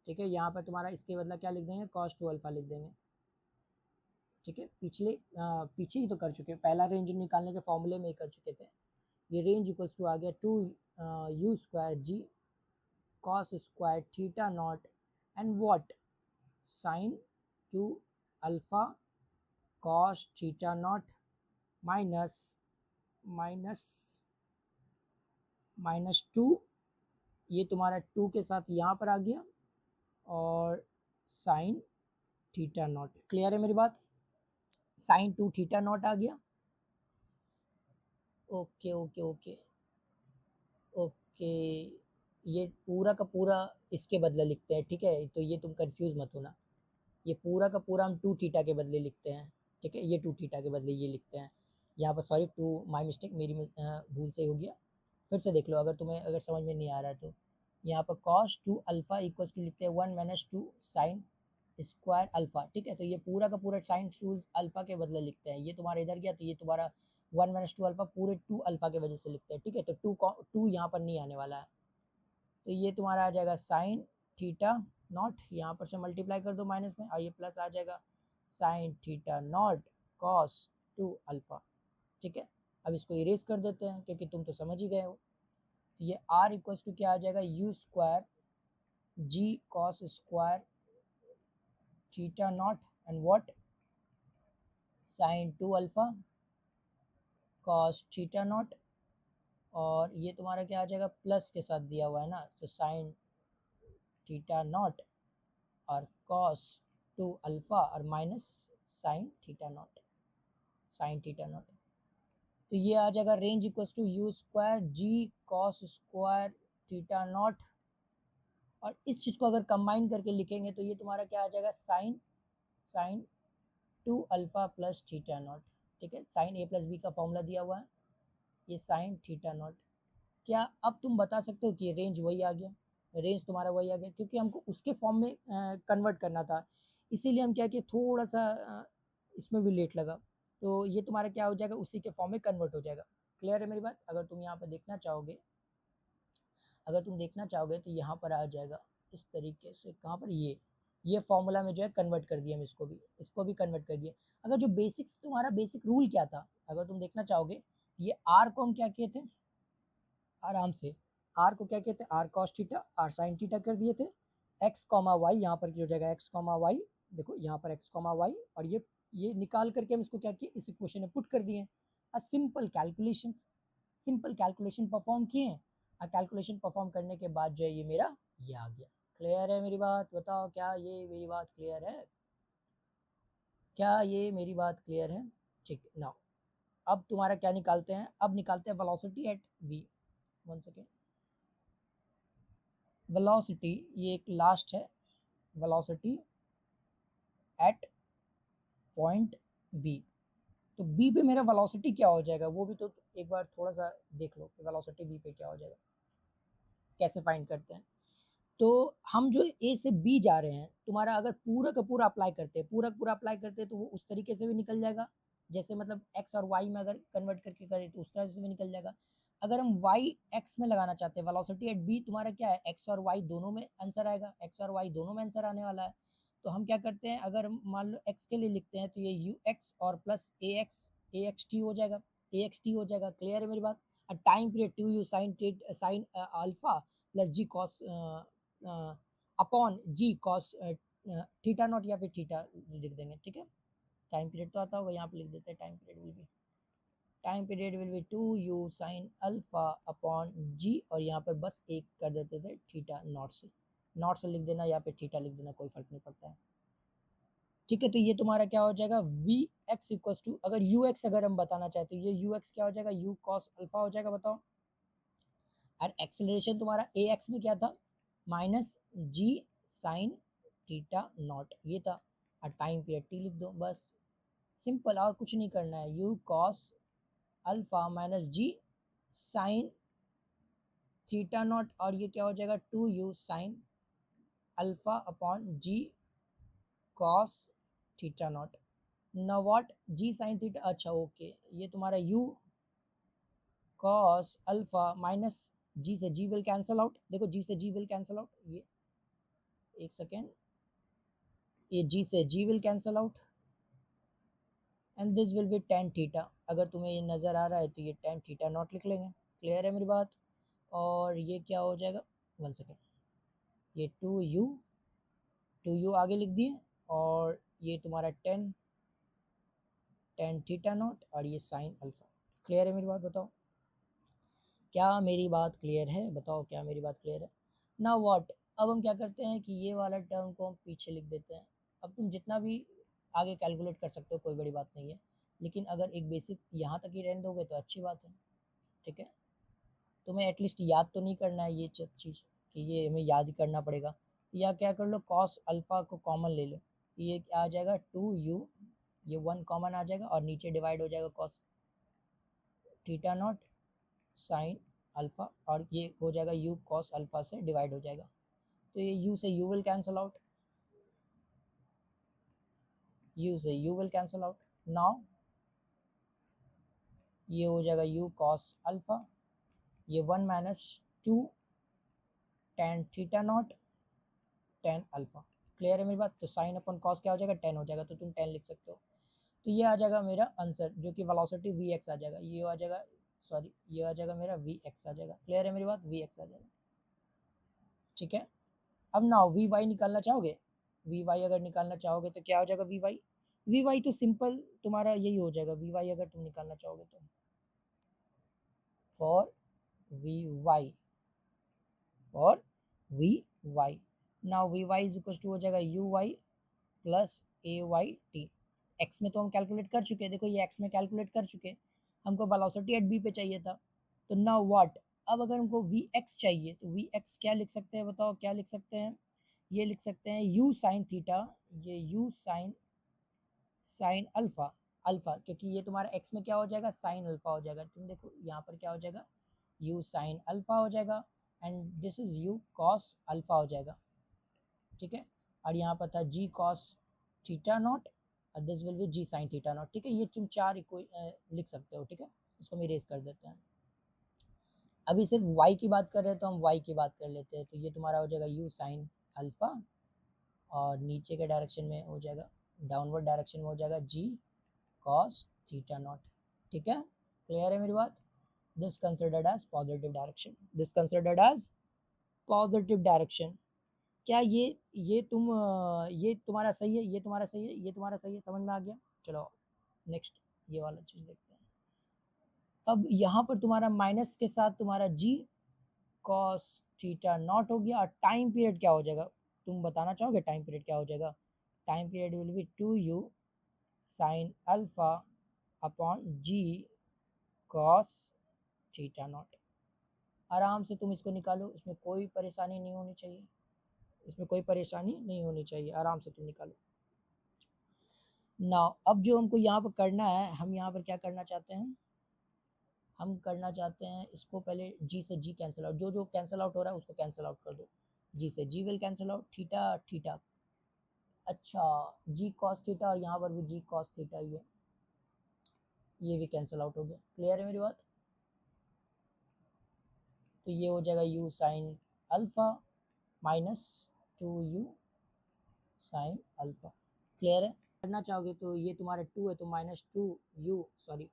ठीक है, यहाँ पर तुम्हारा इसके बदला क्या लिख देंगे कॉस 2 अल्फा लिख देंगे, ठीक है, पीछे ही तो कर चुके हैं, पहला रेंज निकालने के फॉर्मूले में ही कर चुके थे, ये रेंज इक्वल्स टू आ गया 2 u square g cos square theta naught and what sine 2 alpha cos theta naught minus minus minus 2, ये तुम्हारा 2 के साथ यहाँ पर आ गया और साइन थीटा नॉट, क्लियर है मेरी बात, साइन 2 थीटा नॉट आ गया, ओके ओके ओके ओके, ये पूरा का पूरा इसके बदले लिखते हैं, ठीक है, तो ये तुम कंफ्यूज मत होना, ये पूरा का पूरा हम 2 थीटा के बदले लिखते हैं, ठीक है, ये 2 थीटा के बदले ये लिखते हैं, यहाँ पर सॉरी 2 माई मिस्टेक, मेरी भूल से हो गया, फिर से देख लो अगर तुम्हें अगर समझ में नहीं आ रहा है तो, यहाँ पर कॉस 2 अल्फा इक्वल्स टू लिखते हैं 1 माइनस 2 साइन स्क्वायर अल्फा, ठीक है, तो ये पूरा का पूरा साइन 2 अल्फा के बदले लिखते हैं, ये तुम्हारा इधर गया तो ये तुम्हारा 1 माइनस 2 अल्फा पूरे 2 अल्फा के वजह से लिखते हैं, ठीक है, तो 2 यहाँ पर नहीं आने वाला है, तो ये तुम्हारा आ जाएगा साइन थीटा नॉट, यहाँ पर से मल्टीप्लाई कर दो माइनस में और ये प्लस आ जाएगा sign theta not cos 2 alpha, ठीक है, अब इसको इरेज कर देते हैं क्योंकि तुम तो समझ ही गए हो, तो ये आर इक्वल्स टू क्या आ जाएगा u square g cos square theta naught and what sine 2 alpha cos theta not, और ये तुम्हारा क्या आ जाएगा प्लस के साथ दिया हुआ है ना, तो साइन थीटा नॉट और कॉस 2 अल्फा और minus sine theta naught, sine theta naught, तो ये आ जाएगा range equals to u square g cos square theta not, और इस चीज़ को अगर कंबाइन करके लिखेंगे तो ये तुम्हारा क्या आ जाएगा sine sine 2 alpha plus theta not, ठीक है, साइन ए प्लस बी का फॉर्मूला दिया हुआ है, ये साइन थीटा नॉट, क्या अब तुम बता सकते हो कि रेंज वही आ गया, रेंज तुम्हारा वही आ गया क्योंकि हमको उसके फॉर्म में कन्वर्ट करना था, इसीलिए हम क्या किए थोड़ा सा इसमें भी लेट लगा, तो ये तुम्हारा क्या हो जाएगा उसी के फॉर्म में कन्वर्ट हो जाएगा, क्लियर है मेरी बात, अगर तुम यहाँ पर देखना चाहोगे, अगर तुम देखना चाहोगे तो यहाँ पर आ जाएगा इस तरीके से, कहाँ पर ये फॉर्मूला में जो है कन्वर्ट कर दिया हम, इसको भी कन्वर्ट कर दिया, अगर जो बेसिक्स तुम्हारा बेसिक रूल क्या था अगर तुम देखना चाहोगे, ये आर को हम क्या किए थे, आराम से आर को क्या कहते हैं R cos theta R sine theta कर दिए थे, एक्स कॉमा वाई यहाँ पर जो जाएगा एक्स कॉमा वाई, देखो यहाँ पर एक्स कॉमा वाई, और ये निकाल करके हम इसको क्या किए इस इक्वेशन में पुट कर दिए, सिंपल कैलकुलेशन परफॉर्म किए, और कैलकुलेशन परफॉर्म करने के बाद जो है ये मेरा ये आ गया, क्लियर है मेरी बात, बताओ क्या ये मेरी बात क्लियर है, क्या ये मेरी बात क्लियर है, ठीक नाउ अब तुम्हारा क्या निकालते हैं, अब निकालते हैं velocity eight v, 1 second, velocity ये एक लास्ट है, वेलोसिटी एट पॉइंट बी, तो बी पे मेरा वेलोसिटी क्या हो जाएगा वो भी तो एक बार थोड़ा सा देख लो कि वेलोसिटी v पे क्या हो जाएगा, कैसे फाइंड करते हैं। तो हम जो ए से बी जा रहे हैं, तुम्हारा अगर पूरा का पूरा अप्लाई करते हैं, पूरा का पूरा अप्लाई करते हैं तो वो उस तरीके से भी निकल जाएगा, जैसे मतलब एक्स और वाई में अगर कन्वर्ट करके करें तो उस तरह से भी निकल जाएगा। अगर हम वाई एक्स में लगाना चाहते हैं, वेलोसिटी एट बी तुम्हारा क्या है, एक्स और वाई दोनों में आंसर आएगा, एक्स और वाई दोनों में आंसर आने वाला है। तो हम क्या करते हैं, अगर हम मान लो एक्स के लिए लिखते हैं तो ये यू एक्स और प्लस ए एक्स टी हो जाएगा, ए एक्स टी हो जाएगा। क्लियर है मेरी बात। Time period two u sine alpha plus g cos upon g cos theta naught या फिर थीटा लिख देंगे, ठीक है। टाइम पीरियड तो आता होगा, यहाँ पे लिख देते हैं time period will be two u sine alpha upon g, और यहाँ पर बस एक कर देते थे थीटा नॉट से लिख देना या फिर थीटा लिख देना, कोई फर्क नहीं पड़ता है, ठीक है। तो ये तुम्हारा क्या हो जाएगा, वी एक्स इक्वस टू, अगर यू एक्स अगर हम बताना चाहते तो ये यू एक्स क्या हो जाएगा, यू कॉस अल्फा हो जाएगा, बताओ। और एक्सेलरेशन तुम्हारा ए एक्स में क्या था, minus g sine theta naught, ये था। और टाइम पीरियड टी लिख दो, बस सिंपल, और कुछ नहीं करना है। U cos alpha minus g sine theta not, और ये क्या हो जाएगा, two u sine alpha upon g cos theta naught. Now what, g sine theta, अच्छा ओके, ये तुम्हारा u cos alpha minus g से जी विल कैंसल आउट, देखो जी से जी विल कैंसल आउट, ये एक सेकेंड, ये जी से g will cancel out and this will be tan theta. अगर तुम्हें ये नज़र आ रहा है तो ये टेन थीटा नॉट लिख लेंगे। क्लियर है मेरी बात। और ये क्या हो जाएगा, वन सेकेंड, ये टू यू आगे लिख दिए, और ये तुम्हारा टेन थीटा नॉट, और ये साइन अल्फा। क्लियर है मेरी बात, बताओ क्या मेरी बात क्लियर है, बताओ क्या मेरी बात क्लियर है। ना व्हाट, अब हम क्या करते हैं कि ये वाला टर्म को हम पीछे लिख देते हैं। अब तुम जितना भी आगे कैलकुलेट कर सकते हो, कोई बड़ी बात नहीं है, लेकिन अगर एक बेसिक यहाँ तक ही रहने दोगे तो अच्छी बात है, ठीक है। तुम्हें एटलीस्ट याद तो नहीं करना है ये चीज़ कि ये हमें याद ही करना पड़ेगा। या क्या कर लो, कॉस अल्फ़ा को कॉमन ले लो, ये क्या आ जाएगा, टू यू, ये वन कॉमन आ जाएगा और नीचे डिवाइड हो जाएगा cos theta naught sine alpha, और ये हो जाएगा यू कॉस अल्फ़ा से डिवाइड हो जाएगा। तो ये यू से u will cancel out, u से u will cancel out. Now ये हो जाएगा यू कॉस अल्फ़ा, ये one minus two tan theta naught tan alpha. Clear है मेरी बात। तो साइन अपन कॉस क्या हो जाएगा, टेन हो जाएगा, तो तुम टेन लिख सकते हो। तो ये आ जाएगा मेरा आंसर, जो कि वेलोसिटी वी एक्स आ जाएगा, ये आ जाएगा, सॉरी ये आ जाएगा मेरा वी एक्स आ जाएगा। क्लियर है मेरी बात, वी एक्स आ जाएगा, ठीक है। अब ना वी वाई निकालना चाहोगे, वी वाई अगर निकालना चाहोगे तो क्या हो जाएगा, वी वाई तो सिंपल तुम्हारा यही हो जाएगा, वी वाई अगर तुम निकालना चाहोगे तो, for v y, for v y, now v y is equal to हो जाएगा u y plus a y t. X में तो हम कैलकुलेट कर चुके हैं, देखो ये एक्स में कैलकुलेट कर चुके हैं, हमको वेलोसिटी एट बी पे चाहिए था। तो नाउ व्हाट, अब अगर हमको वी एक्स चाहिए तो वी एक्स क्या लिख सकते हैं, बताओ क्या लिख सकते हैं, ये लिख सकते हैं यू साइन थीटा, ये यू साइन अल्फा, अल्फा क्योंकि ये तुम्हारा एक्स में क्या हो जाएगा, साइन अल्फा हो जाएगा। तुम देखो यहाँ पर क्या हो जाएगा, यू साइन अल्फा हो जाएगा and this is u cos alpha हो जाएगा, ठीक है। और यहाँ पर था जी कॉस थीटा नॉट और this will be g sine theta not, ठीक है। ये तुम चार लिख सकते हो, ठीक है। इसको हम इरेज कर देते हैं। अभी सिर्फ y की बात कर रहे हैं तो हम y की बात कर लेते हैं। तो ये तुम्हारा हो जाएगा u साइन अल्फा, और नीचे के डायरेक्शन में हो जाएगा, डाउनवर्ड डायरेक्शन में हो जाएगा g cos थीटा नॉट, ठीक है। क्लियर है मेरी बात। This considered as positive direction, this considered as positive direction. क्या ये तुम्हारा सही है, ये तुम्हारा सही है, ये तुम्हारा सही है, समझ में आ गया। चलो नेक्स्ट ये वाला चीज़ देखते हैं। अब यहाँ पर तुम्हारा माइनस के साथ तुम्हारा जी कॉस थीटा नॉट हो गया, और टाइम पीरियड क्या हो जाएगा, तुम बताना चाहोगे टाइम पीरियड क्या हो जाएगा। Time period will be two u sine alpha upon g cos theta nought. आराम से तुम इसको निकालो, इसमें कोई परेशानी नहीं होनी चाहिए, इसमें कोई परेशानी नहीं होनी चाहिए, आराम से तुम निकालो। ना अब जो हमको यहाँ पर करना है, हम यहाँ पर क्या करना चाहते हैं, हम करना चाहते हैं इसको पहले जी से जी कैंसिल आउट, जो जो कैंसिल आउट हो रहा है उसको कैंसिल आउट कर दो। जी से g will cancel out, theta theta, अच्छा जी कॉस थीटा, और यहाँ पर भी जी कॉस थीटा ही है, ये भी कैंसिल आउट हो गया। क्लियर है मेरी बात? तो ये हो जाएगा u sine alpha minus 2u sine alpha. Clear है? करना चाहोगे तो ये तुम्हारा 2 है तो minus 2u sorry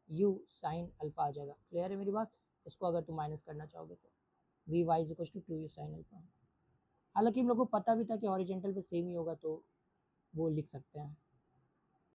u sine alpha आ जाएगा। क्लियर है मेरी बात? इसको अगर तुम माइनस करना चाहोगे तो v y is to 2u sine alpha. हालांकि हम लोग को पता भी था कि हॉरिजेंटल पे सेम ही होगा तो वो लिख सकते हैं।